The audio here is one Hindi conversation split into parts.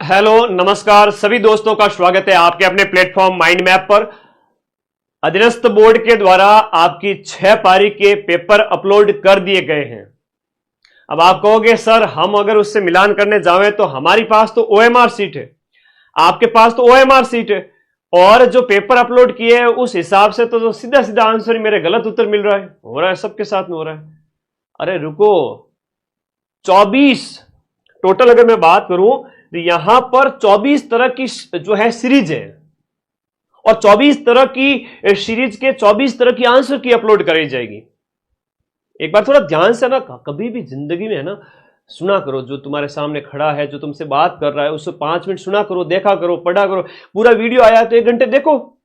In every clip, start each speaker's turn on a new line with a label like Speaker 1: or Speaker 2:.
Speaker 1: हेलो नमस्कार सभी दोस्तों का स्वागत है आपके अपने प्लेटफॉर्म माइंड मैप पर। अधीनस्थ बोर्ड के द्वारा आपकी 6 पारी के पेपर अपलोड कर दिए गए हैं। अब आप कहोगे सर हम अगर उससे मिलान करने जाएं तो हमारी पास तो ओएमआर सीट है, आपके पास तो ओएमआर सीट है और जो पेपर अपलोड किए हैं उस हिसाब से तो सीधा सीधा आंसर ही मेरे गलत उत्तर मिल रहा है। हो रहा है सबके साथ में हो रहा है। अरे रुको, 24 टोटल अगर मैं बात करूं तो यहां पर 24 तरह की जो है सीरीज है और 24 तरह की सीरीज के 24 तरह की आंसर की अपलोड कराई जाएगी। एक बार थोड़ा ध्यान से ना, कभी भी जिंदगी में है ना सुना करो, जो तुम्हारे सामने खड़ा है जो तुमसे बात कर रहा है उससे 5 मिनट सुना करो, देखा करो, पढ़ा करो। पूरा वीडियो आया तो 1 घंटे देखो,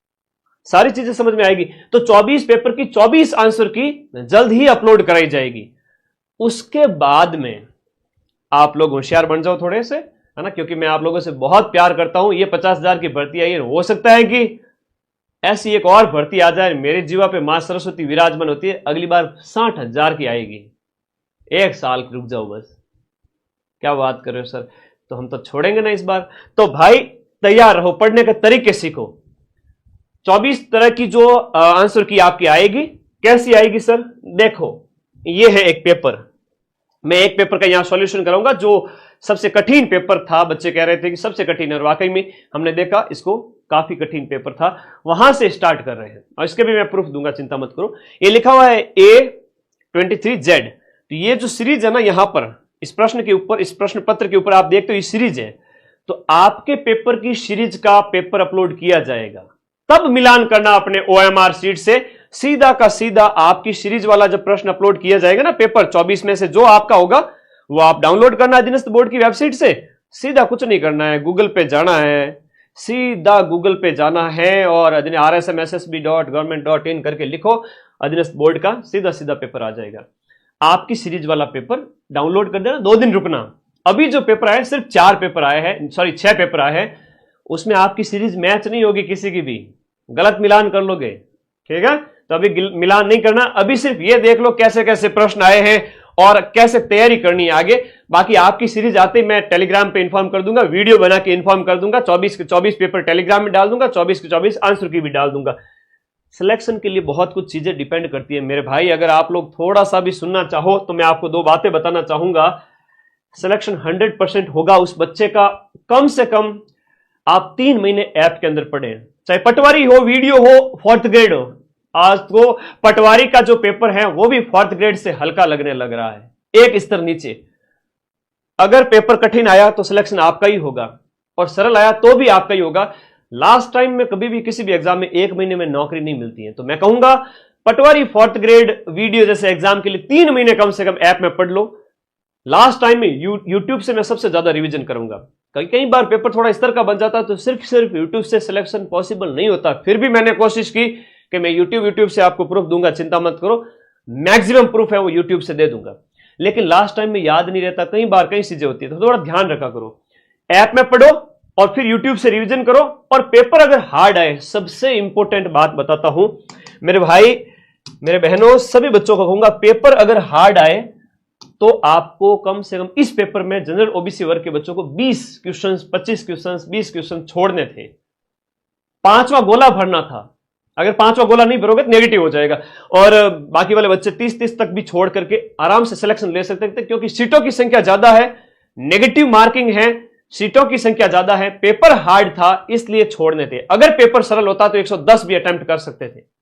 Speaker 1: सारी चीजें समझ में आएगी। तो 24 पेपर की 24 आंसर की जल्द ही अपलोड कराई जाएगी। उसके बाद में आप लोग होशियार बन जाओ थोड़े से, है ना, क्योंकि मैं आप लोगों से बहुत प्यार करता हूं। ये 50,000 की भर्ती आई है, हो सकता है कि ऐसी एक और भर्ती आ जाए, मेरे जीवा पे मां सरस्वती विराजमान होती है, अगली बार 60,000 की आएगी। 1 साल रुक जाओ बस। क्या बात कर रहे हो सर, तो हम तो छोड़ेंगे ना इस बार। तो भाई तैयार रहो, पढ़ने के तरीके सीखो। 24 तरह की जो आंसर की आपकी आएगी, कैसी आएगी सर? देखो ये है एक पेपर, मैं एक पेपर का यहां सॉल्यूशन कराऊंगा जो सबसे कठिन पेपर था। बच्चे कह रहे थे कि सबसे कठिन है और वाकई में हमने देखा इसको काफी कठिन पेपर था। वहां से स्टार्ट कर रहे हैं और इसके भी मैं प्रूफ दूंगा, चिंता मत करो। ये लिखा हुआ है A23Z। तो ये जो सीरीज है ना, यहां पर इस प्रश्न के ऊपर, इस प्रश्न पत्र के ऊपर आप देखते हो ये सीरीज है। तो आपके पेपर की सीरीज का पेपर अपलोड किया जाएगा, तब मिलान करना अपने ओएमआर सीट से। सीधा का सीधा आपकी सीरीज वाला जब प्रश्न अपलोड किया जाएगा ना, पेपर 24 में से जो आपका होगा वो आप डाउनलोड करना अधीनस्थ बोर्ड की वेबसाइट से। सीधा कुछ नहीं करना है, गूगल पे जाना है, सीधा गूगल पे जाना है और rsmssb.government.in करके लिखो अधीनस्थ बोर्ड का, सीधा सीधा पेपर आ जाएगा। आपकी सीरीज वाला पेपर डाउनलोड कर देना, 2 दिन रुकना। अभी जो पेपर आए सिर्फ 4 पेपर आए हैं, सॉरी 6 पेपर आए हैं, उसमें आपकी सीरीज मैच नहीं होगी किसी की भी, गलत मिलान कर लोगे। ठीक है, तो अभी मिलान नहीं करना, अभी सिर्फ ये देख लो कैसे कैसे प्रश्न आए हैं और कैसे तैयारी करनी है आगे। बाकी आपकी सीरीज आते ही मैं टेलीग्राम पे इंफॉर्म कर दूंगा, वीडियो बना के इंफॉर्म कर दूंगा। 24 के 24 पेपर टेलीग्राम में डाल दूंगा, 24 के 24 आंसर की भी डाल दूंगा। सिलेक्शन के लिए बहुत कुछ चीजें डिपेंड करती है मेरे भाई। अगर आप लोग थोड़ा सा भी सुनना चाहो तो मैं आपको 2 बातें बताना चाहूंगा। सिलेक्शन 100% होगा उस बच्चे का, कम से कम आप 3 महीने ऐप के अंदर पढ़े, चाहे पटवारी हो, वीडियो हो, 4th ग्रेड हो। आज तो पटवारी का जो पेपर है वो भी 4th ग्रेड से हल्का लगने लग रहा है, एक स्तर नीचे। अगर पेपर कठिन आया तो सिलेक्शन आपका ही होगा और सरल आया तो भी आपका ही होगा। लास्ट टाइम में कभी भी किसी भी एग्जाम में 1 महीने में नौकरी नहीं मिलती है। तो मैं कहूंगा पटवारी 4th ग्रेड वीडियो जैसे एग्जाम के लिए 3 महीने कम से कम ऐप में पढ़ लो। लास्ट टाइम में यूट्यूब से मैं सबसे ज्यादा रिवीजन करूंगा। कई बार पेपर थोड़ा स्तर का बन जाता है तो सिर्फ यूट्यूब से सिलेक्शन पॉसिबल नहीं होता। फिर भी मैंने कोशिश की कि मैं यूट्यूब से आपको प्रूफ दूंगा, चिंता मत करो, मैक्सिमम प्रूफ है वो यूट्यूब से दे दूंगा। लेकिन लास्ट टाइम में याद नहीं रहता, कई बार कई चीजें होती है, तो थोड़ा ध्यान रखा करो। ऐप में पढ़ो और फिर यूट्यूब से रिवीजन करो। और पेपर अगर हार्ड आए, सबसे इंपॉर्टेंट बात बताता हूं मेरे भाई मेरे बहनों, सभी बच्चों को कहूंगा, पेपर अगर हार्ड आए तो आपको कम से कम इस पेपर में जनरल ओबीसी वर्ग के बच्चों को 20 क्वेश्चंस, 25 क्वेश्चंस, 20 क्वेश्चन छोड़ने थे। 5वां गोला भरना था। अगर 5वां गोला नहीं भरोगे तो नेगेटिव हो जाएगा और बाकी वाले बच्चे 30 तक भी छोड़ करके आराम से सिलेक्शन ले सकते थे, क्योंकि सीटों की संख्या ज्यादा है, नेगेटिव मार्किंग है, सीटों की संख्या ज्यादा है, पेपर हार्ड था इसलिए छोड़ने थे। अगर पेपर सरल होता तो 110 भी अटेम्प्ट कर सकते थे।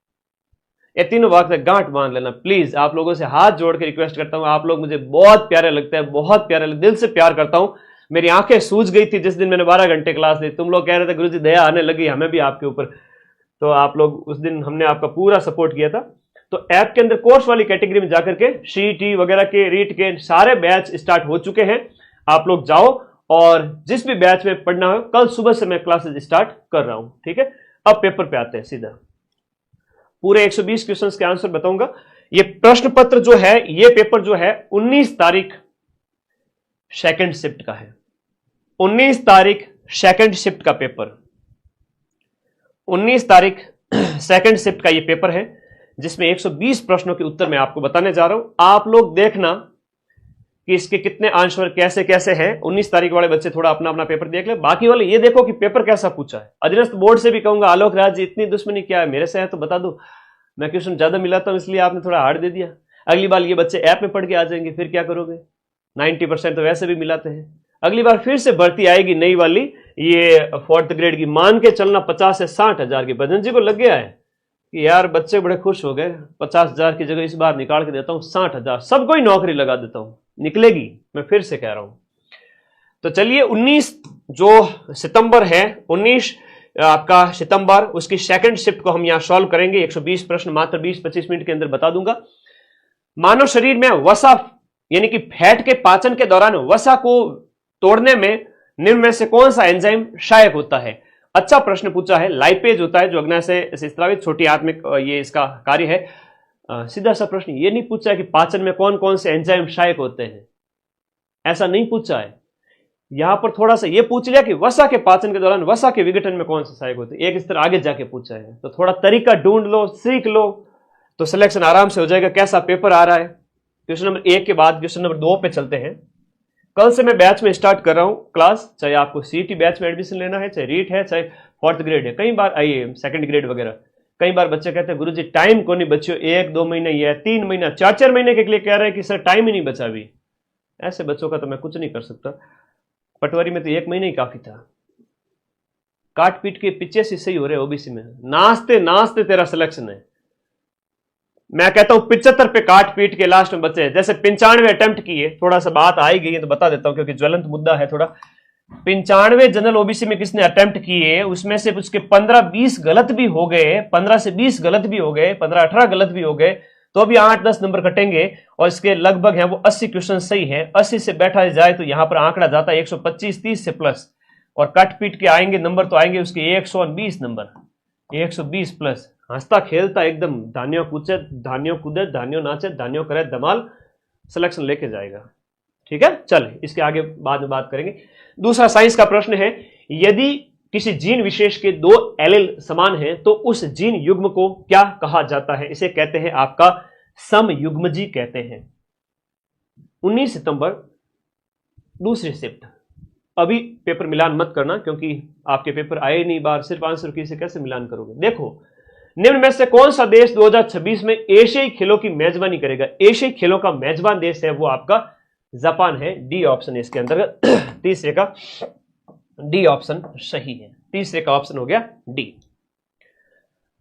Speaker 1: ये तीनों बात से गांठ बांध लेना प्लीज। आप लोगों से हाथ जोड़ के रिक्वेस्ट करता हूं, आप लोग मुझे बहुत प्यारे लगते हैं, बहुत प्यारे, दिल से प्यार करता हूं। मेरी आंखें सूज गई थी जिस दिन मैंने 12 घंटे क्लास ली। तुम लोग कह रहे थे गुरुजी दया आने लगी हमें भी आपके ऊपर, तो आप लोग उस दिन हमने आपका पूरा सपोर्ट किया था। तो ऐप के अंदर कोर्स वाली कैटेगरी में जाकर के सीईटी वगैरह के, रीट के सारे बैच स्टार्ट हो चुके हैं। आप लोग जाओ और जिस भी बैच में पढ़ना हो, कल सुबह से मैं क्लासेस स्टार्ट कर रहा हूं। ठीक है, अब पेपर पे आते हैं सीधा। पूरे 120 क्वेश्चंस के आंसर बताऊंगा। ये प्रश्न पत्र जो है, ये पेपर जो है 19 तारीख सेकंड शिफ्ट का है। 19 तारीख सेकंड शिफ्ट का पेपर, 19 तारीख सेकंड शिफ्ट का ये पेपर है, जिसमें 120 प्रश्नों के उत्तर मैं आपको बताने जा रहा हूं। आप लोग देखना कि इसके कितने आंसर कैसे कैसे हैं। 19 तारीख वाले बच्चे थोड़ा अपना अपना पेपर देख ले, बाकी वाले ये देखो कि पेपर कैसा पूछा है। अधीनस्थ बोर्ड से भी कहूंगा आलोक राज जी इतनी दुश्मनी क्या है, मेरे से है तो बता दो, मैं क्वेश्चन ज्यादा मिलाता हूं इसलिए आपने थोड़ा हार्ड दे दिया। अगली बार ये बच्चे ऐप में पढ़ के आ जाएंगे, फिर क्या करोगे? 90% तो वैसे भी मिलाते हैं। अगली बार फिर से भर्ती आएगी नई वाली, ये 4th ग्रेड की, मान के चलना 50 से 60 हजार की। भजन जी को लग गया है कि यार बच्चे बड़े खुश हो गए, 50 हजार की जगह इस बार निकाल के देता हूं 60 हजार, सबको ही नौकरी लगा देता हूं, निकलेगी, मैं फिर से कह रहा हूं। तो चलिए 19 जो सितंबर है, 19 आपका सितंबर, उसकी सेकंड शिफ्ट को हम यहां सॉल्व करेंगे। 120 प्रश्न मात्र 20-25 मिनट के अंदर बता दूंगा। मानव शरीर में वसा यानी कि फैट के पाचन के दौरान वसा को तोड़ने में निम्न में से कौन सा एंजाइम सहायक होता है? अच्छा प्रश्न पूछा है। लाइपेज होता है जो अग्नाशय से स्रावित छोटी आत्मिक, ये इसका कार्य है। सीधा सा प्रश्न ये नहीं पूछा है कि पाचन में कौन कौन से एंजाइम सहायक होते हैं, ऐसा नहीं पूछा है। यहां पर थोड़ा सा ये पूछ लिया कि वसा के पाचन के दौरान वसा के विघटन में कौन सा सहायक होते हैं, एक स्तर आगे जाके पूछा है। तो थोड़ा तरीका ढूंढ लो, सीख लो, तो सिलेक्शन आराम से हो जाएगा। कैसा पेपर आ रहा है? क्वेश्चन नंबर 1 के बाद क्वेश्चन नंबर 2 पे चलते हैं। कल से मैं बैच में स्टार्ट कर रहा हूं क्लास, चाहे आपको सीईटी बैच में एडमिशन लेना है, चाहे रीट है, चाहे 4th ग्रेड है। कई बार आइए 2nd ग्रेड वगैरह, कई बार बच्चे कहते हैं गुरुजी टाइम को नहीं बच्चों, 1-2 महीने या 3 महीना 4-4 महीने के लिए कह रहे हैं कि सर टाइम ही नहीं बचा अभी। ऐसे बच्चों का तो मैं कुछ नहीं कर सकता। पटवारी में तो 1 महीने ही काफी था। काट पीट के पीछे से सही हो रहे ओबीसी में, नाचते नाचते तेरा सिलेक्शन है। मैं कहता हूं 75 पे काट पीट के लास्ट में बचे, जैसे 95 अटेम्प्ट किए। थोड़ा सा बात आई गई है तो बता देता हूं क्योंकि ज्वलंत मुद्दा है थोड़ा। 95 जनरल ओबीसी में किसने अटेम्प्ट किए, उसमें से उसके 15-20 गलत भी हो गए, 15 से 20 गलत भी हो गए, 15-18 गलत भी हो गए, तो अभी 8-10 नंबर कटेंगे और इसके लगभग है वो 80 क्वेश्चन सही है। 80 से बैठा जाए तो यहां पर आंकड़ा जाता है 125-30 से प्लस, और कट पीट के आएंगे नंबर तो आएंगे उसके 120 नंबर, 120 प्लस। हंसता खेलता एकदम धान्यों कूदे धान्यों नाचे धान्यों करे धमाल, सिलेक्शन लेके जाएगा। ठीक है, चल इसके आगे बाद में बात करेंगे। दूसरा साइंस का प्रश्न है, यदि किसी जीन विशेष के 2 एलील समान हैं तो उस जीन युग्म को क्या कहा जाता है? इसे कहते हैं आपका समयुग्मजी कहते हैं। 19 सितंबर दूसरी शिफ्ट। अभी पेपर मिलान मत करना क्योंकि आपके पेपर आए नहीं बार, सिर्फ आंसर की से कैसे मिलान करोगे? देखो निम्न में से कौन सा देश 2026 में एशियाई खेलों की मेजबानी करेगा? एशियाई खेलों का मेजबान देश है वो आपका जापान है। डी ऑप्शन है इसके अंतर्गत। तीसरे का डी ऑप्शन सही है, तीसरे का ऑप्शन हो गया डी।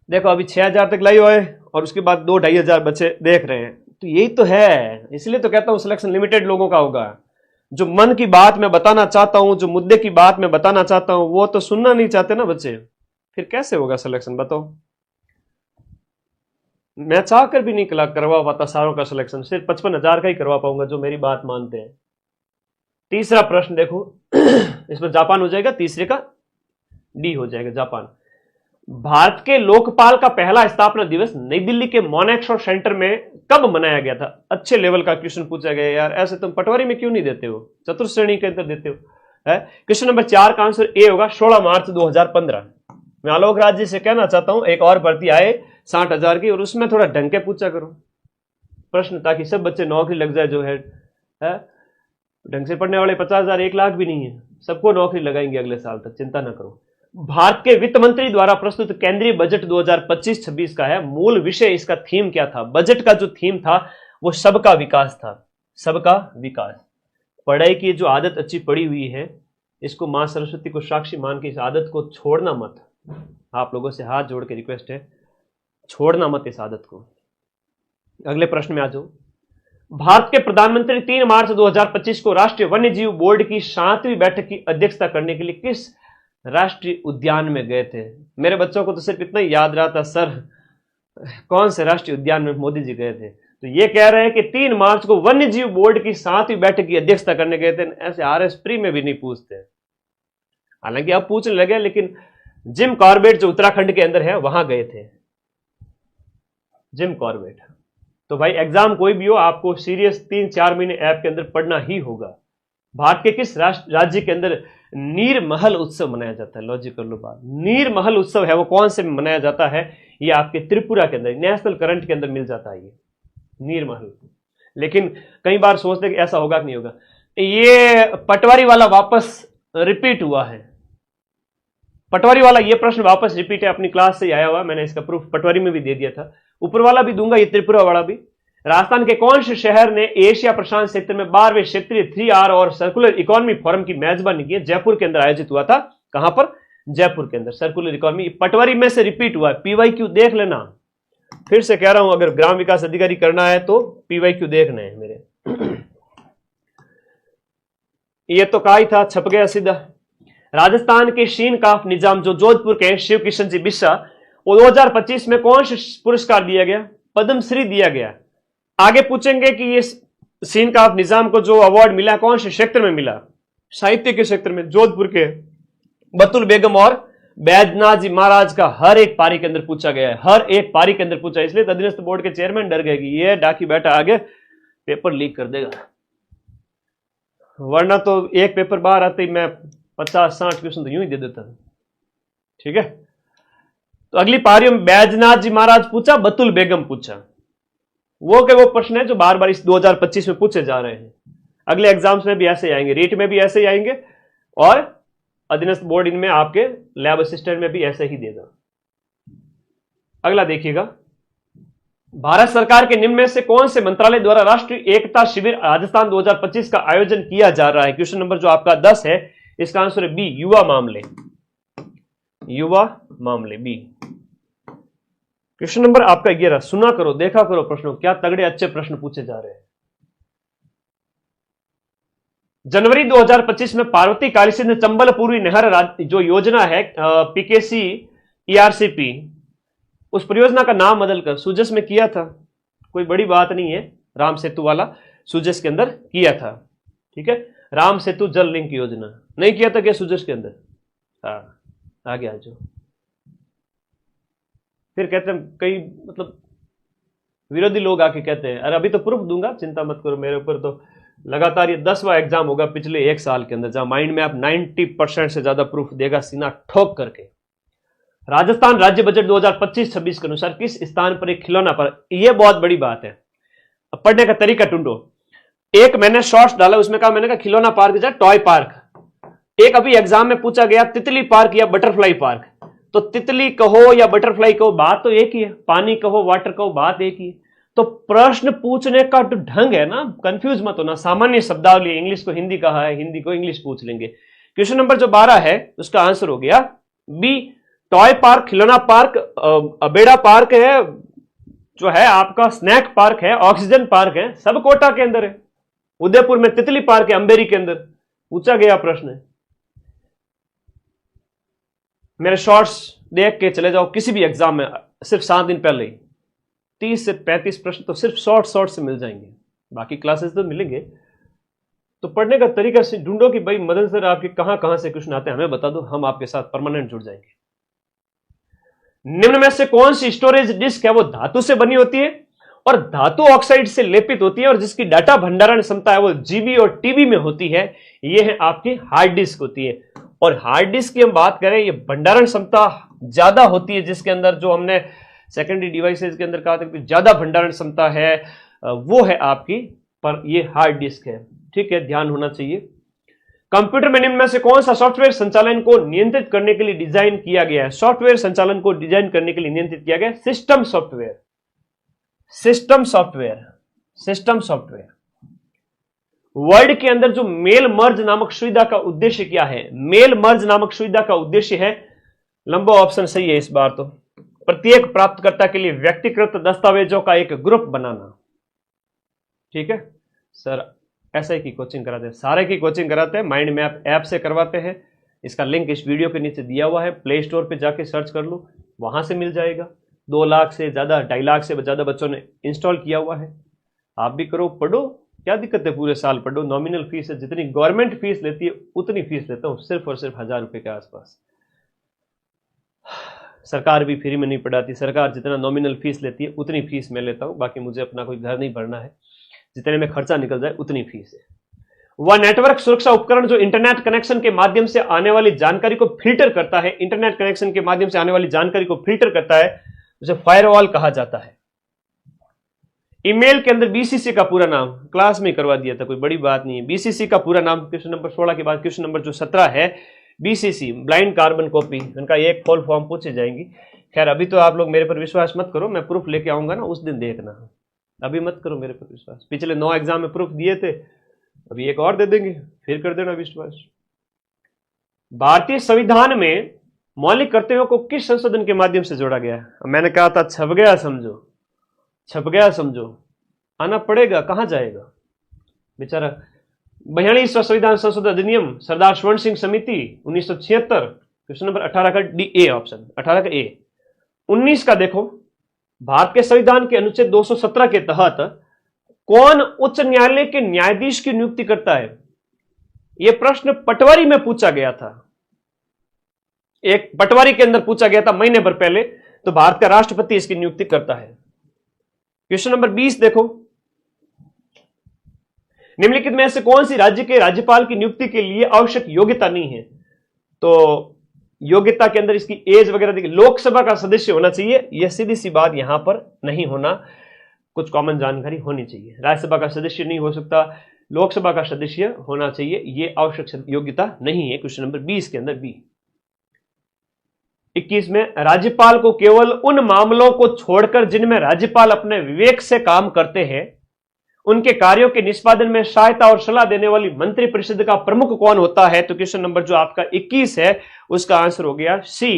Speaker 1: देखो अभी 6000 तक लाई हुए और उसके बाद 2-2.5 बच्चे देख रहे हैं, तो यही तो है। इसलिए तो कहता हूं सिलेक्शन लिमिटेड लोगों का होगा। जो मन की बात मैं बताना चाहता हूं, जो मुद्दे की बात मैं बताना चाहता हूं, वो तो सुनना नहीं चाहते ना बच्चे, फिर कैसे होगा सिलेक्शन बताओ? मैं चाहकर भी नहीं करवा पाता सारों का सिलेक्शन, सिर्फ 55,000 का ही करवा पाऊंगा जो मेरी बात मानते हैं। तीसरा प्रश्न देखो इसमें जापान हो जाएगा, तीसरे का डी हो जाएगा जापान। भारत के लोकपाल का पहला स्थापना दिवस नई दिल्ली के मोनेक्सो सेंटर में कब मनाया गया था? अच्छे लेवल का क्वेश्चन पूछा गया यार, ऐसे तुम पटवारी में क्यों नहीं देते हो, चतुर्थ श्रेणी के अंदर देते हो? क्वेश्चन नंबर 4 का आंसर ए होगा 16 मार्च 2015। मैं आलोक राज जी से कहना चाहता हूं एक और भर्ती आए 60,000 की, और उसमें थोड़ा ढंग के पूछा करो प्रश्न, ताकि सब बच्चे नौकरी लग जाए। जो है ढंग से पढ़ने वाले 50,000 1 लाख भी नहीं है, सबको नौकरी लगाएंगे अगले साल तक, चिंता ना करो। भारत के वित्त मंत्री द्वारा प्रस्तुत केंद्रीय बजट 2025-26 का है, मूल विषय इसका थीम क्या था? बजट का जो थीम था वो सबका विकास था, सबका विकास। पढ़ाई की जो आदत अच्छी पड़ी हुई है, इसको मां सरस्वती को साक्षी मान के इस आदत को छोड़ना मत। आप लोगों से हाथ जोड़ के रिक्वेस्ट है, छोड़ना मत इस आदत को। अगले प्रश्न में आ जाओ। भारत के प्रधानमंत्री 3 मार्च 2025 को राष्ट्रीय वन्य जीव बोर्ड की 7वीं बैठक की अध्यक्षता करने के लिए किस राष्ट्रीय उद्यान में गए थे? मेरे बच्चों को तो सिर्फ इतना ही याद रहा था सर कौन से राष्ट्रीय उद्यान में मोदी जी गए थे, तो ये कह रहे हैं कि 3 मार्च को वन्य जीव बोर्ड की 7वीं बैठक की अध्यक्षता करने गए थे। ऐसे आरएस प्री में भी नहीं पूछते, हालांकि अब पूछने लगे, लेकिन जिम कॉर्बेट जो उत्तराखंड के अंदर है वहां गए थे, जिम कॉर्बेट। तो भाई एग्जाम कोई भी हो, आपको सीरियस 3-4 महीने ऐप के अंदर पढ़ना ही होगा। भारत के किस राज्य के अंदर नीरमहल उत्सव मनाया जाता है? लॉजिक कर लो बात। नीरमहल उत्सव है वो कौन से मनाया जाता है? ये आपके त्रिपुरा के अंदर नेशनल करंट के अंदर मिल जाता है ये नीरमहल। लेकिन कई बार सोचते कि ऐसा होगा कि नहीं होगा। ये पटवारी वाला वापस रिपीट हुआ है, पटवारी वाला ये प्रश्न वापस रिपीट है, अपनी क्लास से आया हुआ, मैंने इसका प्रूफ पटवारी में भी दे दिया था, ऊपर वाला भी दूंगा, ये त्रिपुरा वाला भी। राजस्थान के कौन से शहर ने एशिया प्रशांत क्षेत्र में 12वें क्षेत्रीय 3R और सर्कुलर इकोनॉमी फोरम की मेजबानी की है? जयपुर के अंदर आयोजित हुआ था। कहां पर? जयपुर के अंदर। सर्कुलर इकोनॉमी पटवारी में से रिपीट हुआ है, PYQ देख लेना। फिर से कह रहा हूं, अगर ग्राम विकास अधिकारी करना है तो PYQ देखना है मेरे। ये तो कहा ही था, छप गया सीधा। राजस्थान के शीन काफ निजाम जो जोधपुर के शिव किशन जी बिस्सा, वो 2025 में कौन सा पुरस्कार दिया गया? पद्मश्री दिया गया। आगे पूछेंगे कि ये शीन काफ निजाम को जो अवार्ड मिला कौन से क्षेत्र में मिला? साहित्य के क्षेत्र में। जोधपुर के बतुल बेगम और बैजनाथ जी महाराज का हर एक पारी के अंदर पूछा गया है, हर एक पारी के अंदर पूछा। इसलिए अधीनस्थ बोर्ड के चेयरमैन डर गए कि ये डाकी बैठा आगे पेपर लीक कर देगा, वरना तो एक पेपर बाहर आते ही मैं 50-60 क्वेश्चन तो यूं ही दे देता। ठीक है, तो अगली पारी में बैजनाथ जी महाराज पूछा, बतुल बेगम पूछा। वो प्रश्न है जो बार बार इस 2025 में पूछे जा रहे हैं। अगले एग्जाम्स में भी ऐसे आएंगे, रीट में भी ऐसे ही आएंगे, और अधीनस्थ बोर्ड इनमें आपके लैब असिस्टेंट में भी ऐसे ही देगा। अगला देखिएगा, भारत सरकार के निम्न में से कौन से मंत्रालय द्वारा राष्ट्रीय एकता शिविर राजस्थान 2025 का आयोजन किया जा रहा है? क्वेश्चन नंबर जो आपका 10 है, इसका आंसर है बी, युवा मामले। युवा मामले बी। क्वेश्चन नंबर आपका 11, सुना करो, देखा करो प्रश्नों, क्या तगड़े अच्छे प्रश्न पूछे जा रहे हैं। जनवरी 2025 में पार्वती कालीसिंध चंबल पूर्वी नहर जो योजना है PKC ERCP, उस परियोजना का नाम बदलकर सुजस में किया था। कोई बड़ी बात नहीं है, राम सेतु वाला सुजस के अंदर किया था। ठीक है, राम सेतु जल लिंक योजना नहीं किया था क्या सुजस के अंदर? हाँ, आगे आ जाओ। फिर कहते हैं कई मतलब विरोधी लोग आके कहते हैं, अरे अभी तो प्रूफ दूंगा, चिंता मत करो मेरे ऊपर। तो लगातार ये 10वां एग्जाम होगा पिछले 1 साल के अंदर जहां माइंड में आप 90% से ज्यादा प्रूफ देगा सीना ठोक करके। राजस्थान राज्य बजट 2025-26 के अनुसार किस स्थान पर एक खिलौना पार्क? यह बहुत बड़ी बात है, अब पढ़ने का तरीका ढूंढो। एक मैंने शॉर्ट्स डाला, उसमें कहा, मैंने कहा खिलौना पार्क या टॉय पार्क। एक अभी एग्जाम में पूछा गया तितली पार्क या बटरफ्लाई पार्क। तो तितली कहो या बटरफ्लाई कहो, बात तो एक ही है। पानी कहो, वाटर कहो, बात एक ही है। तो प्रश्न पूछने का जो ढंग है ना, कंफ्यूज मत होना। सामान्य शब्दावली, इंग्लिश को हिंदी कहा है, हिंदी को इंग्लिश पूछ लेंगे। क्वेश्चन नंबर जो 12 है उसका आंसर हो गया बी, टॉय पार्क, खिलौना पार्क। अबेड़ा पार्क है जो है आपका, स्नैक पार्क है, ऑक्सीजन पार्क है, सब कोटा के अंदर है। उदयपुर में तितली पार्क है, अंबेरी के अंदर। पूछा गया प्रश्न है। मेरे शॉर्ट्स देख के चले जाओ किसी भी एग्जाम में, सिर्फ 7 दिन पहले ही 30 से 35 प्रश्न तो सिर्फ शॉर्ट से मिल जाएंगे। बाकी क्लासेस तो मिलेंगे। तो पढ़ने का तरीका से ढूंढो कि भाई मदन सर आपके कहां से क्वेश्चन आते हैं, हमें बता दो, हम आपके साथ परमानेंट जुड़ जाएंगे। निम्न में से कौन सी स्टोरेज डिस्क है वो धातु से बनी होती है और धातु ऑक्साइड से लेपित होती है और जिसकी डाटा भंडारण क्षमता है वो GB और TB में होती है? ये है आपकी हार्ड डिस्क होती है। और हार्ड डिस्क की हम बात करें, ये भंडारण क्षमता ज्यादा होती है, जिसके अंदर जो हमने सेकेंडरी डिवाइसेस के अंदर कहा था कि ज्यादा भंडारण क्षमता है, वो है आपकी, पर ये हार्ड डिस्क है। ठीक है, ध्यान होना चाहिए। कंप्यूटर में निम्न में से कौन सा सॉफ्टवेयर संचालन को नियंत्रित करने के लिए डिजाइन किया गया है? सॉफ्टवेयर संचालन को डिजाइन करने के लिए नियंत्रित किया गया system software. System software, system software. Word के अंदर जो मेल मर्ज नामक सुविधा का उद्देश्य क्या है? मेल मर्ज नामक सुविधा का उद्देश्य है, लंबा ऑप्शन सही है इस बार तो, प्रत्येक प्राप्तकर्ता के लिए व्यक्तिगत दस्तावेजों का एक ग्रुप बनाना। ठीक है सर, ऐसे की कोचिंग कराते हैं, सारे की कोचिंग कराते हैं, माइंड मैप ऐप से करवाते हैं। इसका लिंक इस वीडियो के नीचे दिया हुआ है, प्ले स्टोर पे जाके सर्च कर लो, वहां से मिल जाएगा। 2 लाख से ज्यादा, 2.5 लाख से ज्यादा बच्चों ने इंस्टॉल किया हुआ है। आप भी करो, पढ़ो, क्या दिक्कत है, पूरे साल पढ़ो। नॉमिनल फीस है, जितनी गवर्नमेंट फीस लेती है उतनी फीस लेता हूं, सिर्फ और सिर्फ 1000 रुपए के आसपास। सरकार भी फ्री में नहीं पढ़ाती, सरकार जितना नॉमिनल फीस लेती है उतनी फीस मैं लेता हूं। बाकी मुझे अपना कोई घर नहीं भरना है, जितने में खर्चा निकल जाए उतनी फीस है। वह नेटवर्क सुरक्षा उपकरण जो इंटरनेट कनेक्शन के माध्यम से आने वाली जानकारी को फिल्टर करता है, इंटरनेट कनेक्शन के माध्यम से आने वाली जानकारी को फिल्टर करता है, उसे फायरवॉल कहा जाता है। ईमेल के अंदर बीसीसी का पूरा नाम क्लास में करवा दिया था, कोई बड़ी बात नहीं है। बीसीसी का पूरा नाम क्वेश्चन नंबर 16 के बाद क्वेश्चन नंबर जो 17 है, बीसीसी ब्लाइंड कार्बन कॉपी, उनका एक फुल फॉर्म पूछे जाएंगी। खैर अभी तो आप लोग मेरे पर विश्वास मत करो, मैं प्रूफ लेके आऊंगा ना उस दिन देखना, अभी मत करो मेरे पर विश्वास। पिछले 9 एग्जाम में प्रूफ दिए थे, अभी एक और दे देंगे, फिर कर देना विश्वास। भारतीय संविधान में मौलिक कर्तव्यों को किस संशोधन के माध्यम से जोड़ा गया है? मैंने कहा था छप गया समझो, छप गया समझो, आना पड़ेगा, कहां जाएगा बेचारा। 42वां संविधान संशोधन अधिनियम, सरदार स्वर्ण सिंह समिति 1976, क्वेश्चन नंबर 18 का डी ए ऑप्शन, 18 का ए। 19 का देखो, भारत के संविधान के अनुच्छेद 217 के तहत कौन उच्च न्यायालय के न्यायाधीश की नियुक्ति करता है? यह प्रश्न पटवारी में पूछा गया था, एक पटवारी के अंदर पूछा गया था महीने भर पहले, तो भारत का राष्ट्रपति इसकी नियुक्ति करता है। क्वेश्चन नंबर 20 देखो, निम्नलिखित में से कौन सी राज्य के राज्यपाल की नियुक्ति के लिए आवश्यक योग्यता नहीं है? तो योग्यता के अंदर इसकी एज वगैरह देखिए, लोकसभा का सदस्य होना चाहिए, यह सीधी सी बात यहां पर नहीं होना, कुछ कॉमन जानकारी होनी चाहिए। राज्यसभा का सदस्य नहीं हो सकता, लोकसभा का सदस्य होना चाहिए, यह आवश्यक योग्यता नहीं है। क्वेश्चन नंबर 20 के अंदर बी। 21 में, राज्यपाल को केवल उन मामलों को छोड़कर जिनमें राज्यपाल अपने विवेक से काम करते हैं, उनके कार्यों के निष्पादन में सहायता और सलाह देने वाली मंत्री परिषद का प्रमुख कौन होता है? तो क्वेश्चन नंबर जो आपका 21 है उसका आंसर हो गया सी।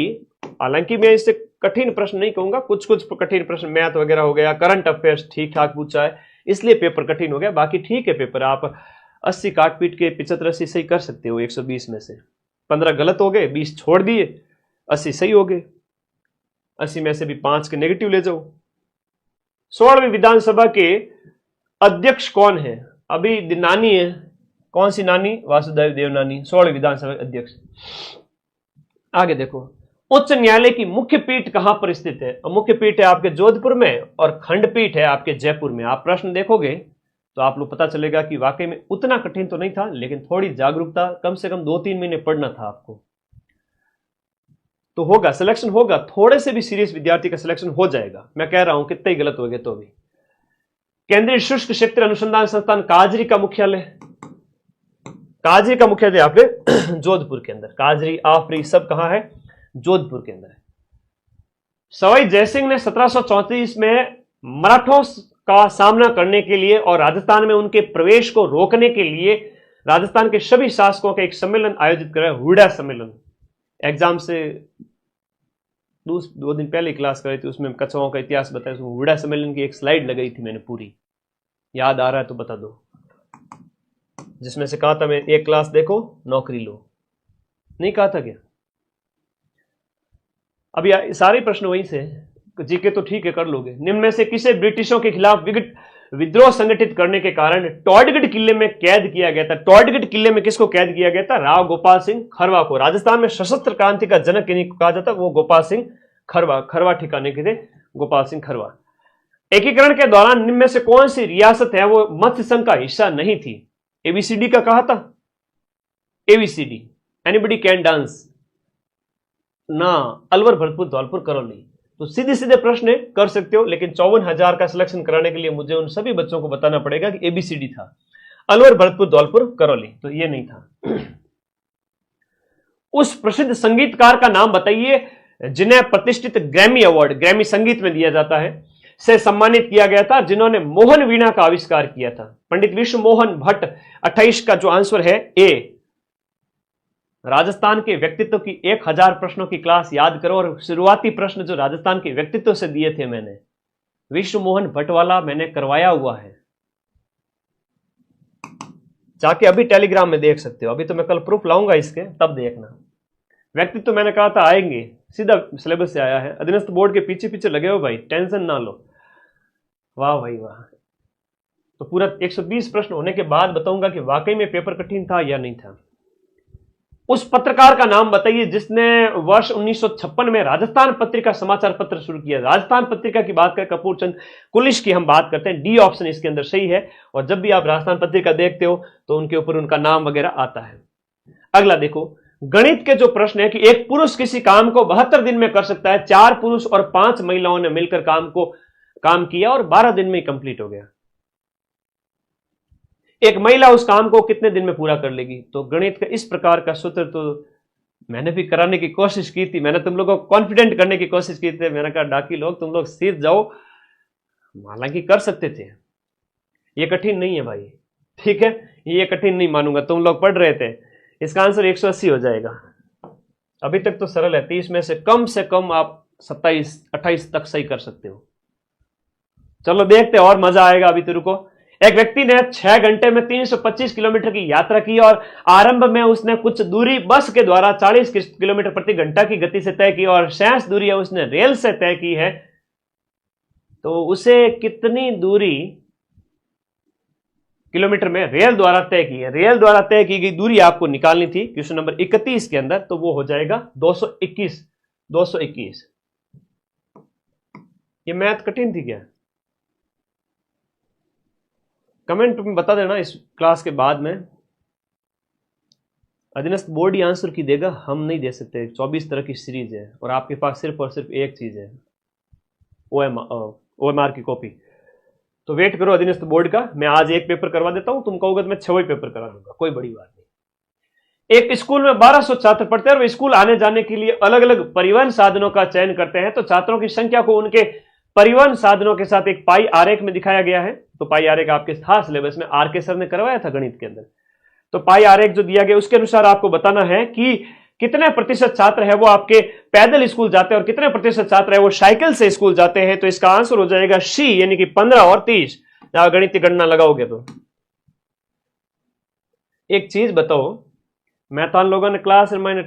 Speaker 1: हालांकि मैं इससे कठिन प्रश्न नहीं कहूंगा, कुछ कुछ कठिन प्रश्न मैथ वगैरह हो गया, करंट अफेयर्स ठीक ठाक पूछा है, इसलिए पेपर कठिन हो गया। बाकी ठीक है पेपर, आप 80 काट पीट के 75-80 सही कर सकते हो 120 में से। 15 गलत हो गए, 20 छोड़ दिए, 80 सही हो गए। 80 में से भी 5 के नेगेटिव ले जाओ। 16वीं विधानसभा के अध्यक्ष कौन है? अभी नानी है, कौन सी नानी? वासुदेव देवनानी 16वीं विधानसभा अध्यक्ष। आगे देखो, उच्च न्यायालय की मुख्य पीठ कहां पर स्थित है? मुख्य पीठ है आपके जोधपुर में और खंडपीठ है आपके जयपुर में। आप प्रश्न देखोगे तो आप लोग पता चलेगा कि वाकई में उतना कठिन तो नहीं था, लेकिन थोड़ी जागरूकता, कम से कम 2-3 महीने पढ़ना था आपको, तो होगा, सिलेक्शन होगा। थोड़े से भी सीरियस विद्यार्थी का सिलेक्शन हो जाएगा, मैं कह रहा हूं कितने ही गलत हो गए तो भी। केंद्रीय शुष्क क्षेत्र अनुसंधान संस्थान काजरी का मुख्यालय, काजरी का मुख्यालय आपके जोधपुर के अंदर। काजरी, आफरी सब कहां है? जोधपुर के अंदर है। सवाई जयसिंह ने 1734 में मराठों का सामना करने के लिए और राजस्थान में उनके प्रवेश को रोकने के लिए राजस्थान के सभी शासकों का एक सम्मेलन आयोजित कराया, हुड़ा सम्मेलन। एग्जाम से 2 दिन पहले क्लास कराई थी, उसमें कछुओं का इतिहास बताया, उसमें हुड़ा सम्मेलन की एक स्लाइड लगाई थी मैंने पूरी, याद आ रहा है तो बता दो, जिसमें से कहा था मैं एक क्लास देखो नौकरी लो, नहीं कहा था क्या? अभी सारे प्रश्न वहीं से, जीके तो ठीक है कर लोगे। निम्न में से किसे ब्रिटिशों के खिलाफ विद्रोह संगठित करने के कारण टॉडगढ़ किले में कैद किया गया था? टॉडगढ़ किले में किसको कैद किया गया था? राव गोपाल सिंह खरवा को। राजस्थान में सशस्त्र क्रांति का जनक किन्हीं को कहा जाता, वो गोपाल सिंह खरवा, खरवा ठिकाने के थे गोपाल सिंह खरवा। एकीकरण के दौरान निम्न में से कौन सी रियासत है वो मत्स्य संघ का हिस्सा नहीं थी? एबीसीडी का कहा था, एबीसीडी, एनीबडी कैन डांस ना, अलवर, भरतपुर, धौलपुर, करौली। तो सीधे सीधे प्रश्न कर सकते हो, लेकिन 54,000 का सिलेक्शन कराने के लिए मुझे उन सभी बच्चों को बताना पड़ेगा कि एबीसीडी था, अलवर, भरतपुर, धौलपुर, करौली, तो ये नहीं था। उस प्रसिद्ध संगीतकार का नाम बताइए जिन्हें प्रतिष्ठित ग्रैमी अवार्ड, ग्रैमी संगीत में दिया जाता है, से सम्मानित किया गया था, जिन्होंने मोहन वीणा का आविष्कार किया था। पंडित विश्व मोहन भट्ट। 28 का जो आंसर है ए। राजस्थान के व्यक्तित्व की 1000 प्रश्नों की क्लास याद करो, और शुरुआती प्रश्न जो राजस्थान के व्यक्तित्व से दिए थे मैंने, विश्व मोहन भट्ट वाला मैंने करवाया हुआ है, जाके अभी टेलीग्राम में देख सकते हो। अभी तो मैं कल प्रूफ लाऊंगा इसके, तब देखना। व्यक्तित्व मैंने कहा था आएंगे, सीधा सिलेबस से आया है। अधीनस्थ बोर्ड के पीछे पीछे लगे हो भाई, टेंशन ना लो। वाह भाई वाह। तो पूरा 120 प्रश्न होने के बाद बताऊंगा कि वाकई में पेपर कठिन था या नहीं था। उस पत्रकार का नाम बताइए जिसने वर्ष 1956 में राजस्थान पत्रिका समाचार पत्र शुरू किया। राजस्थान पत्रिका की बात करें, कपूर चंद कुलिश की हम बात करते हैं, डी ऑप्शन इसके अंदर सही है। और जब भी आप राजस्थान पत्रिका देखते हो तो उनके ऊपर उनका नाम वगैरह आता है। अगला देखो, गणित के जो प्रश्न है कि एक पुरुष किसी काम को 72 दिन में कर सकता है, 4 पुरुष और 5 महिलाओं ने मिलकर काम को काम किया और 12 दिन में ही कंप्लीट हो गया। एक महिला उस काम को कितने दिन में पूरा कर लेगी? तो गणित का इस प्रकार का सूत्र तो मैंने भी कराने की कोशिश की थी, मैंने तुम लोगों को कॉन्फिडेंट करने की कोशिश की थी। मैंने कहा डाकी लोग तुम लोग सीख जाओ, हालांकि कर सकते थे। ये कठिन नहीं है भाई, ठीक है, ये कठिन नहीं मानूंगा, तुम लोग पढ़ रहे थे। इसका आंसर 180 हो जाएगा। अभी तक तो सरल है, 30 में से कम आप 27-28 तक सही कर सकते हो। चलो देखते और मजा आएगा। अभी तो रुको। एक व्यक्ति ने 6 घंटे में 325 किलोमीटर की यात्रा की और आरंभ में उसने कुछ दूरी बस के द्वारा 40 किलोमीटर प्रति घंटा की गति से तय की और शेष दूरी उसने रेल से तय की है, तो उसे कितनी दूरी किलोमीटर में रेल द्वारा तय की है? रेल द्वारा तय की गई दूरी आपको निकालनी थी क्वेश्चन नंबर 31 के अंदर, तो वो हो जाएगा 221। ये मैथ कठिन थी क्या? कमेंट में बता देना इस क्लास के बाद में। अधीनस्थ बोर्ड ही आंसर की देगा, हम नहीं दे सकते। 24 तरह की सीरीज है और आपके पास सिर्फ और सिर्फ एक चीज है, OMR की कॉपी। तो वेट करो अधीनस्थ बोर्ड का, मैं आज एक पेपर करवा देता हूं, तुम कहोगे तो मैं 6 पेपर करा दूंगा, कोई बड़ी बात नहीं। एक स्कूल में 1200 छात्र पढ़ते हैं और वे स्कूल आने जाने के लिए अलग अलग परिवहन साधनों का चयन करते हैं। तो छात्रों की संख्या को उनके परिवहन साधनों के साथ एक पाई आरेख में दिखाया गया है। तो पाई आरेख आपके था सिलेबस में, RK सर ने करवाया था गणित के अंदर। तो पाई आरेख जो दिया गया उसके अनुसार आपको बताना है कि कितने प्रतिशत छात्र है वो आपके पैदल स्कूल जाते हैं और कितने प्रतिशत छात्र है वो साइकिल से स्कूल जाते हैं। तो इसका आंसर हो जाएगा C, यानी कि 15 और 30। गणित की गणना लगाओगे तो एक चीज बताओ, मैथान लोगों ने क्लास मैंने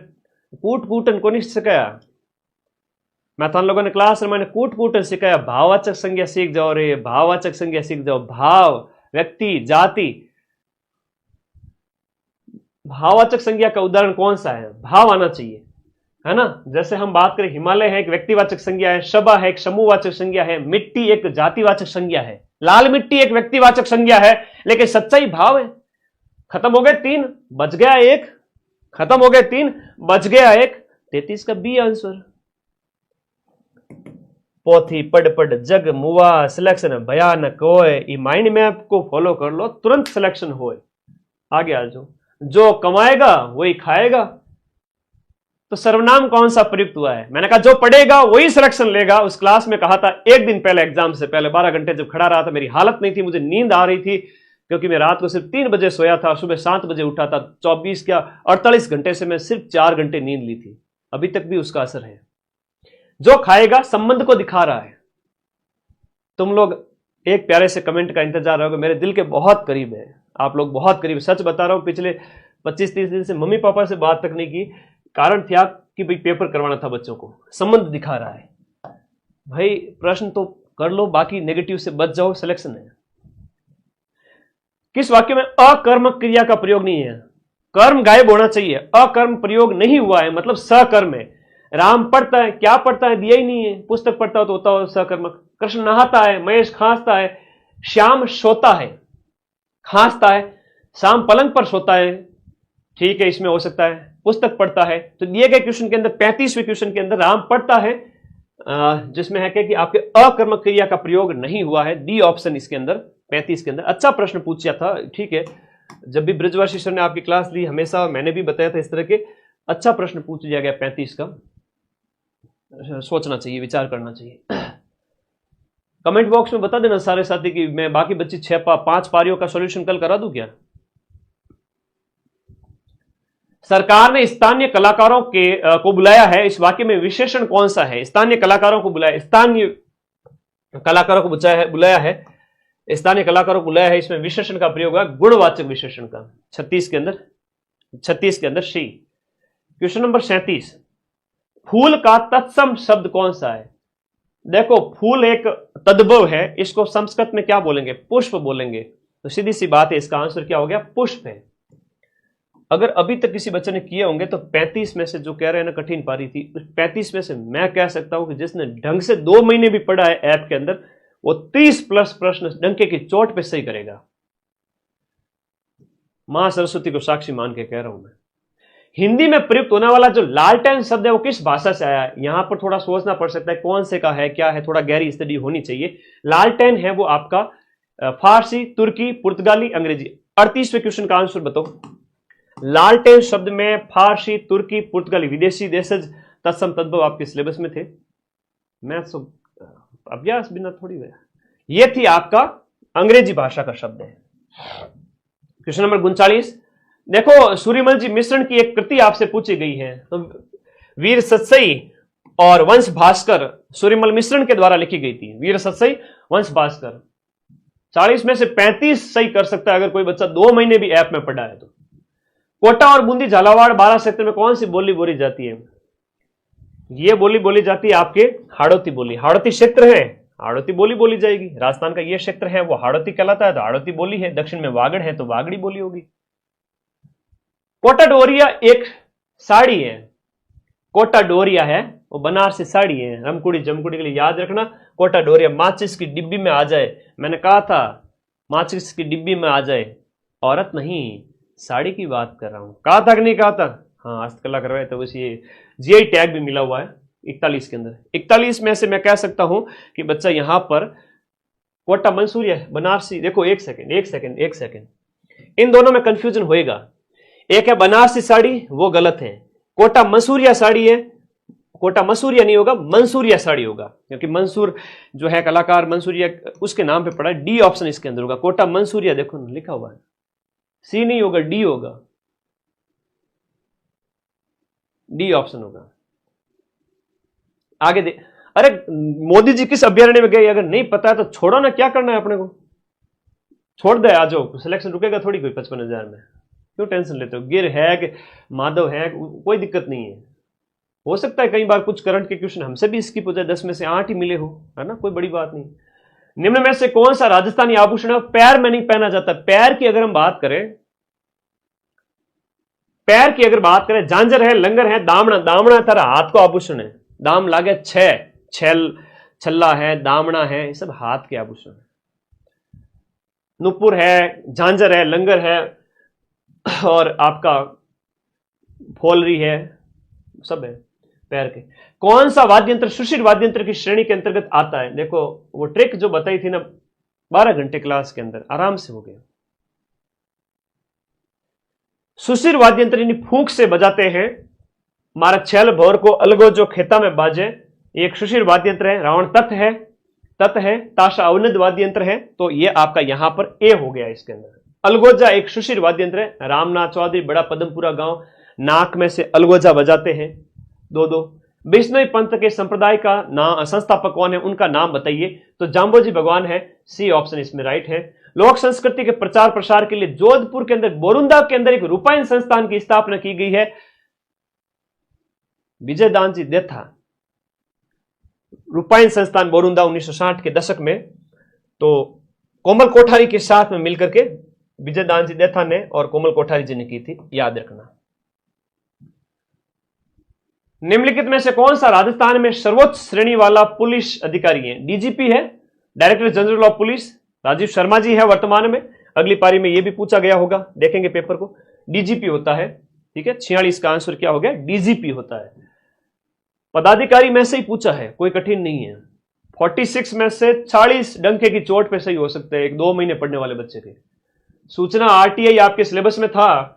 Speaker 1: कूटन को नहीं सिखाया, मैथान लोगों ने क्लास मैंने कूटन सिखाया। भाववाचक संज्ञा सीख जाओ रे, भाववाचक संज्ञा सीख जाओ। भाव, व्यक्ति, जाति। भाववाचक संज्ञा का उदाहरण कौन सा है? भाव आना चाहिए, है ना। जैसे हम बात करें, हिमालय है एक व्यक्तिवाचक संज्ञा है, शबा है एक समूहवाचक संज्ञा है, मिट्टी एक जातिवाचक संज्ञा है, लाल मिट्टी एक व्यक्तिवाचक संज्ञा है। लेकिन सच्चाई भाव है। खत्म हो गए 3, बच गया 1, खत्म हो गए 3, बच गया 1। 33 का बी आंसर। पोथी पढ़ जग मुआ सिलेक्शन भयानक होए, ई माइंड मैप को फॉलो कर लो, तुरंत सिलेक्शन होए। आगे आ जाओ। जो कमाएगा वही खाएगा, तो सर्वनाम कौन सा प्रयुक्त हुआ है? मैंने कहा जो पढ़ेगा वही सिलेक्शन लेगा। उस क्लास में कहा था एक दिन पहले, एग्जाम से पहले 12 घंटे जब खड़ा रहा था, मेरी हालत नहीं थी, मुझे नींद आ रही थी क्योंकि मैं रात को सिर्फ 3 बजे सोया था, सुबह 7 बजे उठा था। 48 घंटे से मैं सिर्फ 4 घंटे नींद ली थी। अभी तक भी उसका असर है। जो खाएगा संबंध को दिखा रहा है। तुम लोग एक प्यारे से कमेंट का इंतजार रहोगे, मेरे दिल के बहुत करीब है आप लोग, बहुत करीब। सच बता रहा हूं, पिछले 25-30 दिन से मम्मी पापा से बात तक नहीं की। कारण था कि भाई पेपर करवाना था बच्चों को, संबंध दिखा रहा है। भाई प्रश्न तो कर लो, बाकी नेगेटिव से बच जाओ, सिलेक्शन है। किस वाक्य में अकर्मक क्रिया का प्रयोग नहीं है? कर्म गायब होना चाहिए, अकर्म प्रयोग नहीं हुआ है, मतलब सकर्म है। राम पढ़ता है, क्या पढ़ता है दिया ही नहीं है। पुस्तक पढ़ता हो तो होता हो सकर्मक। कृष्ण नहाता है, महेश खांसता है, श्याम सोता है, खांसता है, शाम पलंग पर सोता है, ठीक है, इसमें हो सकता है। पुस्तक पढ़ता है, तो दिए गए क्वेश्चन के अंदर 35वें क्वेश्चन के अंदर राम पढ़ता है, जिसमें है कि आपके अकर्मक क्रिया का प्रयोग नहीं हुआ है। डी ऑप्शन इसके अंदर 35 के अंदर। अच्छा प्रश्न पूछा था, ठीक है। जब भी ब्रजवासी सर ने आपकी क्लास ली, हमेशा मैंने भी बताया था इस तरह के अच्छा प्रश्न पूछ दिया गया 35 का। सोचना चाहिए, विचार करना चाहिए। कमेंट बॉक्स में बता देना सारे साथी कि मैं बाकी बच्ची 5 पारियों का सॉल्यूशन कल करा दूं क्या? सरकार ने स्थानीय कलाकारों को बुलाया है, इस वाक्य में विशेषण कौन सा है? स्थानीय कलाकारों को बुलाया, स्थानीय कलाकारों को बुलाया है, स्थानीय कलाकारों को बुलाया है, इसमें विशेषण का प्रयोग है गुणवाचक विशेषण का। 36 के अंदर सी। क्वेश्चन नंबर 37, फूल का तत्सम शब्द कौन सा है? देखो, फूल एक तद्भव है, इसको संस्कृत में क्या बोलेंगे? पुष्प बोलेंगे। तो सीधी सी बात है, इसका आंसर क्या हो गया? पुष्प है। अगर अभी तक किसी बच्चे ने किए होंगे तो 35 में से जो कह रहे हैं ना कठिन पारी थी, 35 में से मैं कह सकता हूं कि जिसने ढंग से 2 महीने भी पढ़ा है ऐप के अंदर, वो 30+ प्रश्न डंके की चोट पे सही करेगा। मां सरस्वती को साक्षी मान के कह रहा हूं मैं। हिंदी में प्रयुक्त होने वाला जो लालटेन शब्द है वो किस भाषा से आया है, यहां पर थोड़ा सोचना पड़ सकता है कौन से का है, क्या है, थोड़ा गहरी स्टडी होनी चाहिए। लालटेन है वो आपका फारसी, तुर्की, पुर्तगाली, अंग्रेजी। 38वें क्वेश्चन का आंसर बताओ। लालटेन शब्द में फारसी, तुर्की, पुर्तगाली, विदेशी देशज, तत्सम तद्भव आपके सिलेबस में थे। मैथ्स अभ्यास बिना थोड़ी हुआ। ये थी आपका अंग्रेजी भाषा का शब्द है। क्वेश्चन नंबर 39, देखो सूर्यमल जी मिश्रण की एक कृति आपसे पूछी गई है, तो वीर सतसई और वंश भास्कर सूर्यमल मिश्रण के द्वारा लिखी गई थी। वीर सतसई, वंश भास्कर। 40 में से 35 सही कर सकता है अगर कोई बच्चा 2 महीने भी ऐप में पढ़ा है तो। कोटा और बूंदी झालावाड़ 12 क्षेत्र में कौन सी बोली बोली जाती है? ये बोली बोली जाती है आपके हाड़ौती बोली। हाड़ौती क्षेत्र है, हाड़ौती बोली बोली जाएगी। राजस्थान का ये क्षेत्र है वो हाड़ौती कहलाता है, तो हाड़ौती बोली है। दक्षिण में वागड़ है तो वागड़ी बोली होगी। कोटा डोरिया एक साड़ी है। कोटा डोरिया है वो बनारसी साड़ी है। रमकुड़ी जमकुड़ी के लिए याद रखना। कोटा डोरिया माचिस की डिब्बी में आ जाए, मैंने कहा था माचिस की डिब्बी में आ जाए, औरत नहीं साड़ी की बात कर रहा हूं। कहा था कि नहीं कहा था? हाँ, हस्तकला करवाए तो बस ये जीआई टैग भी मिला हुआ है 41 के अंदर। 41 में से मैं कह सकता हूं कि बच्चा यहां पर कोटा मंसूरिया बनारसी। देखो एक सेकेंड, इन दोनों में कंफ्यूजन होएगा। एक है बनारसी साड़ी, वो गलत है। कोटा मंसूरिया साड़ी है, कोटा मसूरिया नहीं होगा, मंसूरिया साड़ी होगा, क्योंकि मंसूर जो है कलाकार मंसूरिया उसके नाम पे पड़ा है। डी ऑप्शन इसके अंदर होगा। कोटा मंसूरिया देखो लिखा हुआ है, सी नहीं होगा, डी होगा, डी ऑप्शन होगा। आगे दे। अरे मोदी जी किस अभ्यारण्य में गए अगर नहीं पता है तो छोड़ो ना, क्या करना है अपने को, छोड़ दे, आ जाओ। सिलेक्शन रुकेगा थोड़ी कोई 55,000 में, क्यों टेंशन लेते हो? गिर है कि माधव है, कोई दिक्कत नहीं है। हो सकता है कई बार कुछ करंट के क्वेश्चन हमसे भी स्किप हो जाए, 10 में से 8 ही मिले हो, है ना, कोई बड़ी बात नहीं। निम्न में से कौन सा राजस्थानी आभूषण पैर में नहीं पहना जाता? पैर की अगर हम बात करें, पैर की अगर बात करें, झांझर है, लंगर है, दामना। दामना तारा हाथ को आभूषण है। दाम लागे 6 छल्ला है, दामना है, ये सब हाथ के आभूषण है। नुपुर है, झांझर है, लंगर है और आपका फोलरी है, सब है पैर के। कौन सा वाद्य यंत्र सुशिर वाद्य यंत्र की श्रेणी के अंतर्गत आता है? देखो वो ट्रिक जो बताई थी ना 12 घंटे क्लास के अंदर, आराम से हो गया। सुशिर वाद्य यंत्र यानी फूंक से बजाते हैं। मारा छल भौर को अलगो जो खेता में बाजे, एक सुशिर वाद्य यंत्र है। रावण तत् है, ताशा अवनद वाद्य यंत्र है, तो ये आपका यहां पर ए हो गया इसके अंदर। अलगोजा एक सुशिर वाद्य यंत्र है। रामनाथ चौधरी, बड़ा पदमपुरा गांव, नाक में से अलगोजा बजाते हैं। 2-2। विष्णु पंथ के संप्रदाय का नाम, संस्थापक कौन है, उनका नाम बताइए? तो जाम्बोजी भगवान है, सी ऑप्शन इसमें राइट है। लोक संस्कृति के प्रचार प्रसार के लिए जोधपुर के अंदर बोरुंदा के अंदर एक रूपायन संस्थान की स्थापना की गई है। विजय दानजी देथा, रूपायन संस्थान बोरुंदा 1960 के दशक में, तो कोमल कोठारी के साथ में मिलकर के विजय दानजी देथा ने और कोमल कोठारी जी ने की थी, याद रखना। निम्नलिखित में से कौन सा राजस्थान में सर्वोच्च श्रेणी वाला पुलिस अधिकारी है? डीजीपी है, director general of police, Rajiv Sharma ji है वर्तमान में। अगली पारी में यह भी पूछा गया होगा, देखेंगे पेपर को। डीजीपी होता है, ठीक है। 46 का आंसर क्या हो गया? डीजीपी होता है। पदाधिकारी में से ही पूछा है, कोई कठिन नहीं है। 46 में से 40 डंके की चोट पे सही हो सकते हैं एक 2 महीने पढ़ने वाले बच्चे के। सूचना आरटीआई आपके सिलेबस में था,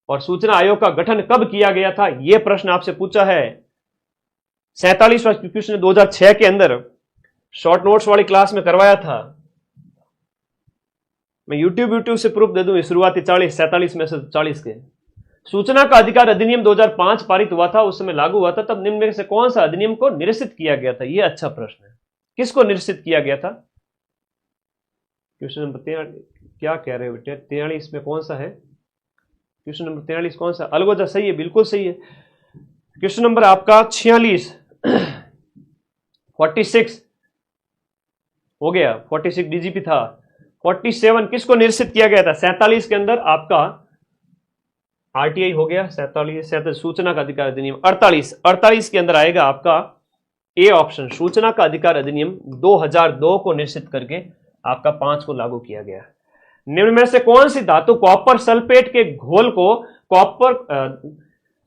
Speaker 1: और सूचना आयोग का गठन कब किया गया था, यह प्रश्न आपसे पूछा है। 47वां क्वेश्चन 2006 के अंदर शॉर्ट नोट्स वाली क्लास में करवाया था। मैं यूट्यूब से प्रूफ दे दूं, शुरुआती 47 में से 40 के। सूचना का अधिकार अधिनियम 2005 पारित हुआ था, उस समय लागू हुआ था, तब निम्न में से कौन सा अधिनियम को निरसित किया गया था? यह अच्छा प्रश्न है। किसको निरसित किया गया था? क्वेश्चन नंबर 43, क्या कह रहे हो बेटे? 43 में कौन सा है? क्वेश्चन नंबर 43 कौन सा? अलगोजा सही है, बिल्कुल सही है। क्वेश्चन नंबर आपका 46 46 हो गया। 46 डीजीपी था। 47 किसको निरसित किया गया था? 47 के अंदर आपका आरटीआई हो गया। 47 सूचना का अधिकार अधिनियम। 48 के अंदर आएगा आपका ए ऑप्शन, सूचना का अधिकार अधिनियम 2002 को निश्चित करके आपका 5 को लागू किया गया। निम्न में से कौन सी धातु कॉपर सल्फेट के घोल को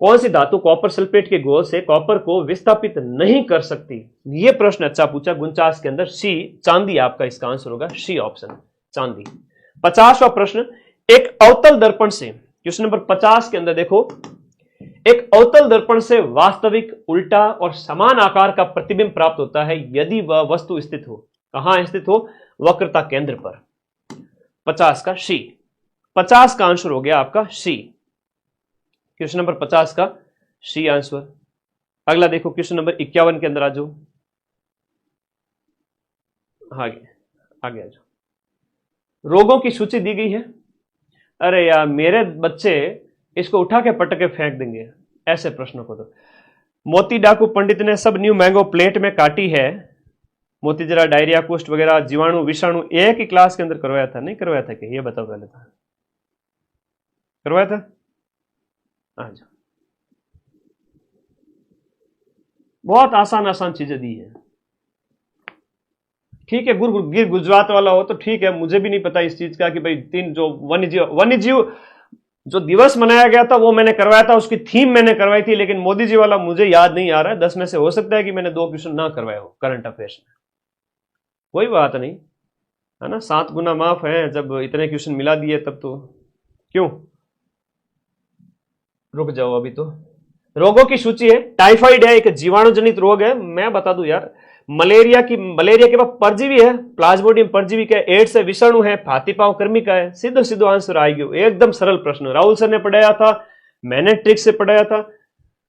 Speaker 1: कौन सी धातु कॉपर सल्फेट के घोल से कॉपर को विस्थापित नहीं कर सकती? यह प्रश्न अच्छा पूछा 49 के अंदर। सी, चांदी आपका इसका आंसर होगा, सी ऑप्शन, चांदी। 50वां प्रश्न, एक अवतल दर्पण से, क्वेश्चन नंबर 50 के अंदर देखो, एक अवतल दर्पण से वास्तविक, उल्टा और समान आकार का प्रतिबिंब प्राप्त होता है यदि वह वस्तु स्थित हो, कहां स्थित हो? वक्रता केंद्र पर। 50 का सी, 50 का आंसर हो गया आपका सी, क्वेश्चन नंबर 50 का सी आंसर। अगला देखो क्वेश्चन नंबर 51 के अंदर आ जाओ, आगे आगे आ जाओ। रोगों की सूची दी गई है। अरे यार मेरे बच्चे इसको उठा के पटक के फेंक देंगे ऐसे प्रश्नों को। तो मोती डाकू पंडित ने सब न्यू मैंगो प्लेट में काटी है। मोती जरा डायरिया, कुष्ठ वगैरह, जीवाणु, विषाणु एक ही क्लास के अंदर करवाया था, नहीं करवाया था कि? ये बताओ पहले, था करवाया था? अच्छा, बहुत आसान आसान चीजें दी है। ठीक है, गिर गुजरात वाला हो तो ठीक है, मुझे भी नहीं पता इस चीज का कि भाई तीन जो वन्यजीव जो दिवस मनाया गया था वो मैंने करवाया था, उसकी थीम मैंने करवाई थी, लेकिन मोदी जी वाला मुझे याद नहीं आ रहा है। 10 में से हो सकता है कि मैंने 2 क्वेश्चन ना करवाए हो करंट अफेयर्स में, कोई बात नहीं, है ना, 7 गुना माफ है। जब इतने क्वेश्चन मिला दिए तब तो क्यों, रुक जाओ अभी तो। रोगों की सूची है। टाइफाइड है, एक जीवाणु जनित रोग है, मैं बता दूं यार। मलेरिया के बाद परजीवी है, प्लाज्मोडियम परजीवी का। एड्स है, विषाणु है, फातिपाव कर्मी का है। सीधो सीधो आंसर आएगी, एकदम सरल प्रश्न। राहुल सर ने पढ़ाया था, मैंने ट्रिक से पढ़ाया था।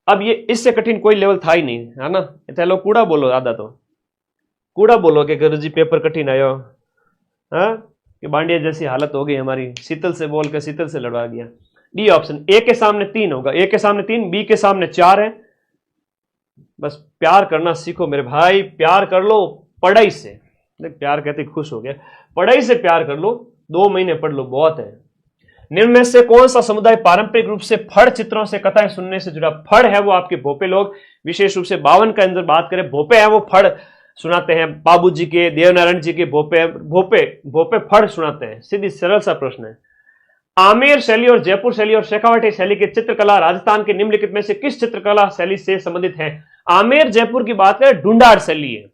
Speaker 1: अब ये इससे कठिन कोई लेवल था ही नहीं, है ना। चलो कूड़ा बोलो, आधा तो कूड़ा बोलो कि गुरु जी पेपर कठिन आयो, हाँ, कि बांडिया जैसी हालत हो गई हमारी, शीतल से बोल के शीतल से लड़वा दिया। डी ऑप्शन, ए के सामने 3 होगा, ए के सामने 3, बी के सामने 4 है। बस प्यार करना सीखो मेरे भाई, प्यार कर लो पढ़ाई से। प्यार कहते खुश हो गया, पढ़ाई से प्यार कर लो, 2 महीने पढ़ लो, बहुत है। निम्न में से कौन सा समुदाय पारंपरिक रूप से फड़ चित्रों से कथाएं सुनने से जुड़ा? फड़ है वो आपके भोपे लोग, विशेष रूप से 52 का अंदर बात करें, भोपे है वो फड़ सुनाते हैं। बाबूजी के, देवनारायण जी के भोपे फड़ सुनाते हैं। सीधी सरल सा प्रश्न है। आमेर शैली और जयपुर शैली और शेखावटी शैली की चित्रकला राजस्थान के निम्नलिखित में से किस चित्रकला शैली से संबंधित है? आमेर जयपुर की बात करें, ढूंढाड़ शैली है,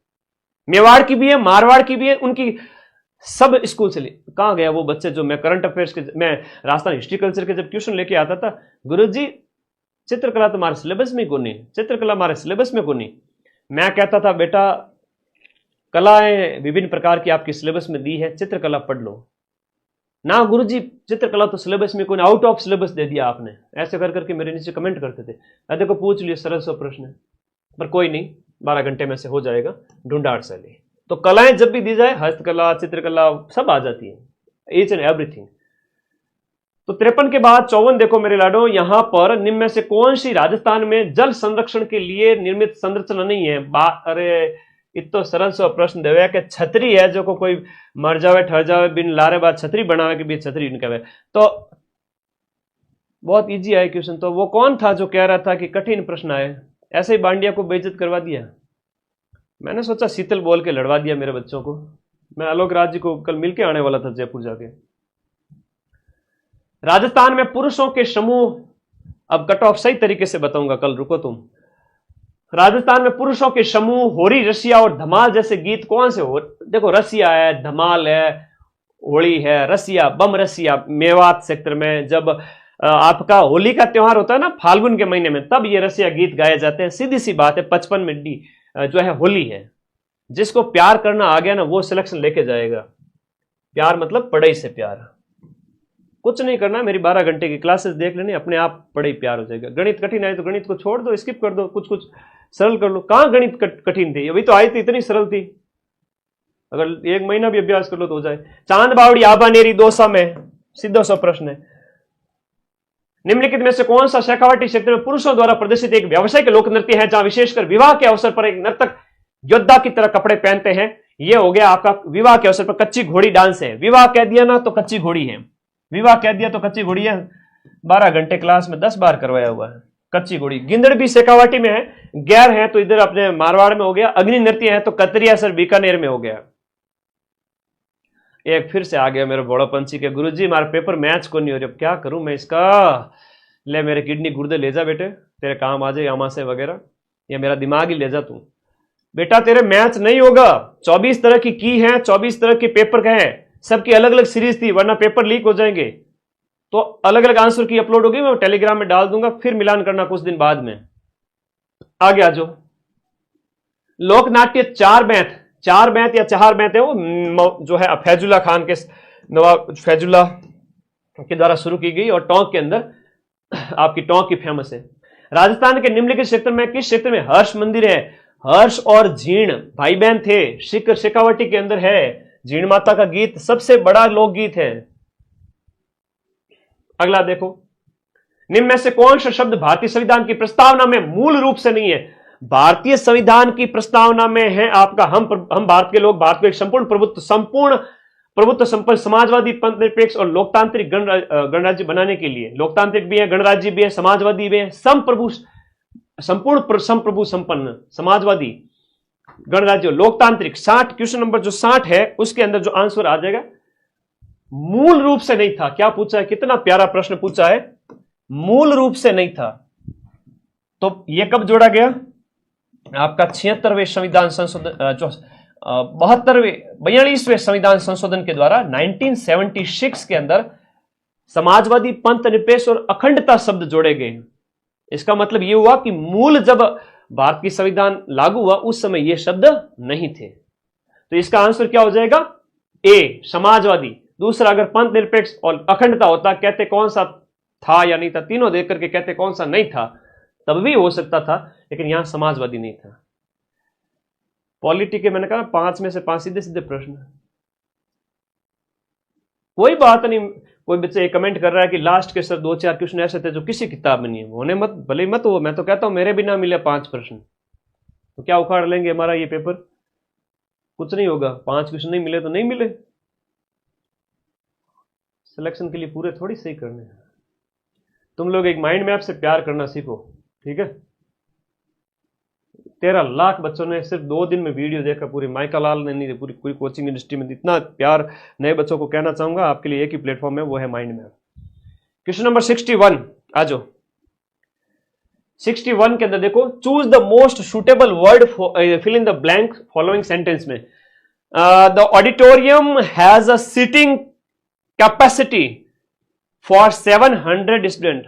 Speaker 1: मेवाड़ की भी है, मारवाड़ की भी है, उनकी सब स्कूल शैली। कहां गया वो बच्चे जो मैं करंट अफेयर्स के, मैं राजस्थान हिस्ट्री कल्चर के जब ट्यूशन लेके आता था, गुरुजी चित्रकला तुम्हारे सिलेबस में को नहीं, चित्रकला हमारे सिलेबस में को नहीं। मैं कहता था बेटा कलाएं विभिन्न प्रकार की आपकी सिलेबस में दी है, चित्रकला पढ़ लो ना। गुरुजी चित्रकला तो सिलेबस में कोई, आउट ऑफ सिलेबस दे दिया आपने, ऐसे कर करके मेरे नीचे कमेंट करते थे। देखो पूछ लिया, सरल सा प्रश्न है, पर कोई नहीं, 12 घंटे में से हो जाएगा। ढूंढाड़ शैली तो कलाएं जब भी दी जाए, हस्तकला, चित्रकला सब आ जाती है, ईच एंड एवरीथिंग। तो 53 के बाद 54 देखो मेरे लाडो, यहां पर निम्न में से कौन सी राजस्थान में जल संरक्षण के लिए निर्मित संरचना नहीं है? अरे इतो सरल सा प्रश्न देवे कि छतरी है, जो को कोई मर जावे ठहर जावे बिन लारे बाद छतरी बनावे के भी छतरी इनके वे। तो बहुत इजी है क्वेश्चन। तो वो कौन था जो कह रहा था कि कठिन प्रश्न आए? ऐसे ही बांडिया को बेइज्जत करवा दिया। मैंने सोचा शीतल बोल के लड़वा दिया मेरे बच्चों को। मैं आलोक राज जी को कल मिलके आने वाला था जयपुर जाके। राजस्थान में पुरुषों के समूह, अब कट ऑफ सही तरीके से बताऊंगा कल, रुको तुम। राजस्थान में पुरुषों के समूह, होरी, रसिया और धमाल जैसे गीत कौन से हो? देखो रसिया है, धमाल है, होली है, रसिया, बम रसिया मेवात सेक्टर में जब आपका होली का त्योहार होता है ना फाल्गुन के महीने में, तब ये रसिया गीत गाए जाते हैं। सीधी सी बात है, 55 में डी जो है होली है। जिसको प्यार करना आ गया ना वो सिलेक्शन लेके जाएगा। प्यार मतलब पढ़ाई से प्यार, कुछ नहीं करना। मेरी 12 घंटे की क्लासेस देख लेनी, अपने आप पढ़ाई प्यार हो जाएगा। गणित कठिन आए तो गणित को छोड़ दो, स्किप कर दो, कुछ कुछ सरल कर लो। कहां गणित कठिन थी, अभी तो आई थी, इतनी सरल थी। अगर 1 महीना भी अभ्यास कर लो तो हो जाए। चांद बावड़ी, आबानेरी, दोसा में सीधा सा प्रश्न है। निम्नलिखित में से कौन सा शेखावाटी क्षेत्र में पुरुषों द्वारा प्रदर्शित एक व्यावसायिक लोक नृत्य है जहां विशेषकर विवाह के अवसर पर एक नर्तक योद्धा की तरह कपड़े पहनते हैं? यह हो गया आपका विवाह के अवसर पर कच्ची घोड़ी डांस है। विवाह कह दिया ना तो कच्ची घोड़ी है, विवाह कह दिया तो कच्ची घोड़ी है। 12 घंटे क्लास में 10 बार करवाया हुआ है कच्ची घोड़ी। गिंदड़ भी शेखावाटी में है, गैर है तो इधर अपने मारवाड़ में हो गया। अग्नि नृत्य है तो कतरिया सर बीकानेर में हो गया। एक फिर से आ गया मेरे बड़ा पंछी के, गुरुजी हमारा पेपर मैच को नहीं हो रहा, क्या करूं मैं इसका? ले मेरे किडनी गुर्दे ले जा बेटे, तेरे काम आ जाए आमाशय वगैरह, या मेरा दिमाग ही ले जा तू। बेटा तेरे मैच नहीं होगा, 24 तरह की है, 24 तरह के पेपर का है, सबकी अलग अलग सीरीज थी, वरना पेपर लीक हो जाएंगे। तो अलग अलग आंसर की अपलोड होगी, मैं टेलीग्राम में डाल दूंगा, फिर मिलान करना कुछ दिन बाद में। आगे आ जाओ। लोकनाट्य चार बैत या चार बैत है, वो जो है फैजुल्ला खान के, नवाब फैजुल्ला के द्वारा शुरू की गई, और टोंक के अंदर आपकी टोंक की फेमस है। राजस्थान के निम्नलिखित क्षेत्र में किस क्षेत्र में हर्ष मंदिर है? हर्ष और जीण भाई बहन थे, शेखावाटी के अंदर है। जीण माता का गीत सबसे बड़ा लोकगीत है। अगला देखो, निम्न में से कौन सा शब्द भारतीय संविधान की प्रस्तावना में मूल रूप से नहीं है? भारतीय संविधान की प्रस्तावना में है आपका हम भारत के लोग, भारत को एक संपूर्ण प्रभुत्व संपन्न समाजवादी पंथ निरपेक्ष और लोकतांत्रिक गणराज्य बनाने के लिए। लोकतांत्रिक भी है, गणराज्य भी है, समाजवादी भी है, संप्रभु संपन्न समाजवादी गणराज्य लोकतांत्रिक। 60 क्वेश्चन नंबर जो 60 है उसके अंदर जो आंसर आ जाएगा, मूल रूप से नहीं था। क्या पूछा है, कितना प्यारा प्रश्न पूछा है, मूल रूप से नहीं था। तो यह कब जोड़ा गया? आपका 76वें संविधान संशोधन, जो 42वें संविधान संशोधन के द्वारा 1976 के अंदर समाजवादी पंथ निरपेक्ष और अखंडता शब्द जोड़े गए। इसका मतलब यह हुआ कि मूल जब भारत की संविधान लागू हुआ उस समय ये शब्द नहीं थे। तो इसका आंसर क्या हो जाएगा? ए, समाजवादी। दूसरा, अगर पंथ निरपेक्ष और अखंडता होता, कहते कौन सा था या नहीं था, तीनों देख करके कहते कौन सा नहीं था, तब भी हो सकता था, लेकिन यहां समाजवादी नहीं था। पॉलिटी के मैंने कहा 5 में से 5 सीधे सीधे प्रश्न। कोई बात नहीं, कोई बच्चे कमेंट कर रहा है कि लास्ट के सर 2-4 क्वेश्चन ऐसे थे जो किसी किताब में नहीं है, होने मत, भले मत हो। मैं तो कहता हूं मेरे भी ना मिले 5 प्रश्न तो क्या उखाड़ लेंगे हमारा ये पेपर? कुछ नहीं होगा, 5 क्वेश्चन नहीं मिले तो नहीं मिले। सिलेक्शन के लिए पूरे थोड़ी सही करने हैं। तुम लोग एक माइंड मैप से प्यार करना सीखो, ठीक है? 13 लाख बच्चों ने सिर्फ 2 दिन में वीडियो देखा, पूरी माइका लाल ने नहीं, पूरी कोचिंग इंडस्ट्री में इतना प्यार नए बच्चों को कहना चाहूंगा, आपके लिए एक ही प्लेटफॉर्म है, वो है माइंड मैप। क्वेश्चन नंबर 61 आ जाओ। 61 के अंदर देखो, choose the most suitable word fill in the blank following sentence में। The auditorium has a seating capacity for 700 student.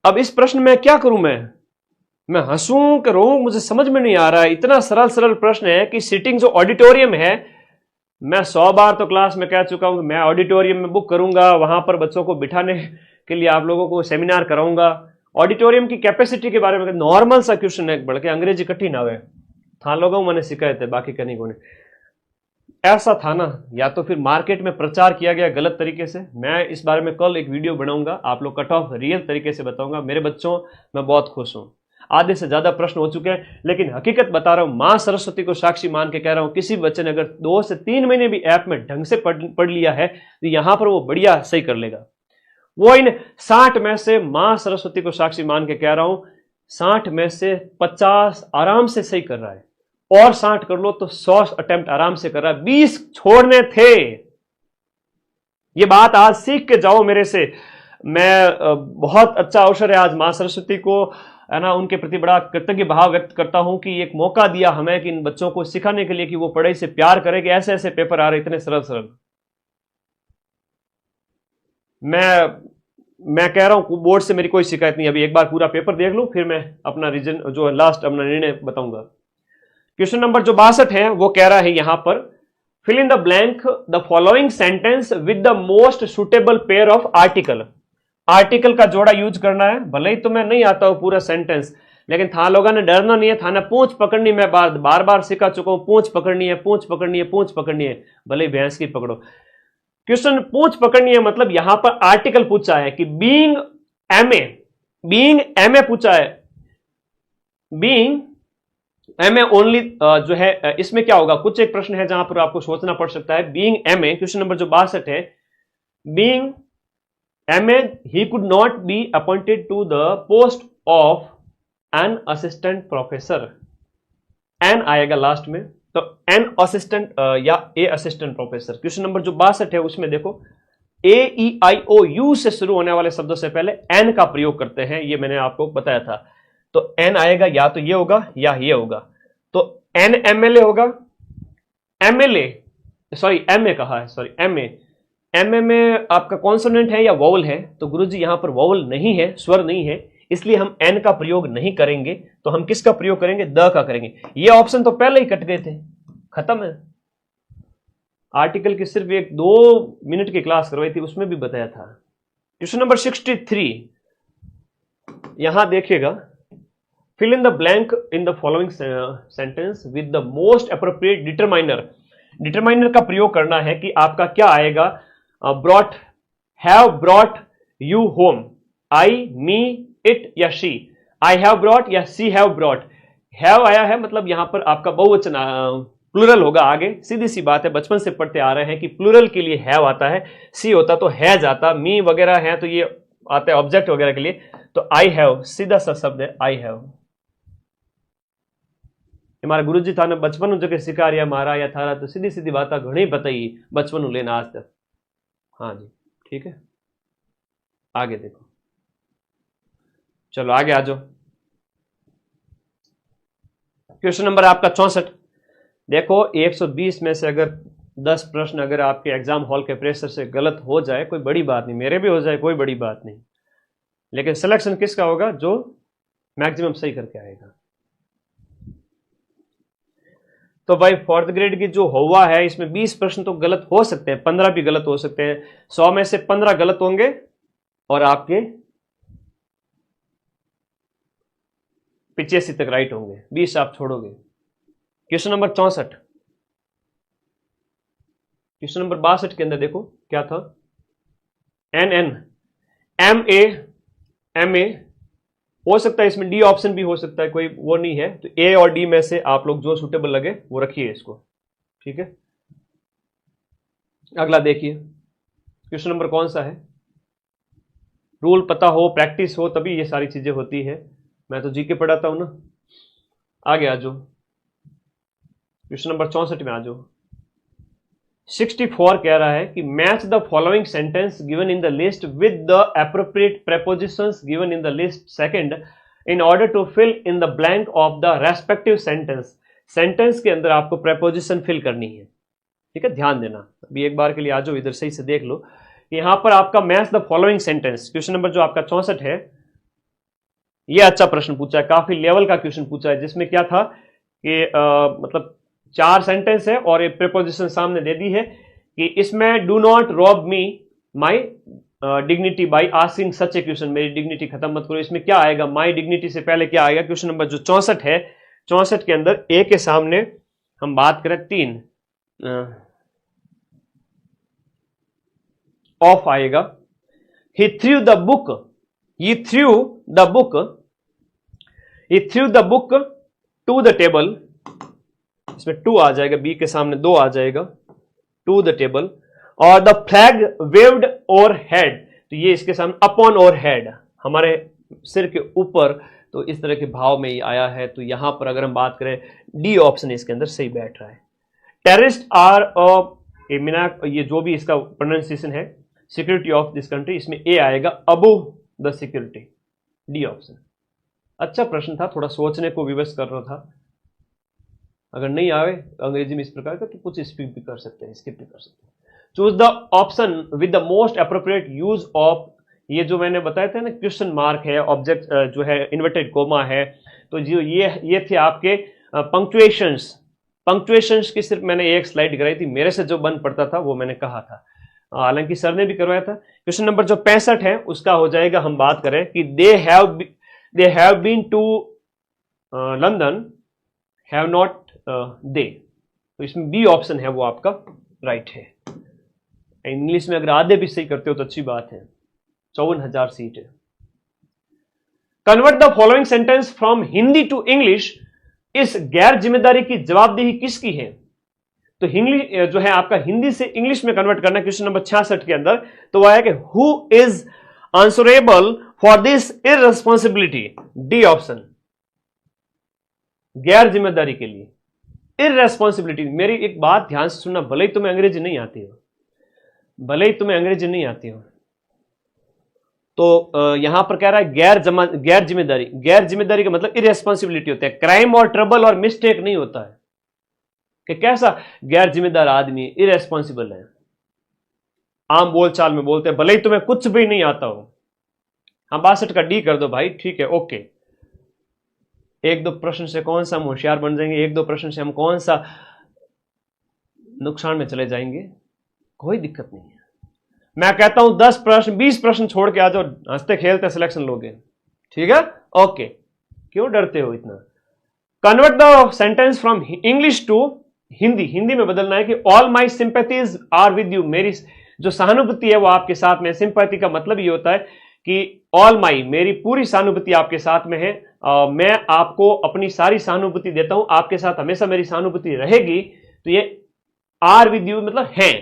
Speaker 1: अब इस प्रश्न में क्या करूं? मैं हंसूं कि रोऊं, मुझे समझ में नहीं आ रहा है। इतना सरल प्रश्न है कि सीटिंग जो ऑडिटोरियम है, मैं 100 बार तो क्लास में कह चुका हूं कि मैं ऑडिटोरियम में बुक करूंगा, वहां पर बच्चों को बिठाने के लिए आप लोगों को सेमिनार कराऊंगा। ऑडिटोरियम की कैपेसिटी के बारे में नॉर्मल सा क्वेश्चन है, बल्कि अंग्रेजी कठिन आवे था, लोगों मैंने शिकायत है, बाकी कहीं को नहीं। ऐसा था ना, या तो फिर मार्केट में प्रचार किया गया गलत तरीके से। मैं इस बारे में कल एक वीडियो बनाऊंगा, आप लोग कट ऑफ रियल तरीके से बताऊंगा। मेरे बच्चों, मैं बहुत खुश हूं, आधे से ज्यादा प्रश्न हो चुके हैं, लेकिन हकीकत बता रहा हूं, मां सरस्वती को साक्षी मान के कह रहा हूं, किसी बच्चे ने अगर 2 से 3 महीने भी ऐप में ढंग से पढ़ लिया है तो यहां पर वो बढ़िया सही कर लेगा। वो इन 60 में से, मां सरस्वती को साक्षी मान के कह रहा हूं, 60 में से 50 आराम से सही कर रहा है, और 60 कर लो तो 100 अटेम्प्ट आराम से कर रहा है। 20 छोड़ने थे। ये बात आज सीख के जाओ मेरे से। मैं बहुत अच्छा अवसर है आज मां सरस्वती को, है ना, उनके प्रति बड़ा कृतज्ञ भाव व्यक्त करता हूं कि एक मौका दिया हमें कि इन बच्चों को सिखाने के लिए कि वो पढ़ाई से प्यार करें, कि ऐसे ऐसे पेपर आ रहे इतने सरल। मैं कह रहा हूं बोर्ड से मेरी कोई शिकायत नहीं। अभी एक बार पूरा पेपर देख लूं, फिर मैं अपना रीजन जो लास्ट अपना निर्णय बताऊंगा। क्वेश्चन नंबर जो 62 है वो कह रहा है यहां पर, fill in the blank the following sentence with the most suitable pair of article. Article का जोड़ा यूज करना है। भले ही तुम्हें नहीं आता हो पूरा सेंटेंस, लेकिन था लोगों ने डरना नहीं है, था ना पूंछ पकड़नी। मैं बार बार सिखा चुका हूं, पूंछ पकड़नी है, पूंछ पकड़नी है, पूंछ पकड़नी है, भले ही भैंस की पकड़ो। क्वेश्चन पूंछ पकड़नी है मतलब यहां पर आर्टिकल पूछा है कि बीइंग एमए पूछा है, बीइंग एमए ओनली जो है, इसमें क्या होगा? कुछ एक प्रश्न है जहां पर आपको सोचना पड़ सकता है। बीइंग एमए, क्वेश्चन नंबर जो 62 है, being MA he could not be appointed to the post of an assistant professor. An आएगा लास्ट में, तो एन असिस्टेंट या a assistant professor. Question number जो 62 है उसमें देखो, AEIOU से शुरू होने वाले शब्दों से पहले एन का प्रयोग करते हैं, ये मैंने आपको बताया था। तो एन आएगा या तो ये होगा या ये होगा। तो एन MLA होगा, MLA सॉरी MA कहा है, सॉरी MA में आपका कॉन्सोनेंट है या वोवल है? तो गुरुजी यहां पर वोवल नहीं है, स्वर नहीं है, इसलिए हम एन का प्रयोग नहीं करेंगे। तो हम किसका प्रयोग करेंगे? द का करेंगे। ये ऑप्शन तो पहले ही कट गए थे, खत्म है। आर्टिकल की सिर्फ 1-2 मिनट की क्लास करवाई थी, उसमें भी बताया था। क्वेश्चन नंबर 63, यहां देखिएगा, fill in the blank in the following sentence with the most appropriate determiner. Determiner का प्रयोग करना है कि आपका क्या आएगा? Brought, have brought you home, I, me, it या शी। आई हैव ब्रॉट या सी हैव ब्रॉट। हैव आया है मतलब यहां पर आपका बहुवचन प्लूरल होगा आगे, सीधी सी बात है, बचपन से पढ़ते आ रहे हैं कि प्लूरल के लिए हैव आता है, सी होता तो हैज आता, मी वगैरह है तो ये आता है ऑब्जेक्ट वगैरह के लिए। तो आई हैव सीधा सा शब्द है, आई हैव। हमारा गुरुजी था ने बचपन जो के सिखा रहा मारा या थारा, तो सीधी सीधी बात घनी बताई बचपन लेना आज तक। हाँ जी ठीक है, आगे देखो, चलो आगे आ जाओ। क्वेश्चन नंबर आपका 64। देखो 120 में से अगर 10 प्रश्न अगर आपके एग्जाम हॉल के प्रेशर से गलत हो जाए कोई बड़ी बात नहीं, मेरे भी हो जाए कोई बड़ी बात नहीं, लेकिन सिलेक्शन किसका होगा? जो मैक्सिमम सही करके आएगा। तो भाई फोर्थ ग्रेड की जो हुआ है इसमें 20 प्रश्न तो गलत हो सकते हैं, 15 भी गलत हो सकते हैं। 100 में से 15 गलत होंगे और आपके 85 तक राइट होंगे, 20 आप छोड़ोगे। क्वेश्चन नंबर 64, क्वेश्चन नंबर 62 के अंदर देखो क्या था? NN, MA, MA हो सकता है, इसमें डी ऑप्शन भी हो सकता है, कोई वो नहीं है। तो ए और डी में से आप लोग जो सुटेबल लगे वो रखिए इसको, ठीक है। अगला देखिए, क्वेश्चन नंबर कौन सा है? रूल पता हो, प्रैक्टिस हो, तभी ये सारी चीजें होती है। मैं तो जीके पढ़ाता हूं ना। आगे आ जाओ, क्वेश्चन नंबर 64 में आ जाओ। 64 कह रहा है कि match the following sentence given in the list with the appropriate prepositions given in the list second in order to fill in the blank of the respective sentence. Sentence के अंदर आपको प्रेपोजिशन फिल करनी है, ठीक है, ध्यान देना। अभी एक बार के लिए आ जाओ इधर, सही से देख लो। यहां पर आपका match the following sentence, question number जो आपका 64 है, ये अच्छा प्रश्न पूछा है, काफी लेवल का क्वेश्चन पूछा है, जिसमें क्या था कि मतलब 4 सेंटेंस है और एक प्रीपोजिशन सामने दे दी है कि इसमें do not rob me my dignity by asking such a question, मेरी डिग्निटी खत्म मत करो। इसमें क्या आएगा? माई डिग्निटी से पहले क्या आएगा? क्वेश्चन नंबर जो 64 है, 64 के अंदर ए के सामने हम बात करें 3 ऑफ आएगा। He threw the book, he threw the book, he threw the book to the table, इसमें 2 आ जाएगा, बी के सामने 2 आ जाएगा, टू द टेबल। और the flag waived over head, तो ये इसके सामने अपॉन ओवर हेड, हमारे सिर के ऊपर, तो इस तरह के भाव में ही आया है। तो यहां पर अगर हम बात करें, डी ऑप्शन इसके अंदर सही बैठ रहा है। टेररिस्ट आर ये जो भी इसका प्रोनाउंसिएशन है, सिक्योरिटी ऑफ दिस कंट्री, इसमें ए आएगा above the security, D option. अच्छा प्रश्न था, थोड़ा सोचने को विवश कर रहा था। अगर नहीं आए अंग्रेजी में इस प्रकार का तो कुछ स्किप भी कर सकते हैं, स्किप भी कर सकते हैं। Choose the option with the most appropriate use of, ये जो मैंने बताया था ना, क्वेश्चन मार्क है, ऑब्जेक्ट जो है इन्वर्टेड कोमा है, तो जो ये थे आपके पंक्चुएशंस। पंक्चुएशंस की सिर्फ मैंने एक स्लाइड कराई थी, मेरे से जो बन पड़ता था वो मैंने कहा था, हालांकि सर ने भी करवाया था। क्वेश्चन नंबर जो 65 है उसका हो जाएगा, हम बात करें कि they have been to London, have not they, तो इसमें बी ऑप्शन है वो आपका राइट है। इंग्लिश में अगर आधे भी सही करते हो तो अच्छी बात है, 54,000 सीट है। Convert the following sentence from Hindi to English, इस गैर जिम्मेदारी की जवाबदेही किसकी है? तो इंग्लिश जो है आपका हिंदी से इंग्लिश में कन्वर्ट करना, क्वेश्चन नंबर 66 के अंदर, तो वह है कि who is answerable for this irresponsibility, D option, गैर जिम्मेदारी के लिए इररेस्पॉन्सिबिलिटी। मेरी एक बात ध्यान से सुनना, भले ही तुम्हें अंग्रेजी नहीं आती हो, भले ही तुम्हें अंग्रेजी नहीं आती हो। तो यहां पर कह रहा है गैर जिम्मेदारी। गैर जिम्मेदारी का मतलब इरेस्पॉन्सिबिलिटी होता है, क्राइम और ट्रबल और मिस्टेक नहीं होता है कि कैसा गैर जिम्मेदार आदमी इरेस्पॉन्सिबल है। आम बोलचाल में बोलते हैं भले ही तुम्हें कुछ भी नहीं आता हो। हम 62 का डी कर दो भाई, ठीक है, ओके। एक दो प्रश्न से कौन सा हम होशियार बन जाएंगे, एक दो प्रश्न से हम कौन सा नुकसान में चले जाएंगे, कोई दिक्कत नहीं है। मैं कहता हूं 10 प्रश्न 20 प्रश्न छोड़ के आ जाओ, हंसते खेलते सिलेक्शन लोगे, ठीक है, ओके। क्यों डरते हो इतना? Convert the sentence from English to Hindi. Hindi में बदलना है कि all my sympathies are with you. मेरी जो सहानुभूति है वो आपके साथ में। सिंपैथी का मतलब ये होता है कि ऑल माई, मेरी पूरी सहानुभूति आपके साथ में है। मैं आपको अपनी सारी सहानुभूति देता हूं, आपके साथ हमेशा मेरी सहानुभूति रहेगी। तो ये आर विद यू मतलब है,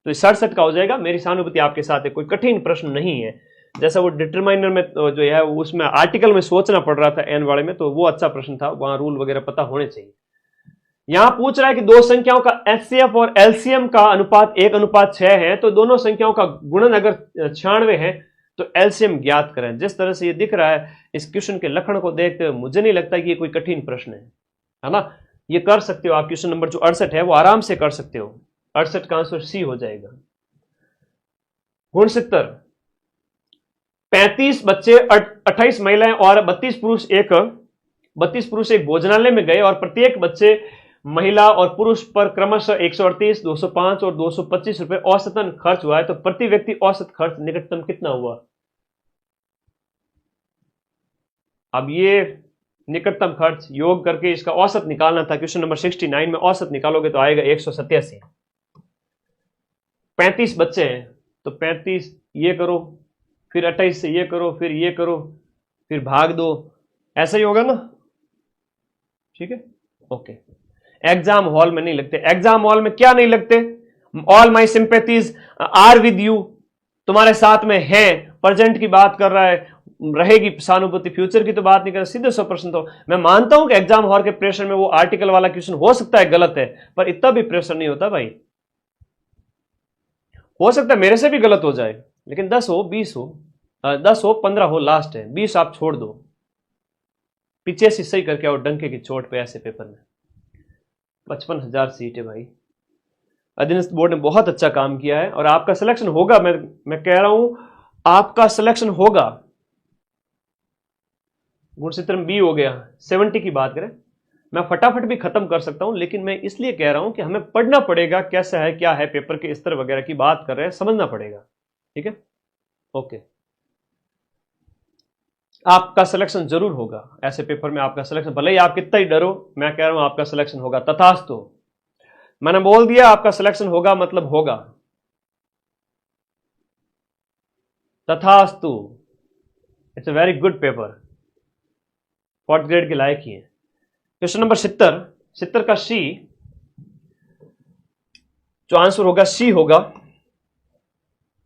Speaker 1: तो 67 का हो जाएगा, मेरी सहानुभूति आपके साथ है। कोई कठिन प्रश्न नहीं है। जैसा वो डिटरमाइनर में जो है उसमें आर्टिकल में सोचना पड़ रहा था एन वाले में, तो वो अच्छा प्रश्न था, वहां रूल वगैरह पता होने चाहिए। यहां पूछ रहा है कि दो संख्याओं का एचसीएफ और एलसीएम का अनुपात 1:6 है, तो दोनों संख्याओं का गुणन अगर 96 है तो एलसीएम ज्ञात करें। जिस तरह से ये दिख रहा है इस क्वेश्चन के लक्षण को देखते हुए मुझे नहीं लगता कि ये कोई कठिन प्रश्न है ना। ये कर सकते हो आप। क्वेश्चन नंबर जो 68 है वो आराम से कर सकते हो। 68 का आंसर सी हो जाएगा। गुणसूत्र 35 बच्चे 28 महिलाएं और 32 पुरुष एक भोजनालय में गए और प्रत्येक बच्चे महिला और पुरुष पर क्रमशः 138, 205 और 225 रुपए औसतन खर्च हुआ है। तो प्रति व्यक्ति औसत खर्च निकटतम कितना हुआ? अब ये निकटतम खर्च योग करके इसका औसत निकालना था। क्वेश्चन नंबर 69 में औसत निकालोगे तो आएगा 187। 35 बच्चे हैं तो 35 ये करो, फिर 28 से ये करो, फिर ये करो, फिर भाग दो, ऐसा ही होगा ना, ठीक है, ओके। एग्जाम हॉल में नहीं लगते। एग्जाम हॉल में क्या नहीं लगते? All my sympathies are with you, तुम्हारे साथ में है, प्रेजेंट की बात कर रहा है, रहेगी सहानुभूति, फ्यूचर की तो बात नहीं कर रहा। सीधे 100% तो मैं मानता हूं कि एग्जाम हॉल के प्रेशर में वो आर्टिकल वाला क्वेश्चन हो सकता है गलत है, पर इतना भी प्रेशर नहीं होता भाई। हो सकता है मेरे से भी गलत हो जाए, लेकिन 10 हो 20 हो 10 हो 15 हो, लास्ट है 20 आप छोड़ दो। पीछे से सही करके आओ डंके की चोट पे ऐसे पेपर में। 55,000 सीट है भाई। अधीनस्थ बोर्ड ने बहुत अच्छा काम किया है और आपका सिलेक्शन होगा। मैं कह रहा हूं आपका सिलेक्शन होगा। गुणसूत्र में बी हो गया। 70 की बात करें, मैं फटाफट भी खत्म कर सकता हूं, लेकिन मैं इसलिए कह रहा हूं कि हमें पढ़ना पड़ेगा, कैसा है क्या है, पेपर के स्तर वगैरह की बात कर रहे हैं, समझना पड़ेगा, ठीक है, ओके। आपका सिलेक्शन जरूर होगा ऐसे पेपर में। आपका सिलेक्शन, भले ही आप कितना ही डरो, मैं कह रहा हूं आपका सिलेक्शन होगा। तथास्तु, मैंने बोल दिया आपका सिलेक्शन होगा मतलब होगा। तथास्तु, it's a very good paper, 4th grade के लायक ही है। क्वेश्चन नंबर 70 का सी, जो आंसर होगा सी होगा।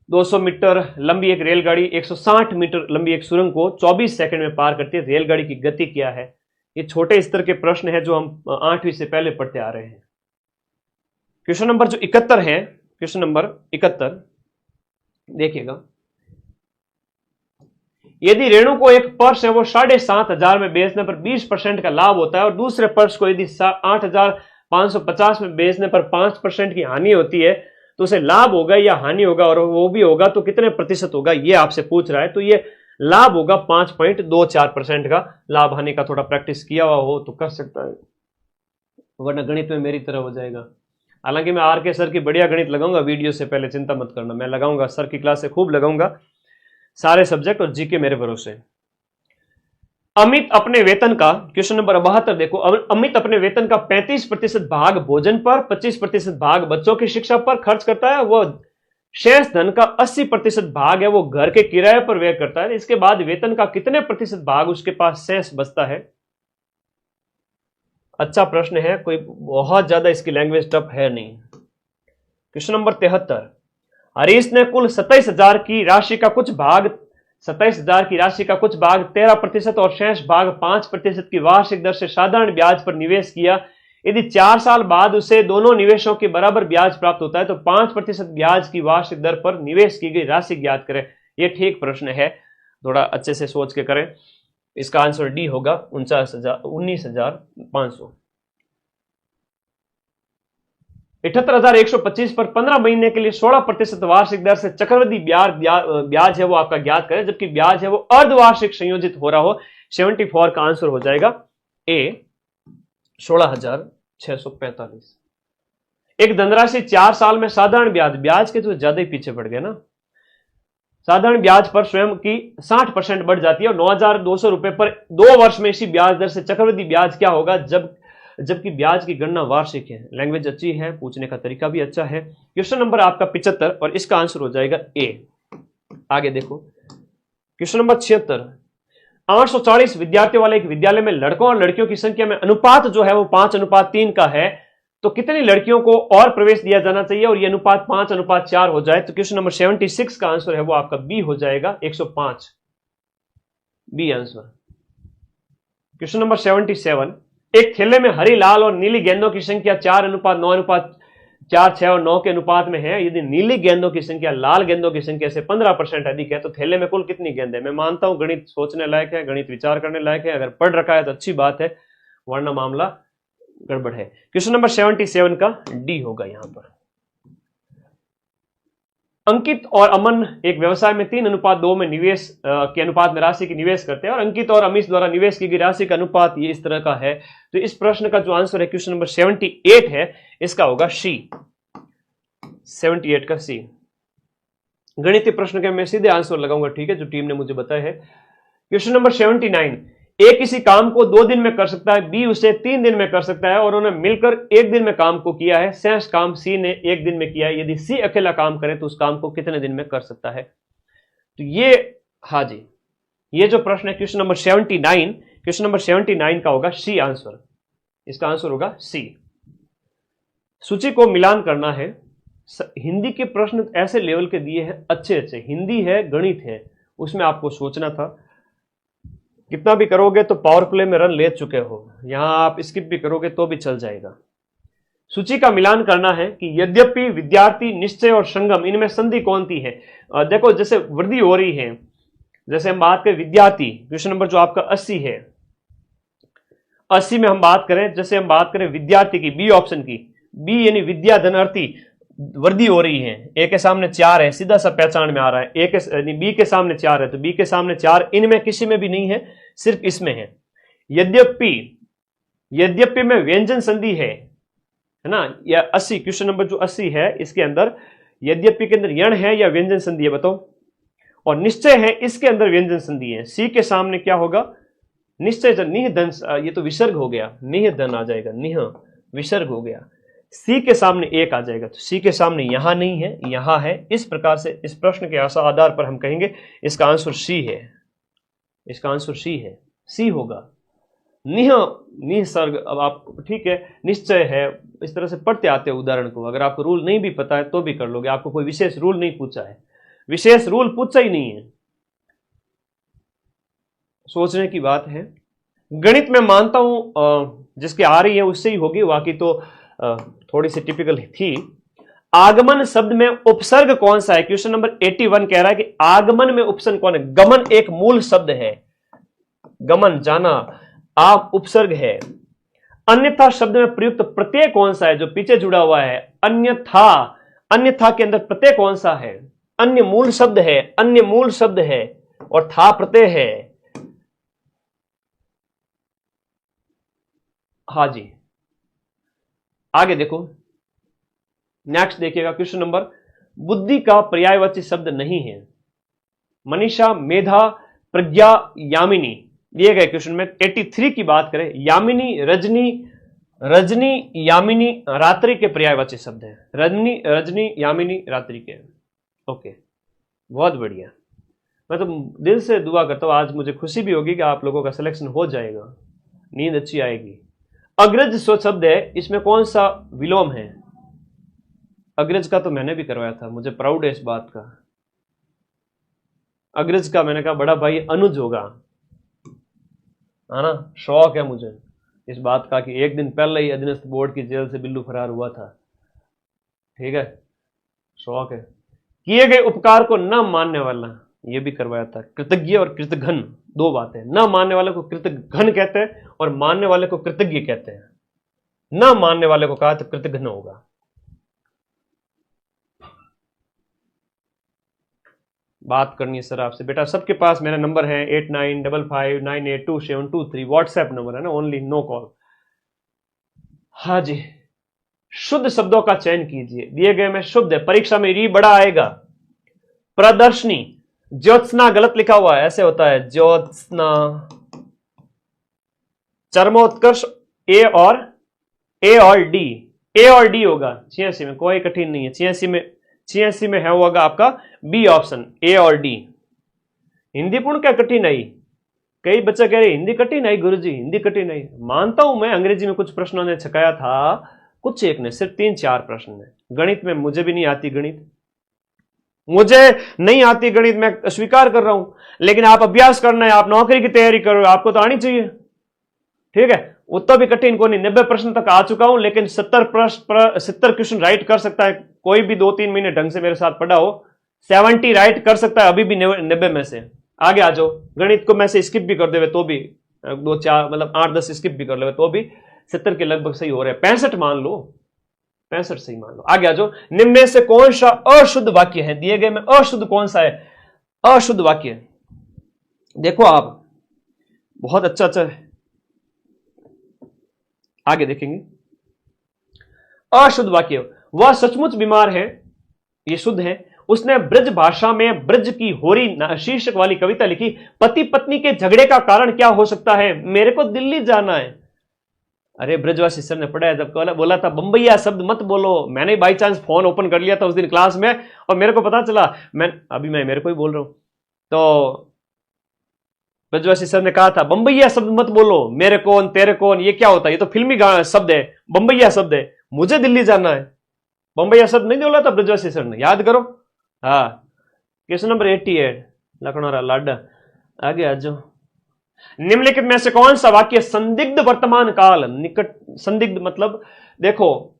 Speaker 1: 200 मीटर लंबी एक रेलगाड़ी 160 मीटर लंबी एक सुरंग को 24 सेकंड में पार करती है। रेलगाड़ी की गति क्या है? ये छोटे स्तर के प्रश्न है जो हम 8वीं से पहले पढ़ते आ रहे हैं। क्वेश्चन नंबर जो 71 है, क्वेश्चन नंबर 71 देखिएगा। यदि रेणु को एक पर्स है वो 7,500 में बेचने पर 20% का लाभ होता है और दूसरे पर्स को यदि 8,550 में बेचने पर 5% की हानि होती है, तो उसे लाभ होगा या हानि होगा, और वो भी होगा तो कितने प्रतिशत होगा, ये आपसे पूछ रहा है। तो ये लाभ होगा 5.24% का। लाभ हानि का थोड़ा प्रैक्टिस किया हुआ हो तो कर सकता है, वरना गणित में मेरी तरह हो जाएगा। हालांकि मैं आर के सर की बढ़िया गणित लगाऊंगा वीडियो से पहले, चिंता मत करना, मैं लगाऊंगा सर की क्लास से खूब लगाऊंगा, सारे सब्जेक्ट और जीके मेरे भरोसे। अमित अपने वेतन का, क्वेश्चन नंबर 72 देखो। अमित अपने वेतन का 35% भाग भोजन पर, 25% भाग बच्चों की शिक्षा पर खर्च करता है। वो शेष धन का 80% भाग है वो घर के किराए पर व्यय करता है। इसके बाद वेतन का कितने प्रतिशत भाग उसके पास शेष बचता है? अच्छा प्रश्न है, कोई बहुत ज्यादा इसकी लैंग्वेज टफ है नहीं। क्वेश्चन नंबर 73, हरीश ने कुल 27,000 की राशि का कुछ भाग 13% और शेष भाग 5% की वार्षिक दर से साधारण ब्याज पर निवेश किया। यदि 4 साल बाद उसे दोनों निवेशों के बराबर ब्याज प्राप्त होता है तो 5% ब्याज की वार्षिक दर पर निवेश की गई राशि ज्ञात करें। यह ठीक प्रश्न है, थोड़ा अच्छे से सोच के करें। इसका आंसर डी होगा 19,500। 78,125 पर 15 महीने के लिए 16% वार्षिक दर से चक्रवृद्धि ब्याज है वो आपका ज्ञात करें, जबकि ब्याज है वो अर्धवार्षिक संयोजित हो रहा हो। 74 का आंसर हो जाएगा ए 16,645। एक धनराशि 4 साल में साधारण ब्याज के तो ज्यादा ही पीछे बढ़ गए ना। साधारण ब्याज पर स्वयं की 60% बढ़ जाती है और 9,200 रुपए पर 2 वर्ष में इसी ब्याज दर से चक्रवृद्धि ब्याज क्या होगा जबकि ब्याज की गणना वार्षिक है। लैंग्वेज अच्छी है, पूछने का तरीका भी अच्छा है। क्वेश्चन नंबर आपका 75 और इसका आंसर हो जाएगा ए। आगे देखो क्वेश्चन नंबर 76। 840 विद्यार्थियों वाले एक विद्यालय में लड़कों और लड़कियों की संख्या में अनुपात जो है वो 5:3 का है, तो कितनी लड़कियों को और प्रवेश दिया जाना चाहिए और ये अनुपात 5:4 हो जाए? तो क्वेश्चन नंबर 76 का आंसर है वो आपका बी हो जाएगा 105। B answer. Question number 77। एक थैले में हरी, लाल और नीली गेंदों की संख्या 4:9:4, 6 और 9 के अनुपात में है। यदि नीली गेंदों की संख्या लाल गेंदों की संख्या से 15% अधिक है तो थैले में कुल कितनी गेंद है? मैं मानता हूं गणित सोचने लायक है, गणित विचार करने लायक है। अगर पढ़ रखा है तो अच्छी बात है, वरना मामला गड़बड़ है। क्वेश्चन नंबर 77 का डी होगा यहां पर। अंकित और अमन एक व्यवसाय में 3:2 में निवेश के अनुपात में राशि की निवेश करते हैं और अंकित और अमीश द्वारा निवेश की गई राशि का अनुपात ये इस तरह का है। तो इस प्रश्न का जो आंसर है क्वेश्चन नंबर 78 है, इसका होगा सी। 78 का सी। गणितीय प्रश्न के मैं सीधे आंसर लगाऊंगा, ठीक है, जो टीम ने मुझे बताया है। Question number 79। ए किसी काम को 2 दिन में कर सकता है, बी उसे 3 दिन में कर सकता है और उन्होंने मिलकर 1 दिन में काम को किया है। शेष काम सी ने 1 दिन में किया है। यदि सी अकेला काम करे तो उस काम को कितने दिन में कर सकता है? तो ये, हाँ जी, ये जो प्रश्न है क्वेश्चन नंबर 79, क्वेश्चन नंबर 79 का होगा सी आंसर। इसका आंसर होगा सी। सूची को मिलान करना है। हिंदी के प्रश्न ऐसे लेवल के दिए हैं, अच्छे अच्छे। हिंदी है, गणित है, उसमें आपको सोचना था। कितना भी करोगे तो पावर प्ले में रन ले चुके हो, यहां आप स्किप भी करोगे तो भी चल जाएगा। सूची का मिलान करना है कि यद्यपि, विद्यार्थी, निश्चय और संगम, इनमें संधि कौन सी है? देखो, जैसे वृद्धि हो रही है, जैसे हम बात करें विद्यार्थी, क्वेश्चन नंबर जो आपका 80 है, 80 में हम बात करें, जैसे हम बात करें विद्यार्थी की, बी ऑप्शन की, बी यानी विद्या धनार्थी, वृद्धि हो रही है। ए के सामने 4 है, सीधा सा पहचान में आ रहा है। ए के बी के सामने 4 है तो बी के सामने 4, इनमें किसी में भी नहीं है, सिर्फ इसमें है। यद्यपि में व्यंजन संधि है ना, या 80, क्वेश्चन नंबर जो 80 है, इसके अंदर यद्यपि के अंदर यण है या व्यंजन संधि है, बताओ। और निश्चय है, इसके अंदर व्यंजन संधि है। सी के सामने क्या होगा? निश्चय। निह धन, ये तो विसर्ग हो गया, निह धन आ जाएगा, निह विसर्ग हो गया। सी के सामने 1 आ जाएगा, तो सी के सामने यहां नहीं है, यहां है। इस प्रकार से इस प्रश्न के आधार पर हम कहेंगे इसका आंसर सी है। इसका आंसर सी है, सी होगा। निसर्ग, अब आप, ठीक है, निश्चय है, इस तरह से पढ़ते आते हैं उदाहरण को। अगर आपको रूल नहीं भी पता है तो भी कर लोगे, आपको कोई विशेष रूल नहीं पूछा है, विशेष रूल पूछा ही नहीं है। सोचने की बात है। गणित में मानता हूं जिसकी आ रही है उससे ही होगी, बाकी तो थोड़ी सी टिपिकल थी। आगमन शब्द में उपसर्ग कौन सा है? क्वेश्चन नंबर 81 कह रहा है कि आगमन में उपसर्ग कौन है? गमन एक मूल शब्द है, गमन, जाना, आप उपसर्ग है। अन्यथा शब्द में प्रयुक्त प्रत्यय कौन सा है जो पीछे जुड़ा हुआ है? अन्यथा, अन्यथा के अंदर प्रत्यय कौन सा है? अन्य मूल शब्द है, अन्य मूल शब्द है और था प्रत्यय है। हाँ जी, आगे देखो, नेक्स्ट देखिएगा क्वेश्चन नंबर। बुद्धि का पर्यायवाची शब्द नहीं है। मनीषा, मेधा, प्रज्ञा, यामिनी दिए गए क्वेश्चन में 83 की बात करें, यामिनी, रजनी, यामिनी रात्रि के पर्यायवाची शब्द है। रजनी, यामिनी रात्रि के। ओके, बहुत बढ़िया। मैं तो दिल से दुआ करता हूं, आज मुझे खुशी भी होगी कि आप लोगों का सिलेक्शन हो जाएगा, नींद अच्छी आएगी। अग्रज शब्द है, इसमें कौन सा विलोम है? अग्रज का तो मैंने भी करवाया था, मुझे प्राउड है इस बात का। अग्रज का मैंने कहा बड़ा भाई अनुज होगा, है ना, शौक है मुझे, इस बात का कि एक दिन पहले ही अधीनस्थ बोर्ड की जेल से बिल्लू फरार हुआ था। ठीक है, शौक है। किए गए उपकार को न मानने वाला, ये भी करवाया था। कृतज्ञ और कृतघ्न दो बातें। न मानने वाले को कृतघ्न कहते हैं और मानने वाले को कृतज्ञ कहते हैं। न मानने वाले को कहा तो कृतघ्न होगा। बात करनी है सर आपसे। बेटा सबके पास मेरा नंबर है 8955982723, व्हाट्सएप नंबर है ना, ओनली, नो कॉल। हाँ जी, शुद्ध शब्दों का चयन कीजिए। दिए गए में शुद्ध है, परीक्षा में री बड़ा आएगा। प्रदर्शनी, ज्योत्सना गलत लिखा हुआ है, ऐसे होता है ज्योत्सना। चरमोत्कर्ष ए और डी, ए और डी होगा 86 में, कोई कठिन नहीं है। 86 में है होगा आपका बी ऑप्शन, ए और डी। हिंदी पूर्ण क्या कठिन आई? कई बच्चे कह रहे हिंदी कठिन आई गुरुजी, हिंदी कठिन आई। मानता हूं मैं, अंग्रेजी में कुछ प्रश्नों ने छकाया था, कुछ एक ने, सिर्फ 3-4 प्रश्न है। गणित में मुझे भी नहीं आती गणित, मुझे नहीं आती गणित, मैं स्वीकार कर रहा हूं। लेकिन आप अभ्यास करना है, आप नौकरी की तैयारी करो, आपको तो आनी चाहिए। ठीक है, उतना भी कठिन को नहीं। 90 प्रश्न तक आ चुका हूं, लेकिन 70 क्वेश्चन राइट कर सकता है कोई भी 2-3 महीने ढंग से मेरे साथ पढ़ा हो। 70 राइट कर सकता है अभी भी 90 में से। आगे आ जाओ। गणित को मैं से स्किप भी कर देवे तो भी 2-4 मतलब 8-10 स्किप भी कर ले तो भी 70 के लगभग सही हो रहे हैं। 65 मान लो, 65 सही मान लो। आगे आ जाओ। निम्न में से कौन सा अशुद्ध वाक्य है? दिए गए में अशुद्ध कौन सा है? अशुद्ध वाक्य देखो आप, बहुत अच्छा है, आगे देखेंगे। अशुद्ध वाक्य, वह सचमुच बीमार है, ये शुद्ध है। उसने ब्रज भाषा में ब्रज की होरी शीर्षक वाली कविता लिखी। पति पत्नी के झगड़े का कारण क्या हो सकता है? मेरे को दिल्ली जाना है। अरे ब्रजवासी सर ने पढ़ाया, जब बोला था बम्बैया शब्द मत बोलो। मैंने बाई चांस फोन ओपन कर लिया था उस दिन क्लास में और मेरे को पता चला, मैं मेरे को ही बोल रहा हूं। तो ब्रजवासी सर ने कहा था बम्बैया शब्द मत बोलो, मेरे कौन तेरे कौन, ये क्या होता है? ये तो फिल्मी शब्द है, बम्बैया शब्द है, मुझे दिल्ली जाना है। बम्बैया शब्द नहीं बोला था ब्रजवासी सर ने, याद करो। हाँ, क्वेश्चन नंबर 88, लखनौरा लाडा। आगे आ जाओ। निम्नलिखित में से कौन सा वाक्य संदिग्ध वर्तमान काल, निकट, संदिग्ध मतलब देखो,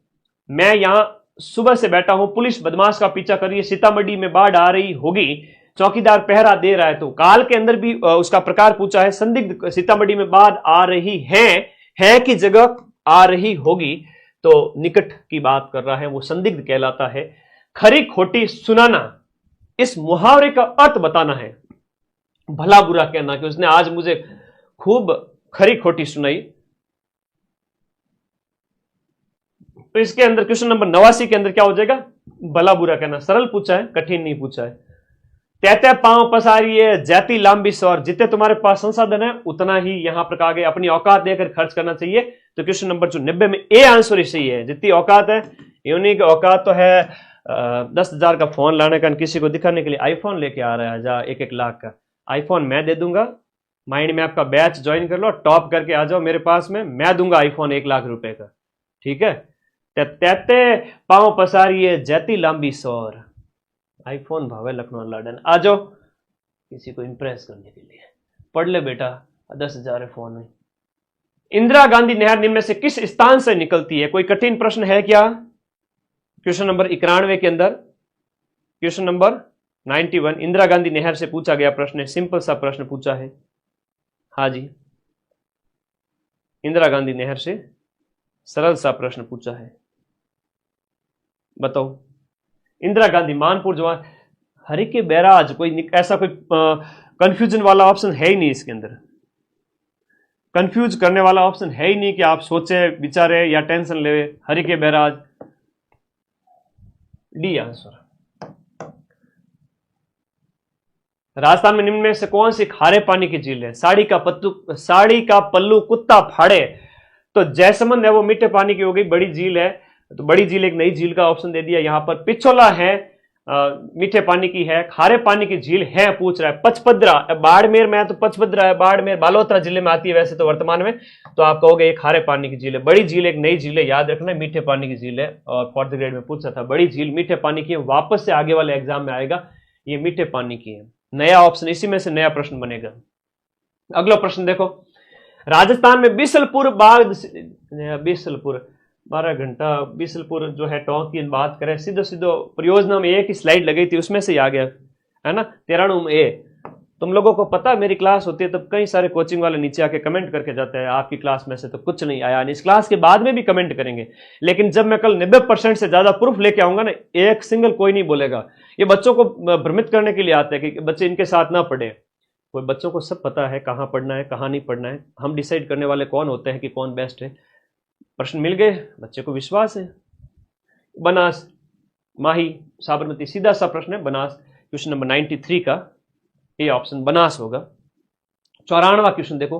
Speaker 1: मैं यहां सुबह से बैठा हूं, पुलिस बदमाश का पीछा कर रही है, सीतामढ़ी में बाढ़ आ रही होगी, चौकीदार पहरा दे रहा है। तो काल के अंदर भी उसका प्रकार पूछा है, संदिग्ध, सीतामढ़ी में बाढ़ आ रही है की जगह आ रही होगी, तो निकट की बात कर रहा है, वो संदिग्ध कहलाता है। खरी खोटी सुनाना, इस मुहावरे का अर्थ बताना है। भला बुरा कहना कि उसने आज मुझे खूब खरी खोटी सुनाई। तो इसके अंदर क्वेश्चन नंबर 89 के अंदर क्या हो जाएगा? भला बुरा कहना। सरल पूछा है, कठिन नहीं पूछा है। कहते पांव पसारिए जाती लांबी सौर, जितने तुम्हारे पास संसाधन है उतना ही यहां पर कहा गया अपनी औकात देकर खर्च करना चाहिए। तो क्वेश्चन नंबर जो 90 में ए आंसर ही सही है। जितनी औकात है, यूनिक की औकात तो है 10,000 का फोन लाने का, किसी को दिखाने के लिए आईफोन लेके आ रहा है 1-1 लाख का आईफोन मैं दे दूंगा। माइंड में आपका बैच ज्वाइन कर लो, टॉप करके आ जाओ मेरे पास में, मैं दूंगा आईफोन 1 लाख रुपए का। ठीक है, तेते पांव पसारिए जाती लांबी सौर, आईफोन भावे लखनऊ लाडन। आ जाओ किसी को इंप्रेस करने के लिए, पढ़ ले बेटा, 10,000 फोन में। इंदिरा गांधी नहर निम्न में से किस स्थान से निकलती है? कोई कठिन प्रश्न है क्या? क्वेश्चन नंबर 91 के अंदर, क्वेश्चन नंबर 91 इंदिरा गांधी नहर से पूछा गया प्रश्न है, सिंपल सा प्रश्न पूछा है। हाँ जी, इंदिरा गांधी नहर से सरल सा प्रश्न पूछा है, बताओ। इंदिरा गांधी मानपुर जवान, हरिके बैराज, कोई ऐसा कोई कंफ्यूजन वाला ऑप्शन है ही नहीं इसके अंदर। कंफ्यूज करने वाला ऑप्शन है ही नहीं कि आप सोचे विचारे या टेंशन ले। Harike barrage, D answer. Rajasthan में निम्न में से कौन सी खारे पानी की झील है? साड़ी का पल्लू कुत्ता फाड़े, तो जैसमंद है वो मीठे पानी की हो गई, बड़ी झील है तो बड़ी झील एक नई झील का ऑप्शन दे दिया यहां पर। पिछोला है मीठे पानी की है, खारे पानी की झील है पूछ रहा है। पचपद्रा, बाड़मेर में तो पचपद्रा है, बाड़मेर बालोतरा जिले में आती है वैसे तो वर्तमान में, तो आप कहोगे ये खारे पानी की झील है। बड़ी झील एक नई झील है, याद रखना, मीठे पानी की झील है। और 4th ग्रेड में पूछा था, बड़ी झील मीठे पानी की है, वापस से आगे वाले एग्जाम में आएगा, ये मीठे पानी की है। नया ऑप्शन, इसी में से नया प्रश्न बनेगा। अगला प्रश्न देखो, राजस्थान में बिसलपुर बाग, बिसलपुर 12 घंटा, बिसलपुर जो है टोंक की बात करें, सीधो सीधो परियोजना में एक ही स्लाइड लगी थी उसमें से ही आ गया है ना, 93 ए। तुम लोगों को पता मेरी क्लास होती है तब कई सारे कोचिंग वाले नीचे आके कमेंट करके जाते हैं आपकी क्लास में से तो कुछ नहीं आया, इस क्लास के बाद में भी कमेंट करेंगे, लेकिन जब मैं कल 90% से ज्यादा प्रूफ लेके आऊंगा ना, एक सिंगल कोई नहीं बोलेगा। ये बच्चों को भ्रमित करने के लिए आते हैं कि बच्चे इनके साथ ना पढ़े। कोई बच्चों को सब पता है कहाँ पढ़ना है कहाँ नहीं पढ़ना है, हम डिसाइड करने वाले कौन होते हैं कि कौन बेस्ट है। प्रश्न मिल गए, बच्चे को विश्वास है। बनास, माही, साबरमती, सीधा सा प्रश्न है बनास, क्वेश्चन नंबर 93 का ए ऑप्शन बनास होगा। 94वां क्वेश्चन देखो,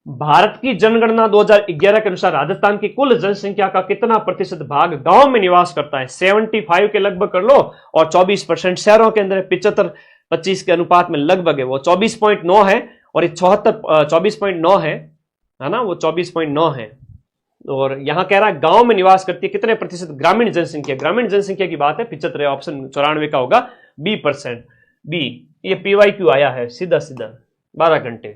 Speaker 1: भारत की जनगणना 2011 के अनुसार राजस्थान की कुल जनसंख्या का कितना प्रतिशत भाग गांव में निवास करता है? 75 के लगभग कर लो, और 24% शहरों के अंदर, 75-25 के अनुपात में लगभग है, वो 24.9 है, और 24.9 है ना, वो 24.9 है। और यहां कह रहा है गांव में निवास करती है कितने प्रतिशत? ग्रामीण जनसंख्या, ग्रामीण जनसंख्या की बात है 75, ऑप्शन 94 का होगा B%। बी, ये PYQ आया है सीधा सीधा 12 घंटे।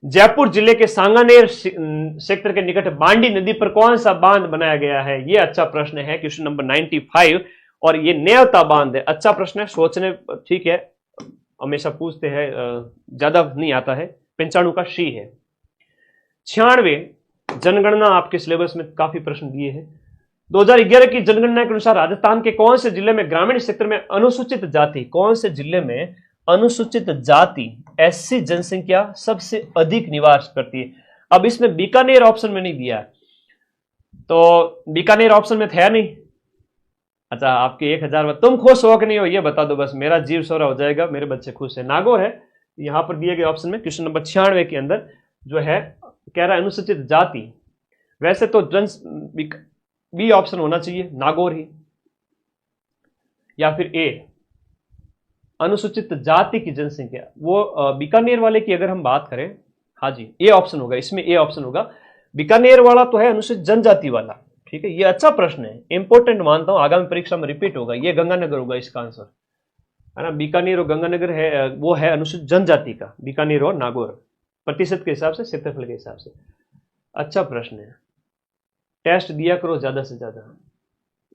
Speaker 1: जयपुर जिले के सांगानेर सेक्टर के निकट बांडी नदी पर कौन सा बांध बनाया गया है? ये अच्छा प्रश्न है, क्वेश्चन नंबर 95, और ये नेवता बांध है। अच्छा प्रश्न है, सोचने ठीक है, हमेशा पूछते हैं, ज्यादा नहीं आता है। 95 का शी है। 96 जनगणना आपके सिलेबस में काफी प्रश्न दिए हैं। 2011 की जनगणना के अनुसार राजस्थान के कौन से जिले में ग्रामीण क्षेत्र में अनुसूचित जाति, कौन से जिले में अनुसूचित जाति SC जनसंख्या सबसे अधिक निवास करती है? अब इसमें बीकानेर ऑप्शन में नहीं दिया है, तो बीकानेर ऑप्शन में था नहीं। अच्छा, आपके 1000, तुम खुश हो कि नहीं हो ये बता दो, बस मेरा जीव सोरा हो जाएगा, मेरे बच्चे खुश है। नागौर है यहां पर दिए गए ऑप्शन में, क्वेश्चन नंबर 96 के अंदर जो है कह रहा है अनुसूचित जाति। वैसे तो बी ऑप्शन होना चाहिए, नागौर ही, या फिर ए अनुसूचित जाति की जनसंख्या, वो बीकानेर वाले की अगर हम बात करें, हाँ जी ए ऑप्शन होगा, इसमें ए ऑप्शन होगा। बीकानेर वाला तो है अनुसूचित जनजाति वाला, ठीक है। ये अच्छा प्रश्न है, इंपॉर्टेंट मानता हूं, आगामी परीक्षा में रिपीट होगा। ये गंगानगर होगा इसका आंसर, है ना। बीकानेर और गंगानगर है, वो है अनुसूचित जनजाति का, बीकानेर और नागौर, प्रतिशत के हिसाब से, क्षेत्रफल के हिसाब से। अच्छा प्रश्न है, टेस्ट दिया करो ज्यादा से ज्यादा,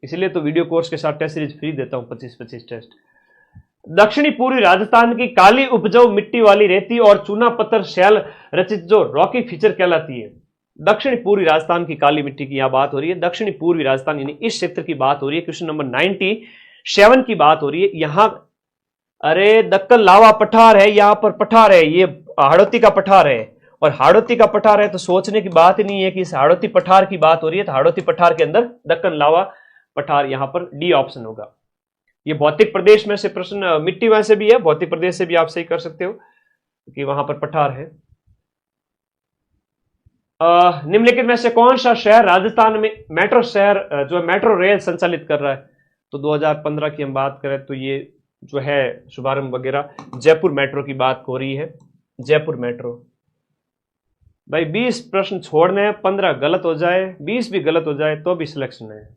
Speaker 1: इसलिए तो वीडियो कोर्स के साथ टेस्ट सीरीज फ्री देता हूं, 25-25 टेस्ट। दक्षिणी पूर्वी राजस्थान की काली उपजाऊ मिट्टी वाली रेती और चूना पत्थर शैल रचित जो रॉकी फीचर कहलाती है। दक्षिणी पूर्वी राजस्थान की काली मिट्टी की यहां बात हो रही है, दक्षिणी पूर्वी राजस्थान यानी इस क्षेत्र की बात हो रही है। क्वेश्चन नंबर 97 की बात हो रही है यहां। अरे दक्कन लावा पठार है, यहां पर पठार है, ये हाड़ौती का पठार है, और हाड़ौती का पठार है तो सोचने की बात ही नहीं है कि इस हाड़ौती पठार की बात हो रही है। तो हाड़ौती पठार के अंदर दक्कन लावा पठार, यहां पर डी ऑप्शन होगा। ये भौतिक प्रदेश में से प्रश्न, मिट्टी वैसे भी है, भौतिक प्रदेश से भी आप सही कर सकते हो कि वहां पर पठार है। निम्नलिखित में से कौन सा शहर राजस्थान में मेट्रो शहर जो है मेट्रो रेल संचालित कर रहा है? तो 2015 की हम बात करें तो ये जो है शुभारंभ वगैरह जयपुर मेट्रो की बात हो रही है, जयपुर मेट्रो। भाई 20 प्रश्न छोड़ने हैं, 15 गलत हो जाए, 20 भी गलत हो जाए तो भी सिलेक्शन है।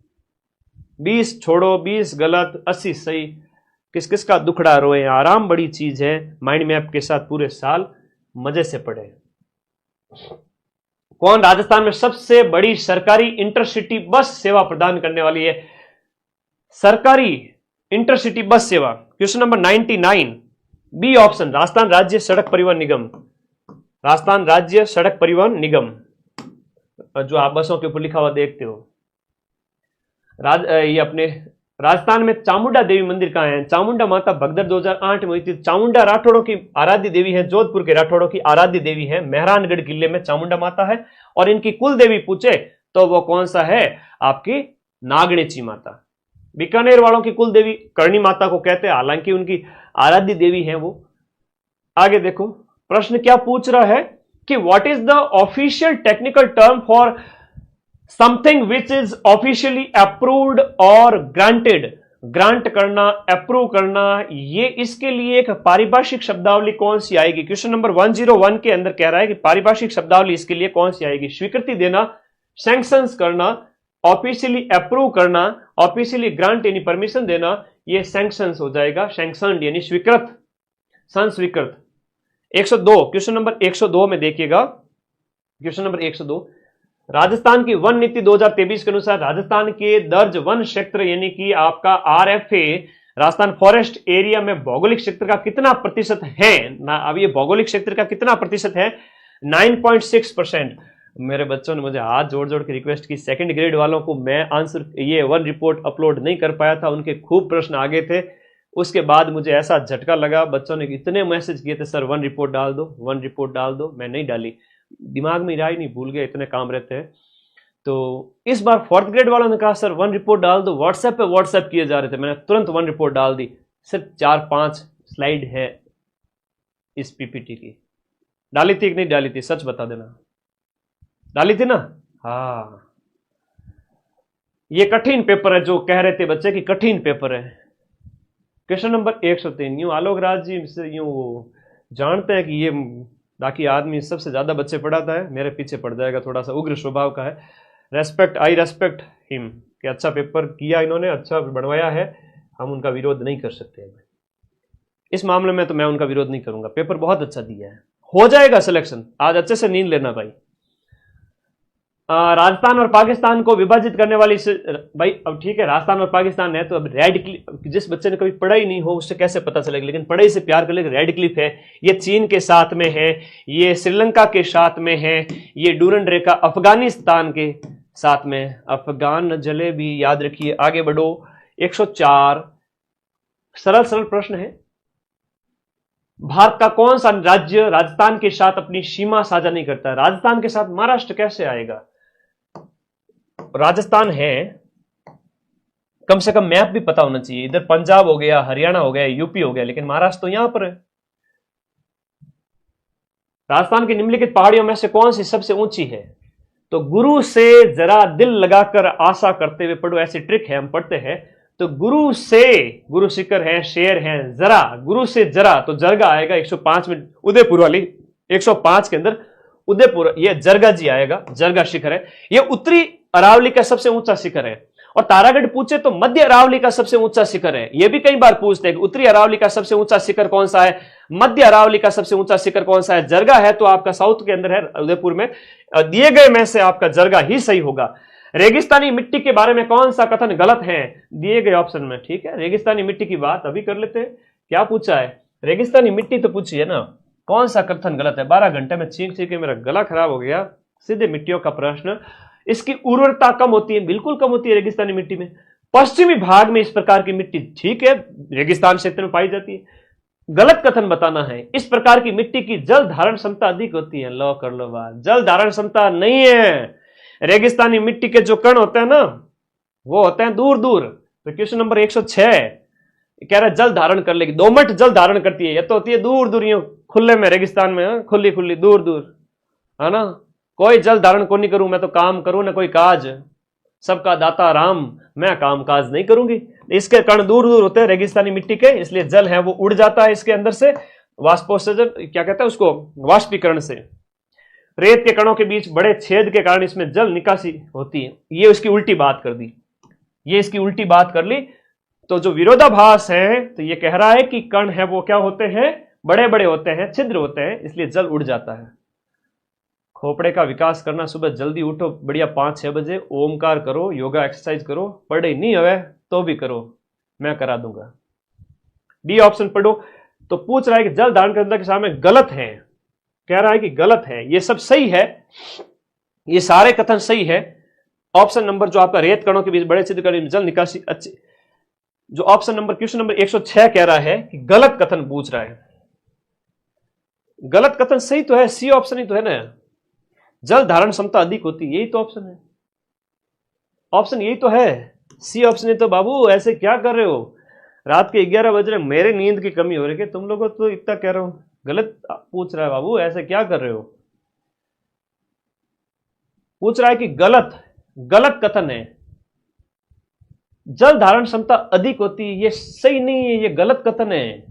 Speaker 1: 20 छोड़ो, 20 गलत, 80 सही, किस किस का दुखड़ा रोए। आराम बड़ी चीज है, माइंड मैप के साथ पूरे साल मजे से पढ़े। कौन राजस्थान में सबसे बड़ी सरकारी इंटरसिटी बस सेवा प्रदान करने वाली है? सरकारी इंटरसिटी बस सेवा, question number 99, B option, Rajasthan राज्य सड़क परिवहन निगम। राजस्थान राज्य सड़क परिवहन निगम, जो आप बसों के ऊपर लिखा हुआ देखते हो। ये अपने राजस्थान में चामुंडा देवी मंदिर कहां है? चामुंडा माता भगदड़ 2008 में हुई थी। चामुंडा राठौड़ों की आराध्य देवी है, जोधपुर के राठौड़ों की आराध्य देवी है। मेहरानगढ़ किले में चामुंडा माता है, और इनकी कुल देवी पूछे तो वो कौन सा है? आपकी नागणेची माता। बीकानेर वालों की कुल देवी करणी माता को कहते हैं, हालांकि उनकी आराध्य देवी है वो। आगे देखो प्रश्न क्या पूछ रहा है कि what is the official technical term for something which is officially approved और ग्रांटेड। ग्रांट करना, अप्रूव करना, ये इसके लिए एक पारिभाषिक शब्दावली कौन सी आएगी? क्वेश्चन नंबर 101 के अंदर कह रहा है कि पारिभाषिक शब्दावली इसके लिए कौन सी आएगी? स्वीकृति देना, सैंक्शंस करना, ऑफिशियली अप्रूव करना, ऑफिशियली ग्रांट यानी परमिशन देना, ये सैंक्शंस हो जाएगा। सैंक्शनड यानी स्वीकृत, संस्वीकृत। 102, क्वेश्चन नंबर 102 में देखिएगा, क्वेश्चन नंबर 102, राजस्थान की वन नीति 2023 के अनुसार राजस्थान के दर्ज वन क्षेत्र यानी कि आपका RFA राजस्थान फॉरेस्ट एरिया में भौगोलिक क्षेत्र का कितना प्रतिशत है ना। अब ये भौगोलिक क्षेत्र का कितना प्रतिशत है, 9.6%। मेरे बच्चों ने मुझे हाथ जोड़ जोड़ के रिक्वेस्ट की, सेकंड ग्रेड वालों को मैं आंसर ये वन रिपोर्ट अपलोड नहीं कर पाया था, उनके खूब प्रश्न आगे थे। उसके बाद मुझे ऐसा झटका लगा, बच्चों ने इतने मैसेज किए थे, सर वन रिपोर्ट डाल दो, वन रिपोर्ट डाल दो। मैं नहीं डाली, दिमाग में राय नहीं, भूल गए, इतने काम रहते हैं। तो इस बार फोर्थ ग्रेड वालों ने कहा सर वन रिपोर्ट डाल दो, व्हाट्सएप पे व्हाट्सएप किए जा रहे थे, मैंने तुरंत वन रिपोर्ट डाल दी। सिर्फ 4-5 स्लाइड है इस पीपीटी की। डाली थी कि नहीं डाली थी, सच बता देना, डाली थी ना। हाँ, ये कठिन पेपर है, जो कह रहे थे बच्चे कि कठिन पेपर है। क्वेश्चन नंबर 103, यूं आलोक राज जी से यूं जानते हैं कि ये बाकी आदमी सबसे ज्यादा बच्चे पढ़ाता है, मेरे पीछे पड़ जाएगा, थोड़ा सा उग्र स्वभाव का है। रेस्पेक्ट, आई रेस्पेक्ट हिम, कि अच्छा पेपर किया इन्होंने, अच्छा बनवाया है, हम उनका विरोध नहीं कर सकते। इस मामले में तो मैं उनका विरोध नहीं करूंगा, पेपर बहुत अच्छा दिया है, हो जाएगा सिलेक्शन। आज अच्छे से नींद लेना भाई। राजस्थान और पाकिस्तान को विभाजित करने वाली भाई, अब ठीक है राजस्थान और पाकिस्तान है, तो अब रेड क्लिफ, जिस बच्चे ने कभी पढ़ाई नहीं हो उससे कैसे पता चलेगा, लेकिन पढ़ाई से प्यार कर लेगा। रेड क्लिफ है, ये चीन के साथ में है, ये श्रीलंका के साथ में है, ये डूरन रेखा अफगानिस्तान के साथ में, अफगान जलेबी याद रखिए। आगे बढ़ो, 104 सरल सरल प्रश्न है। भारत का कौन सा राज्य राजस्थान के साथ अपनी सीमा साझा नहीं करता? राजस्थान के साथ महाराष्ट्र कैसे आएगा? राजस्थान है, कम से कम मैप भी पता होना चाहिए। इधर पंजाब हो गया, हरियाणा हो गया, यूपी हो गया, लेकिन महाराष्ट्र तो यहां पर है। राजस्थान की निम्नलिखित पहाड़ियों में से कौन सी सबसे ऊंची है? तो गुरु से जरा दिल लगाकर आशा करते हुए पढ़ो, ऐसी ट्रिक है, हम पढ़ते हैं। तो गुरु से, गुरु शिखर है, शेर है, जरा, गुरु से जरा, तो जरगा आएगा 105 में, उदयपुर वाली 105 के अंदर उदयपुर, ये जरगा जी आएगा, जरगा शिखर है। ये उत्तरी अरावली का सबसे ऊंचा शिखर है। और तारागढ़ पूछे तो मध्य अरावली का सबसे ऊंचा शिखर है। यह भी कई बार पूछते हैं कि उत्तरी अरावली का सबसे ऊंचा शिखर कौन सा है, मध्य अरावली का सबसे ऊंचा शिखर कौन सा है। जरगा है तो आपका साउथ के अंदर है, उदयपुर में। दिए गए में से आपका जरगा ही सही होगा। रेगिस्तानी मिट्टी के बारे में कौन सा कथन गलत है? दिए गए ऑप्शन में, ठीक है। रेगिस्तानी मिट्टी की बात अभी कर लेते हैं। क्या पूछा है? रेगिस्तानी मिट्टी तो पूछी है ना, कौन सा कथन गलत है? 12 घंटे में छींक छींक के मेरा गला खराब हो गया। सीधे मिट्टियों का प्रश्न। इसकी उर्वरता कम होती है, बिल्कुल कम होती है रेगिस्तानी मिट्टी में। पश्चिमी भाग में इस प्रकार की मिट्टी, ठीक है, रेगिस्तान क्षेत्र में पाई जाती है। गलत कथन बताना है, इस प्रकार की मिट्टी की जल धारण क्षमता अधिक होती है। लो कर लो बात, जल धारण क्षमता नहीं है। रेगिस्तानी मिट्टी के जो कण होते हैं ना, वो होते हैं दूर दूर। तो क्वेश्चन नंबर 106 कह रहा है जल धारण कर लेगी। दोमट जल धारण करती है, ये तो होती है दूर दूर, खुले में, रेगिस्तान में खुली खुली दूर दूर, है ना। कोई जल धारण को नहीं करूं, मैं तो काम करूं ना कोई काज, सबका दाता राम, मैं काम काज नहीं करूंगी। इसके कण दूर दूर होते हैं रेगिस्तानी मिट्टी के, इसलिए जल है वो उड़ जाता है इसके अंदर से, वाष्पोत्सर्जन, क्या कहते हैं उसको, वाष्पीकरण से। रेत के कणों के बीच बड़े छेद के कारण इसमें जल निकासी होती है। ये उसकी उल्टी बात कर दी, ये इसकी उल्टी बात कर ली। तो जो विरोधाभास है, तो ये कह रहा है कि कण है वो क्या होते हैं, बड़े बड़े होते हैं, छिद्र होते हैं, इसलिए जल उड़ जाता है। खोपड़े का विकास करना, सुबह जल्दी उठो, बढ़िया 5-6 बजे, ओमकार करो, योगा एक्सरसाइज करो, पढ़े नहीं हवे तो भी करो, मैं करा दूंगा। डी ऑप्शन पढ़ो। तो पूछ रहा है कि जल धारण करने के सामने गलत है, कह रहा है कि गलत है। ये सब सही है, ये सारे कथन सही है। ऑप्शन नंबर जो आपका रेत कणों के बीच बड़े छिद्र कर जल निकासी अच्छी, जो ऑप्शन नंबर, क्वेश्चन नंबर 106 कह रहा है कि गलत कथन पूछ रहा है। गलत कथन सही तो है, सी ऑप्शन ही तो है ना, जल धारण क्षमता अधिक होती है, यही तो ऑप्शन है। ऑप्शन यही तो है, सी ऑप्शन है। तो बाबू ऐसे क्या कर रहे हो, रात के 11 बज रहे, मेरे नींद की कमी हो रही है, तुम लोगों तो इतना कह रहा हूं, गलत पूछ रहा है बाबू, ऐसे क्या कर रहे हो। पूछ रहा है कि गलत, गलत कथन है, जल धारण क्षमता अधिक होती है, ये सही नहीं है, ये गलत कथन है।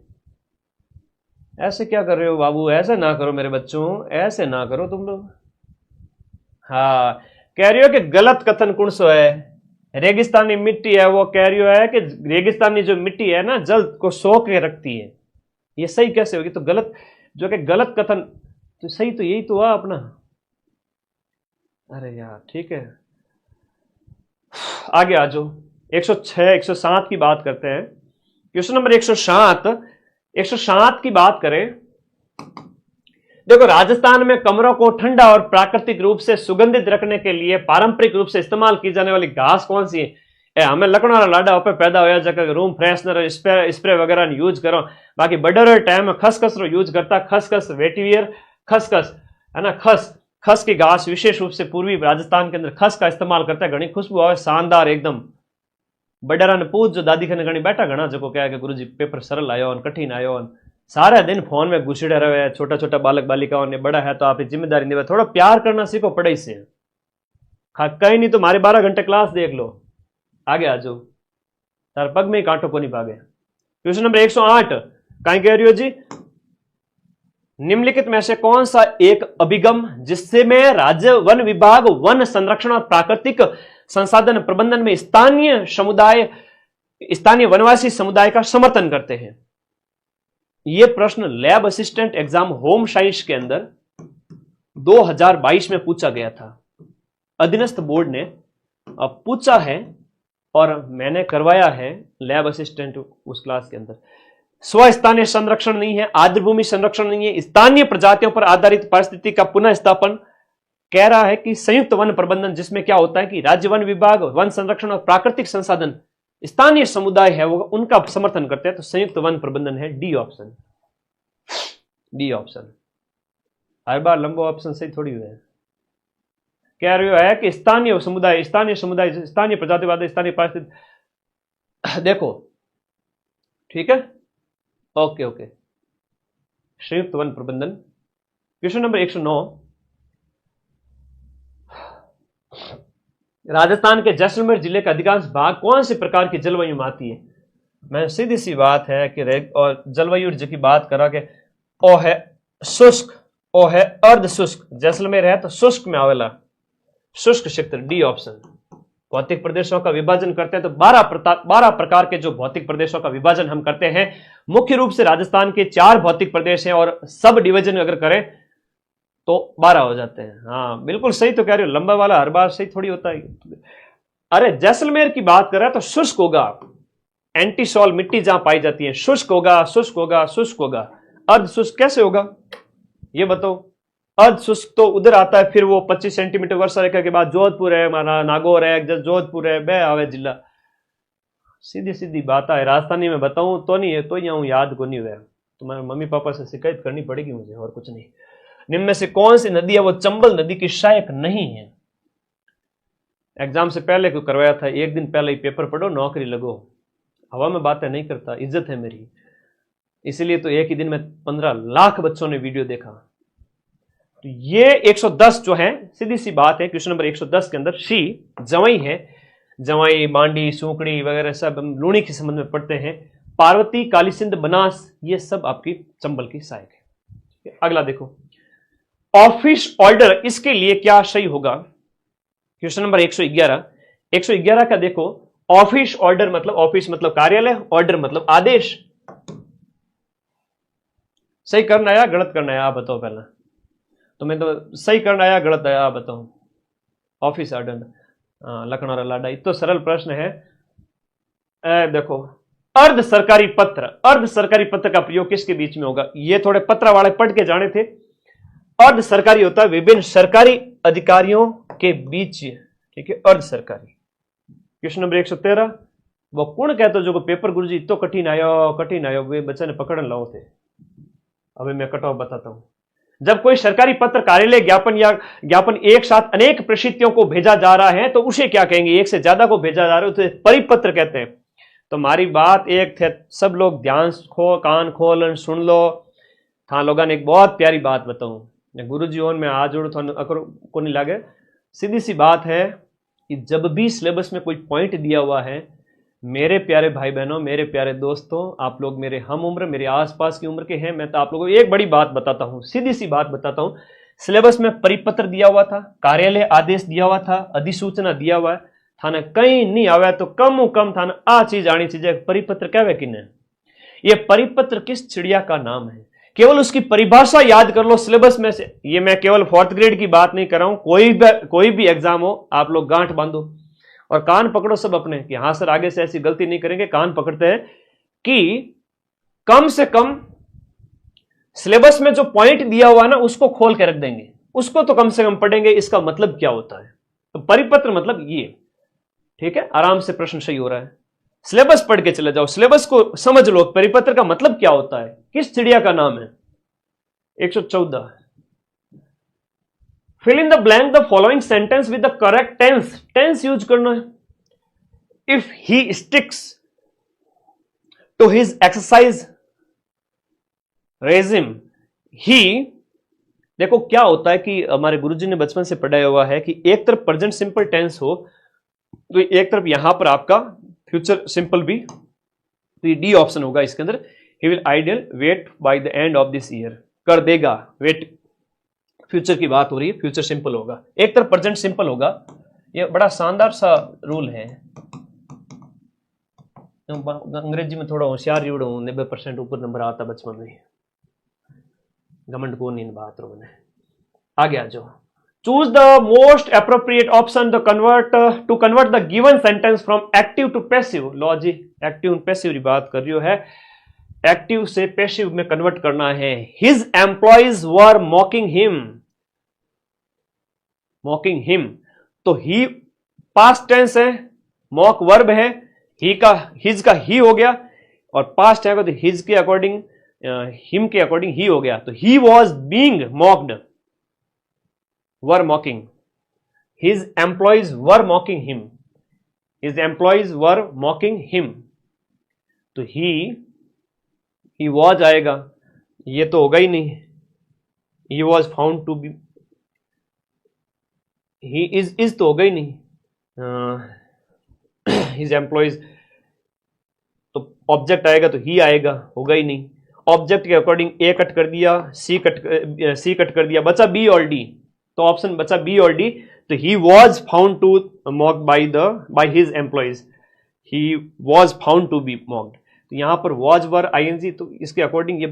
Speaker 1: ऐसे क्या कर रहे हो बाबू, ऐसे ना करो मेरे बच्चों, ऐसे ना करो तुम लोग। हाँ, कह रही हो कि गलत कथन कौन सो है, रेगिस्तानी मिट्टी है वो, कह रही हो है कि रेगिस्तानी जो मिट्टी है ना, जल को सोख के रखती है, ये सही कैसे होगी? तो गलत, जो कि गलत कथन, तो सही तो यही तो हुआ अपना। अरे यार ठीक है, आगे आ जाओ। 106 107 की बात करते हैं। क्वेश्चन नंबर 107, 107 की बात करें। देखो, राजस्थान में कमरों को ठंडा और प्राकृतिक रूप से सुगंधित रखने के लिए पारंपरिक रूप से इस्तेमाल की जाने वाली घास कौन सी है? हमें लकड़ा लाडा पे पैदा होया जगह रूम फ्रेशनर स्प्रे वगैरह यूज करो। बाकी बड़े टाइम खसखस रो यूज करता, खसखस वेटिवियर खसखस है ना, खस की घास विशेष रूप से पूर्वी राजस्थान के अंदर खस का इस्तेमाल करता है। घनी खुशबू आवे, शानदार एकदम। बडरा ने पूछ जो दादी खने घनी बैठा घना जको क्या है कि गुरुजी पेपर सरल आयो कठिन आयो, सारा दिन फोन में घुसड़े रहे। छोटा छोटा बालक बालिकाओं ने, बड़ा है तो आप जिम्मेदारी निभा, थोड़ा प्यार करना सीखो पढ़ाई से। कहीं नहीं तो हमारे 12 घंटे क्लास देख लो। आगे आ जाओ, तार पग में ही कांटो को नहीं भागे। क्वेश्चन नंबर 108 कहीं कह रही हो जी, निम्नलिखित में से कौन सा एक अभिगम जिससे में राज्य वन विभाग वन संरक्षण और प्राकृतिक संसाधन प्रबंधन में स्थानीय वनवासी समुदाय का समर्थन करते हैं? यह प्रश्न lab assistant exam home science के अंदर 2022 में पूछा गया था। अधीनस्थ बोर्ड ने पूछा है और मैंने करवाया है लैब असिस्टेंट उस क्लास के अंदर। स्वस्थानीय संरक्षण नहीं है, आर्द्रभूमि संरक्षण नहीं है, स्थानीय प्रजातियों पर आधारित पारिस्थितिकी का पुनः स्थापन। कह रहा है कि संयुक्त वन प्रबंधन, जिसमें क्या होता है कि राज्य वन विभाग वन संरक्षण और प्राकृतिक संसाधन स्थानीय समुदाय है वो उनका समर्थन करते हैं, तो संयुक्त वन प्रबंधन है। D option, D option. हर बार लंबा ऑप्शन सही थोड़ी हुआ है। कह रहे है कि स्थानीय समुदाय स्थानीय प्रजातिवाद स्थानीय पारिस्थितिक, देखो ठीक है, ओके ओके, संयुक्त वन प्रबंधन। क्वेश्चन नंबर 109, राजस्थान के जैसलमेर जिले का अधिकांश भाग कौन से प्रकार की जलवायु में आती है? मैं सीधी सी बात है कि और जलवायु की बात करा के ओ है शुष्क, ओ है अर्ध शुष्क। जैसलमेर है तो शुष्क में आवेला, शुष्क क्षेत्र। D option. भौतिक प्रदेशों का विभाजन करते हैं तो 12 प्रकार के जो भौतिक प्रदेशों का विभाजन हम करते हैं, मुख्य रूप से राजस्थान के 4 भौतिक प्रदेश हैं और सब डिवीजन अगर करें तो 12 हो जाते हैं। हाँ बिल्कुल सही तो कह रहे हो, लंबा वाला हर बार सही थोड़ी होता है। अरे जैसलमेर की बात कर रहा है तो शुष्क होगा, एंटीसॉल मिट्टी जहां पाई जाती है, शुष्क होगा शुष्क होगा शुष्क होगा। अर्ध शुष्क कैसे होगा ये बताओ? अर्ध शुष्क तो उधर आता है, फिर वो 25 सेंटीमीटर वर्षा रेखा के बाद जोधपुर है, हमारा नागौर है, जोधपुर है, बे आवे जिला। सीधी सीधी बात है, राजस्थानी में बताऊं तो नहीं है तो यहाँ याद को नहीं हुआ। तुम्हारे मम्मी पापा से शिकायत करनी पड़ेगी मुझे, और कुछ नहीं। निम्न में से कौन सी नदी है वो चंबल नदी की सहायक नहीं है? एग्जाम से पहले क्यों करवाया था, एक दिन पहले ही पेपर पढ़ो नौकरी लगो। हवा में बातें नहीं करता, इज्जत है मेरी। इसीलिए तो एक ही दिन में 15 लाख बच्चों ने वीडियो देखा। तो ये 110 जो है सीधी सी बात है, क्वेश्चन नंबर 110 के अंदर सी जवाई है। जवाई, बांडी, सूकड़ी वगैरह सब हम लूणी के संबंध में पढ़ते हैं। पार्वती, कालीसिंध, बनास ये सब आपकी चंबल की सहायक है। अगला देखो, ऑफिस ऑर्डर, इसके लिए क्या सही होगा? Question number 111। 111 का देखो, ऑफिस ऑर्डर मतलब ऑफिस मतलब कार्यालय, ऑर्डर मतलब आदेश। सही करना आया गलत करना आया आप बताओ पहला? तुम्हें तो सही करना आया गलत आया आप बताओ? ऑफिस ऑर्डर, लखनऊ लाडा, इतना सरल प्रश्न है। देखो, अर्ध सरकारी पत्र, अर्ध सरकारी पत्र का प्रयोग किसके बीच में होगा? ये थोड़े पत्र वाले पढ़ के जाने थे। अर्ध सरकारी होता है विभिन्न सरकारी अधिकारियों के बीच, ठीक है, अर्ध सरकारी। क्वेश्चन नंबर 113, वो कौन कहते जो पेपर गुरुजी इतो कठिन आयो वे बच्चा ने पकड़न लाओ थे। अभी मैं कट ऑफ बताता हूं। जब कोई सरकारी पत्र, कार्यालय, ज्ञापन या ज्ञापन एक साथ अनेक प्रसिद्धियों को भेजा जा रहा है तो उसे क्या कहेंगे? एक से ज्यादा को भेजा जा रहा है तो परिपत्र कहते हैं। तो हमारी बात एक थे, सब लोग ध्यान कान खोल सुन लो। था लोगों ने एक बहुत प्यारी बात बताऊं, गुरुजी ओन में आज को नहीं लगे। सीधी सी बात है कि जब भी सिलेबस में कोई पॉइंट दिया हुआ है, मेरे प्यारे भाई बहनों, मेरे प्यारे दोस्तों, आप लोग मेरे हम उम्र, मेरे आसपास की उम्र के हैं, मैं तो आप लोगों को एक बड़ी बात बताता हूं, सीधी सी बात बताता हूं। सिलेबस में परिपत्र दिया हुआ था, कार्यालय आदेश दिया हुआ था, अधिसूचना दिया हुआ है, थाने कहीं नहीं आया तो कम थाने आ चीज आनी चाहिए। परिपत्र कहवे किन्ने? ये परिपत्र किस चिड़िया का नाम है? केवल उसकी परिभाषा याद कर लो सिलेबस में से। ये मैं केवल 4th ग्रेड की बात नहीं कर रहा हूं, कोई भी एग्जाम हो, आप लोग गांठ बांधो और कान पकड़ो सब अपने कि हां सर आगे से ऐसी गलती नहीं करेंगे। कान पकड़ते हैं कि कम से कम सिलेबस में जो पॉइंट दिया हुआ है ना उसको खोल के रख देंगे, उसको तो कम से कम पढ़ेंगे। इसका मतलब क्या होता है, तो परिपत्र मतलब ये, ठीक है। आराम से प्रश्न सही हो रहा है, सिलेबस पढ़ के चले जाओ, सिलेबस को समझ लो। परिपत्र का मतलब क्या होता है, किस चिड़िया का नाम है। 114 fill in the blank the following sentence with the correct tense. Tense use करना है। If he sticks to his exercise regime, he, देखो क्या होता है कि हमारे गुरुजी ने बचपन से पढ़ाया हुआ है कि एक तरफ प्रेजेंट सिंपल टेंस हो तो एक तरफ यहां पर आपका फ्यूचर सिंपल भी, तो ये डी ऑप्शन होगा इसके अंदर। He will ideal weight by the end of this year, कर देगा वेट, फ्यूचर की बात हो रही है, फ्यूचर सिंपल होगा। एक तरफ प्रेजेंट सिंपल होगा, ये बड़ा शानदार सा रूल है। अंग्रेजी में थोड़ा होशियार रीड हूं, 90% ऊपर नंबर आता बचपन में, घमंड को नहीं बात रो। आगे आ जाओ। Choose the most appropriate option to convert the given sentence from active to passive. लो जी, एक्टिव पैसिव की बात कर रही है, एक्टिव से पैसिव में कन्वर्ट करना है। His employees were mocking him, तो ही पास्ट टेंस है, मॉक वर्ब है, हिज का ही हो गया, और पास्ट है तो हिज के अकॉर्डिंग, हिम के अकॉर्डिंग ही हो गया। तो he was being mocked, were mocking, his employees were mocking him, his employees were mocking him. तो ही वॉज आएगा, ये तो होगा ही नहीं। He was found to be, he is तो होगा ही नहीं। हिज एम्प्लॉइज, तो ऑब्जेक्ट आएगा तो ही आएगा, होगा ही नहीं। ऑब्जेक्ट के अकॉर्डिंग ए कट कर दिया, सी कट कर दिया, बचा बी और डी, तो ऑप्शन बचा बी और डी। तो he was found to mock by his employees, he was found to be mocked. तो यहां पर वॉज वर आईएनजी, तो इसके अकॉर्डिंग ये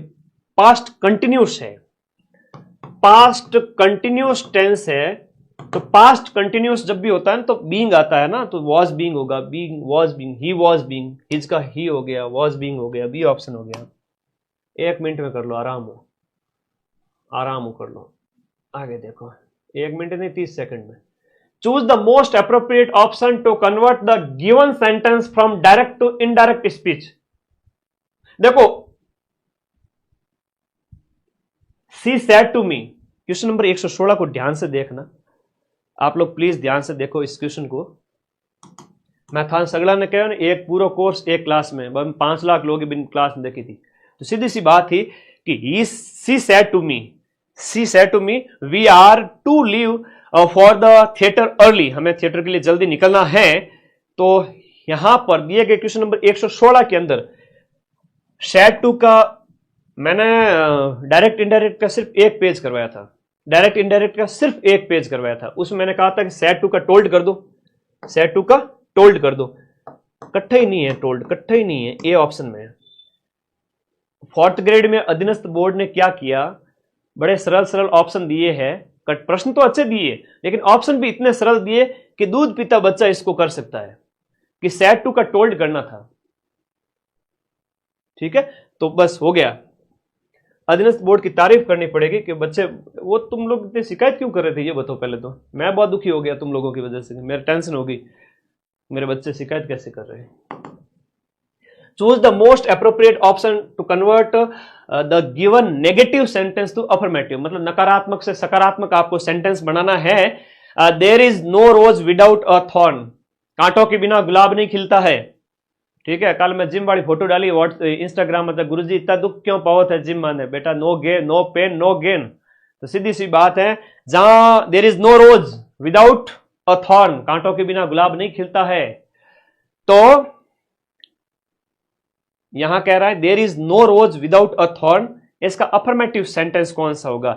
Speaker 1: पास्ट कंटिन्यूस है, पास्ट कंटिन्यूस टेंस है। तो पास्ट कंटिन्यूस जब भी होता है ना तो बीइंग आता है ना, तो वॉज बीइंग होगा, being was being, he was being, his का ही हो गया, वॉज बीइंग हो गया, बी ऑप्शन हो गया। 1 मिनट में कर लो, आराम हो कर लो। आगे देखो, 1 मिनट नहीं 30 सेकंड में। Choose the most appropriate option to convert the given sentence from direct to indirect speech. देखो, she said to me, question number 116 को ध्यान से देखना, आप लोग प्लीज ध्यान से देखो इस क्वेश्चन को। मैथान सगला ने कहा ना, एक पूरा कोर्स एक क्लास में, 5 लाख लोग बिन क्लास में देखी थी। तो सीधी सी बात थी कि she said to me we are to leave for the theatre early, हमें थिएटर के लिए जल्दी निकलना है। तो यहां पर दिए गए क्वेश्चन नंबर 116 के अंदर सेड टू का मैंने डायरेक्ट इनडायरेक्ट का सिर्फ एक पेज करवाया था, डायरेक्ट इनडायरेक्ट का सिर्फ एक पेज करवाया था। उसमें मैंने कहा था कि सेड टू का टोल्ड कर दो, सेड टू का टोल्ड कर दो, कट्ठा ही नहीं है, टोल्ड कट्ठा ही नहीं है, ए ऑप्शन में है। 4th ग्रेड में अधीनस्थ बोर्ड ने क्या किया, बड़े सरल ऑप्शन दिए हैं, प्रश्न तो अच्छे दिए लेकिन ऑप्शन भी इतने सरल दिए कि दूध पीता बच्चा इसको कर सकता है, कि सेड टू का टोल्ड करना था। ठीक है, तो बस हो गया। अधीनस्थ बोर्ड की तारीफ करनी पड़ेगी कि बच्चे, वो तुम लोग इतनी शिकायत क्यों कर रहे थे ये बताओ पहले तो। मैं बहुत दुखी हो गया तुम लोगों की वजह से, मेरे टेंशन होगी, मेरे बच्चे शिकायत कैसे कर रहे हैं। Choose the most appropriate option to convert the given negative sentence to affirmative, मतलब नकारात्मक से सकारात्मक आपको सेंटेंस बनाना है। There is no rose without a thorn, कांटों के बिना गुलाब नहीं खिलता है। ठीक है, कल मैं जिम वाली फोटो डाली इंस्टाग्राम में, गुरुजी इतना दुख क्यों पावत है जिम माने, बेटा no gain, no pain no gain. तो सीधी सी बात है, जहां there is no rose without a thorn, कांटों के बिना गुलाब नहीं खिलता है, तो यहां कह रहा है there is no rose without a thorn, इसका अफर्मेटिव सेंटेंस कौन सा होगा,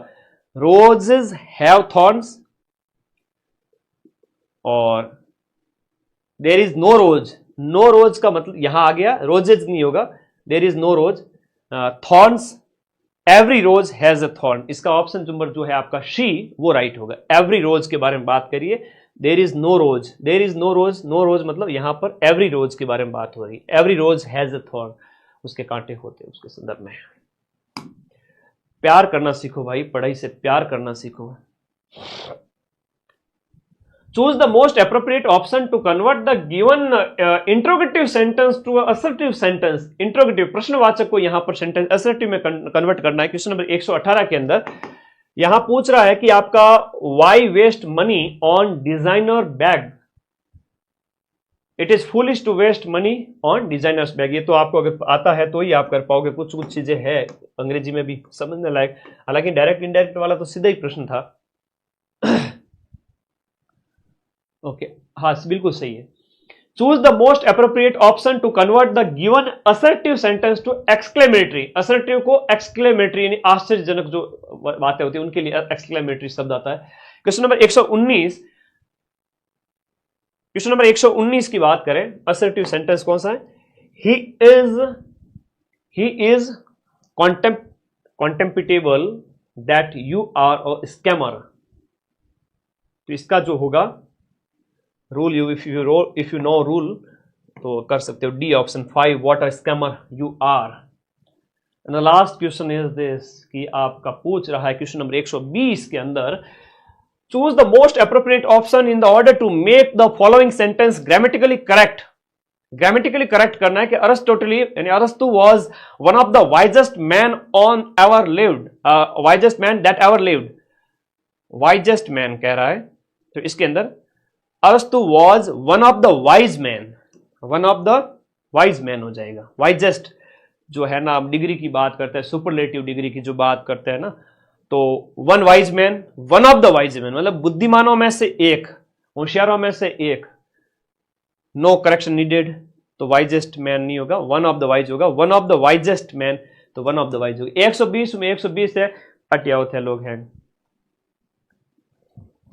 Speaker 1: रोजेज हैव थॉर्न्स, और there is no rose, no rose का मतलब यहां आ गया, रोजेज नहीं होगा, there is no rose, thorns every rose has a thorn, इसका ऑप्शन नंबर जो है आपका शी वो राइट होगा। एवरी रोज के बारे में बात करिए, there is no rose, there is no rose, no rose मतलब यहां पर एवरी रोज के बारे में बात हो रही है। Every rose has a thorn, उसके कांटे होते हैं उसके संदर्भ में। प्यार करना सीखो भाई, पढ़ाई से प्यार करना सीखो। Choose the most appropriate option to convert the given interrogative sentence to a assertive sentence। interrogative प्रश्नवाचक को यहां पर सेंटेंस assertive में कन्वर्ट करना है। क्वेश्चन नंबर 118 के अंदर यहां पूछ रहा है कि आपका why waste money on designer bag, it is foolish to waste money on designer's bag। ये तो आपको अगर आता है तो ही आप कर पाओगे, कुछ कुछ चीजें हैं अंग्रेजी में भी समझने लायक, हालांकि डायरेक्ट इनडायरेक्ट वाला तो सीधा ही प्रश्न था। ओके हाँ बिल्कुल सही है। Choose the most appropriate option to convert the given assertive sentence to exclamatory. Assertive को एक्सक्लेमेटरी यानी आश्चर्यजनक जो बातें होती है उनके लिए एक्सक्लेमेटरी शब्द आता है। क्वेश्चन नंबर 119, क्वेश्चन नंबर 119 की बात करें, असर्टिव सेंटेंस कौन सा है? He is contemptible that you are a scammer. तो इसका जो होगा rule, if you know rule तो कर सकते हो D option 5, what a scammer you are. And the last question is this कि आपका पूछ रहा है क्वेश्चन नंबर 120 के अंदर, choose the most appropriate option in the order to make the following sentence grammatically correct. Grammatically correct करना है कि अरिस्टोटली यानी अरस्तु was one of the wisest man on ever lived, wisest man that ever lived. Wisest man कह रहा है, तो इसके अंदर अरस्तु was one of the wise man, one of the wise man हो जाएगा। वाइजेस्ट जो है ना, आप डिग्री की बात करते हैं, सुपरलेटिव डिग्री की जो बात करते हैं ना, तो one wise man, one of the wise man मतलब बुद्धिमानों में से एक, होशियारों में से एक। नो करेक्शन नीडेड, तो वाइजेस्ट मैन नहीं होगा, वन ऑफ द वाइज होगा। One of the wisest man, तो वन ऑफ द वाइज होगा। 120 में 120 है, हटिया होते हैं लोग हैं।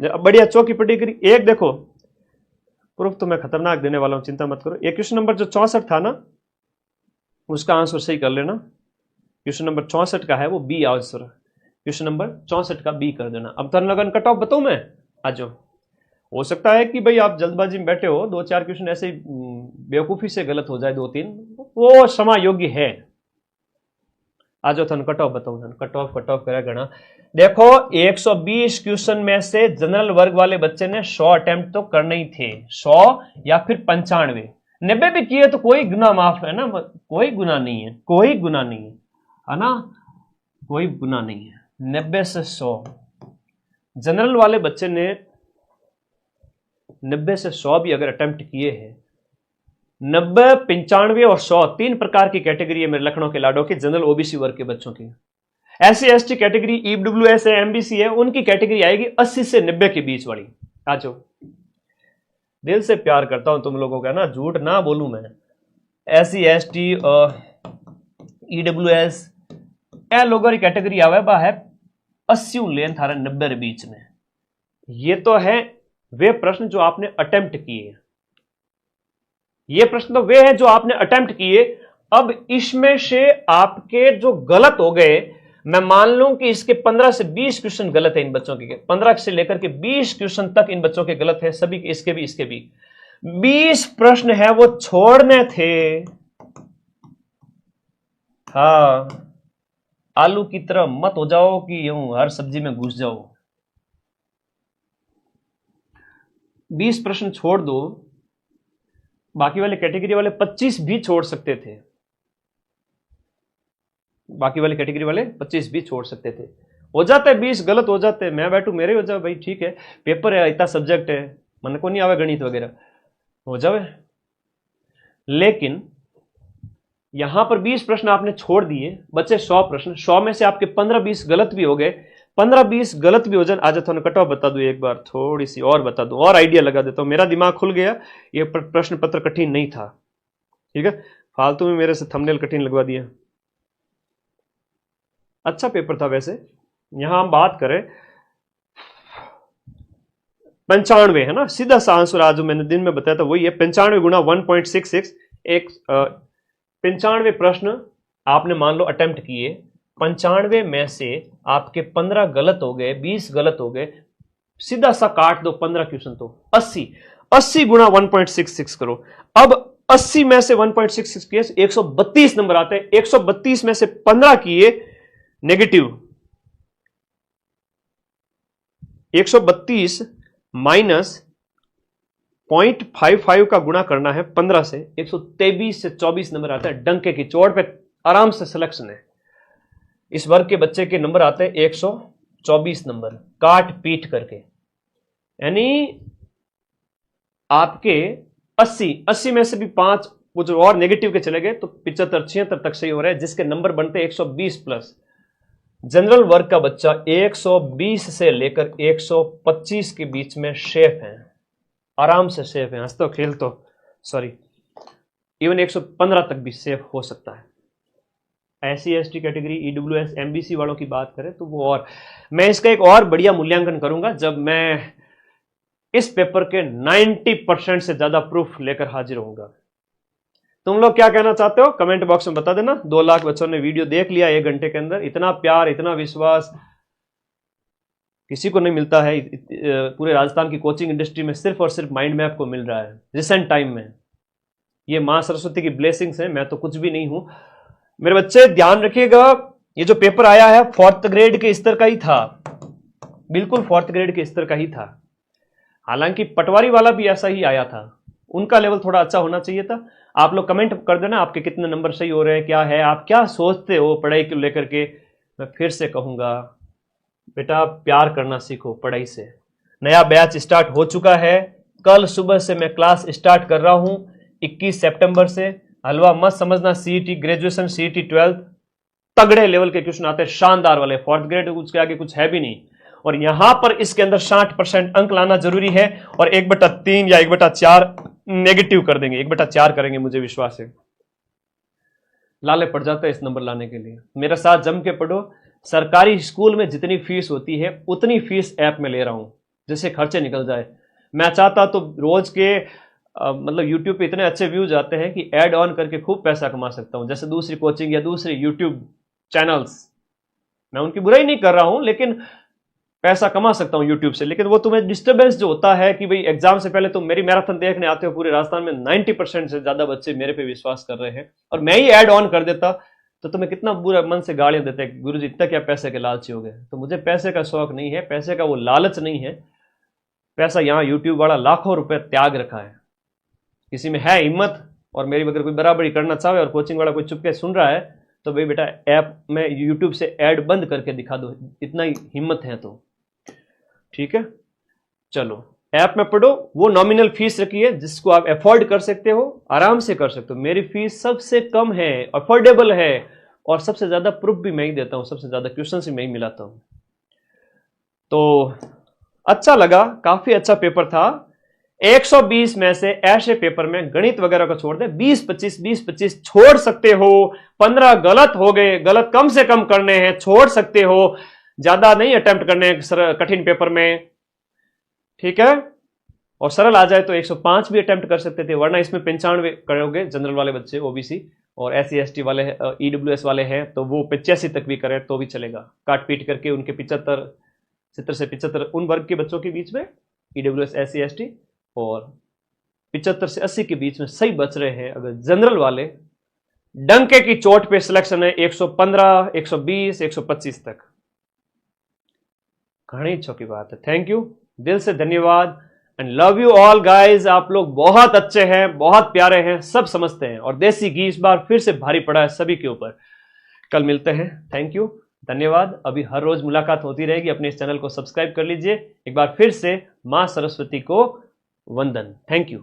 Speaker 1: बढ़िया चौकी पटी करी। एक देखो प्रूफ तो मैं खतरनाक देने वाला हूं, चिंता मत करो। एक क्वेश्चन नंबर जो 64 था ना, उसका आंसर सही कर लेना। क्वेश्चन नंबर 64 का है वो बी आंसर, क्वेश्चन नंबर 64 का बी कर देना। अब लगन कट ऑफ बताऊं मैं, आ जाओ। हो सकता है कि भाई आप जल्दबाजी में बैठे हो, 2-4 क्वेश्चन ऐसे बेवकूफी से गलत हो जाए, 2-3, वो क्षमा योग्य है। आ जाओ थन कट ऑफ बताऊं, कट ऑफ करा गणा। देखो 120 क्वेश्चन में से जनरल वर्ग वाले बच्चे ने 100 अटेम्प्ट तो करने ही थे, 100 या फिर 95, 90 भी किए तो कोई गुना माफ है ना, कोई गुना नहीं है, कोई गुना नहीं है ना, कोई गुना नहीं है। 90 से 100 जनरल वाले बच्चे ने 90 से 100 भी अगर अटेम्प्ट किए हैं, 90, 95 और 100 3 प्रकार की कैटेगरी है मेरे लखनऊ के लाडो के जनरल ओबीसी वर्ग के बच्चों की। SC ST कैटेगरी, EWS है, MBC है, उनकी कैटेगरी आएगी 80 से 90 के बीच वाली। आ जाओ, दिल से प्यार करता हूं तुम लोगों का ना, झूठ ना बोलूं मैं। SC ST EWS ए लोगों की कैटेगरी आवे बा है 80 लेन थारा 90 के बीच में। ये तो है वे प्रश्न जो आपने अटेम्प्ट किए, ये प्रश्न तो वे हैं जो आपने अटेम्प्ट किए। अब इसमें से आपके जो गलत हो गए, मैं मान लूं कि इसके 15 से 20 क्वेश्चन गलत है इन बच्चों के, 15 से लेकर के 20 क्वेश्चन तक इन बच्चों के गलत है, सभी के, इसके भी इसके भी। 20 प्रश्न है वो छोड़ने थे। हाँ, आलू की तरह मत हो जाओ कि यूं हर सब्जी में घुस जाओ। 20 प्रश्न छोड़ दो, बाकी वाले कैटेगरी वाले 25 भी छोड़ सकते थे, बाकी वाले कैटेगरी वाले 25 भी छोड़ सकते थे। हो जाते 20 गलत हो जाते, मैं बैठू मेरे हो जाए भाई, ठीक है, पेपर है, इतना सब्जेक्ट है, मन को नहीं आवे गणित वगैरह, हो जावे। लेकिन यहां पर 20 प्रश्न आपने छोड़ दिए, बचे 100 प्रश्न। 100 में से आपके 15-20 गलत भी हो गए, 15-20 गलत भी हो जाए। आज थोड़ा कट ऑफ बता दूं एक बार, थोड़ी सी और बता दूं, और आइडिया लगा देता हूं, मेरा दिमाग खुल गया। ये प्रश्न पत्र कठिन नहीं था, ठीक है, फालतू में मेरे से थंबनेल कठिन लगवा दिया। अच्छा पेपर था वैसे। यहां हम बात करें 95 है ना, सीधा सा आंसर आज मैंने दिन में बताया था वही है, 95 गुणा 1.66। एक 95 प्रश्न आपने मान लो अटेम्प्ट किए, 95 में से आपके 15 गलत हो गए, 20 गलत हो गए, सीधा सा काट दो 15 क्वेश्चन तो 80 गुणा 1.66 करो। अब 80 में से 1.66 किए 132 नंबर आते हैं। 132 में से 15 किए नेगेटिव, 132 माइनस 0.55 का गुणा करना है 15 से, 123 से 24 नंबर आता है। डंके की चोट पे आराम से सिलेक्शन है। इस वर्ग के बच्चे के नंबर आते हैं 124 नंबर काट पीट करके। यानी आपके 80 में से भी 5 वो जो और नेगेटिव के चले गए तो 75 76 तक सही हो रहा है, जिसके नंबर बनते 120 प्लस। जनरल वर्ग का बच्चा 120 से लेकर 125 के बीच में सेफ है, आराम से सेफ है, हंसतो खेलतो सॉरी इवन 115 तक भी सेफ हो सकता है। SC ST category EWS MBC वालों की बात करें तो वो, और मैं इसका एक और बढ़िया मूल्यांकन करूंगा जब मैं इस पेपर के 90% से ज्यादा प्रूफ लेकर हाजिर होऊंगा। तुम लोग क्या कहना चाहते हो कमेंट बॉक्स में बता देना। 2 लाख बच्चों ने वीडियो देख लिया 1 घंटे के अंदर। इतना प्यार, इतना विश्वास किसी को नहीं मिलता है। पूरे राजस्थान की कोचिंग इंडस्ट्री में सिर्फ और सिर्फ माइंड मैप को मिल रहा है रिसेंट टाइम में। ये मां सरस्वती की ब्लेसिंग्स है, मैं तो कुछ भी नहीं हूं। मेरे बच्चे ध्यान रखिएगा, ये जो पेपर आया है 4th ग्रेड के स्तर का ही था, बिल्कुल 4th ग्रेड के स्तर का ही था। हालांकि पटवारी वाला भी ऐसा ही आया था, उनका लेवल थोड़ा अच्छा होना चाहिए था। आप लोग कमेंट कर देना आपके कितने नंबर सही हो रहे हैं, क्या है, आप क्या सोचते हो पढ़ाई को लेकर के। मैं फिर से कहूंगा बेटा प्यार करना सीखो पढ़ाई से। नया बैच स्टार्ट हो चुका है, कल सुबह से मैं क्लास स्टार्ट कर रहा हूं 21 सितंबर से। हलवा मत समझना, CET ग्रेजुएशन, CET 12th तगड़े लेवल के क्वेश्चन आते हैं, शानदार वाले। 4th ग्रेड उसके आगे कुछ है भी नहीं, और यहां पर इसके अंदर 60% अंक लाना जरूरी है। और 1/3 या 1/4 नेगेटिव कर देंगे, 1/4 करेंगे, मुझे विश्वास है। लाले पड़ जाता है इस नंबर लाने के लिए। मेरे साथ जम के पढ़ो। सरकारी स्कूल में जितनी फीस होती है उतनी फीस ऐप में ले रहा हूं, जिससे खर्चे निकल जाए। मैं चाहता तो रोज के मतलब यूट्यूब पे इतने अच्छे व्यूज आते हैं कि ऐड ऑन करके खूब पैसा कमा सकता हूं, जैसे दूसरी कोचिंग या दूसरे यूट्यूब चैनल्स। मैं उनकी बुराई नहीं कर रहा हूं, लेकिन पैसा कमा सकता हूं यूट्यूब से। लेकिन वो तुम्हें डिस्टर्बेंस जो होता है कि भाई एग्जाम से पहले तुम मेरी मैराथन देखने आते हो, पूरे राजस्थान में 90% से ज्यादा बच्चे मेरे पे विश्वास कर रहे हैं, और मैं ही ऐड ऑन कर देता तो तुम्हें कितना बुरा मन से गालियां देते हैं, गुरुजी इतना क्या पैसे के लालची हो गए। तो मुझे पैसे का शौक नहीं है, पैसे का वो लालच नहीं है। पैसा यहां यूट्यूब वाला लाखों रुपए त्याग रखा है। किसी में है हिम्मत और मेरी अगर कोई बराबरी करना चाहे और कोचिंग वाला कोई चुपके सुन रहा है तो भाई बेटा ऐप में यूट्यूब से ऐड बंद करके दिखा दो, इतना ही हिम्मत है तो ठीक है। चलो ऐप में पढ़ो, वो नॉमिनल फीस रखी है जिसको आप अफोर्ड कर सकते हो, आराम से कर सकते हो। मेरी फीस सबसे कम है, अफोर्डेबल है, और सबसे ज्यादा प्रूफ भी मैं ही देता हूं, सबसे ज्यादा क्वेश्चन भी मैं ही मिलाता हूं। तो अच्छा लगा, काफी अच्छा पेपर था। 120 में से ऐसे पेपर में गणित वगैरह को छोड़ दे 20-25 छोड़ सकते हो। 15 गलत हो गए, गलत कम से कम करने हैं, छोड़ सकते हो, ज्यादा नहीं अटेम्प्ट करने कठिन पेपर में, ठीक है। और सरल आ जाए तो 105 भी अटेम्प्ट कर सकते थे, वरना इसमें 95 करोगे जनरल वाले बच्चे, OBC और SC ST वाले EWS वाले हैं तो वो 85 तक भी करें तो भी चलेगा। काट पीट करके उनके 70 से 75 उन वर्ग के बच्चों के बीच में EWS SC ST और 75 से 80 के बीच में सही बच रहे हैं। अगर जनरल वाले डंके की चोट पे सिलेक्शन है 115, 120, 125 तक, घनी अच्छी की बात है। थैंक यू, दिल से धन्यवाद and love you all guys. आप लोग बहुत अच्छे हैं, बहुत प्यारे हैं, सब समझते हैं, और देसी घी इस बार फिर से भारी पड़ा है सभी के ऊपर। कल मिलते हैं, थैंक यू, धन्यवाद। अभी हर रोज मुलाकात होती रहेगी, अपने इस चैनल को सब्सक्राइब कर लीजिए। एक बार फिर से मां सरस्वती को वंदन, थैंक यू।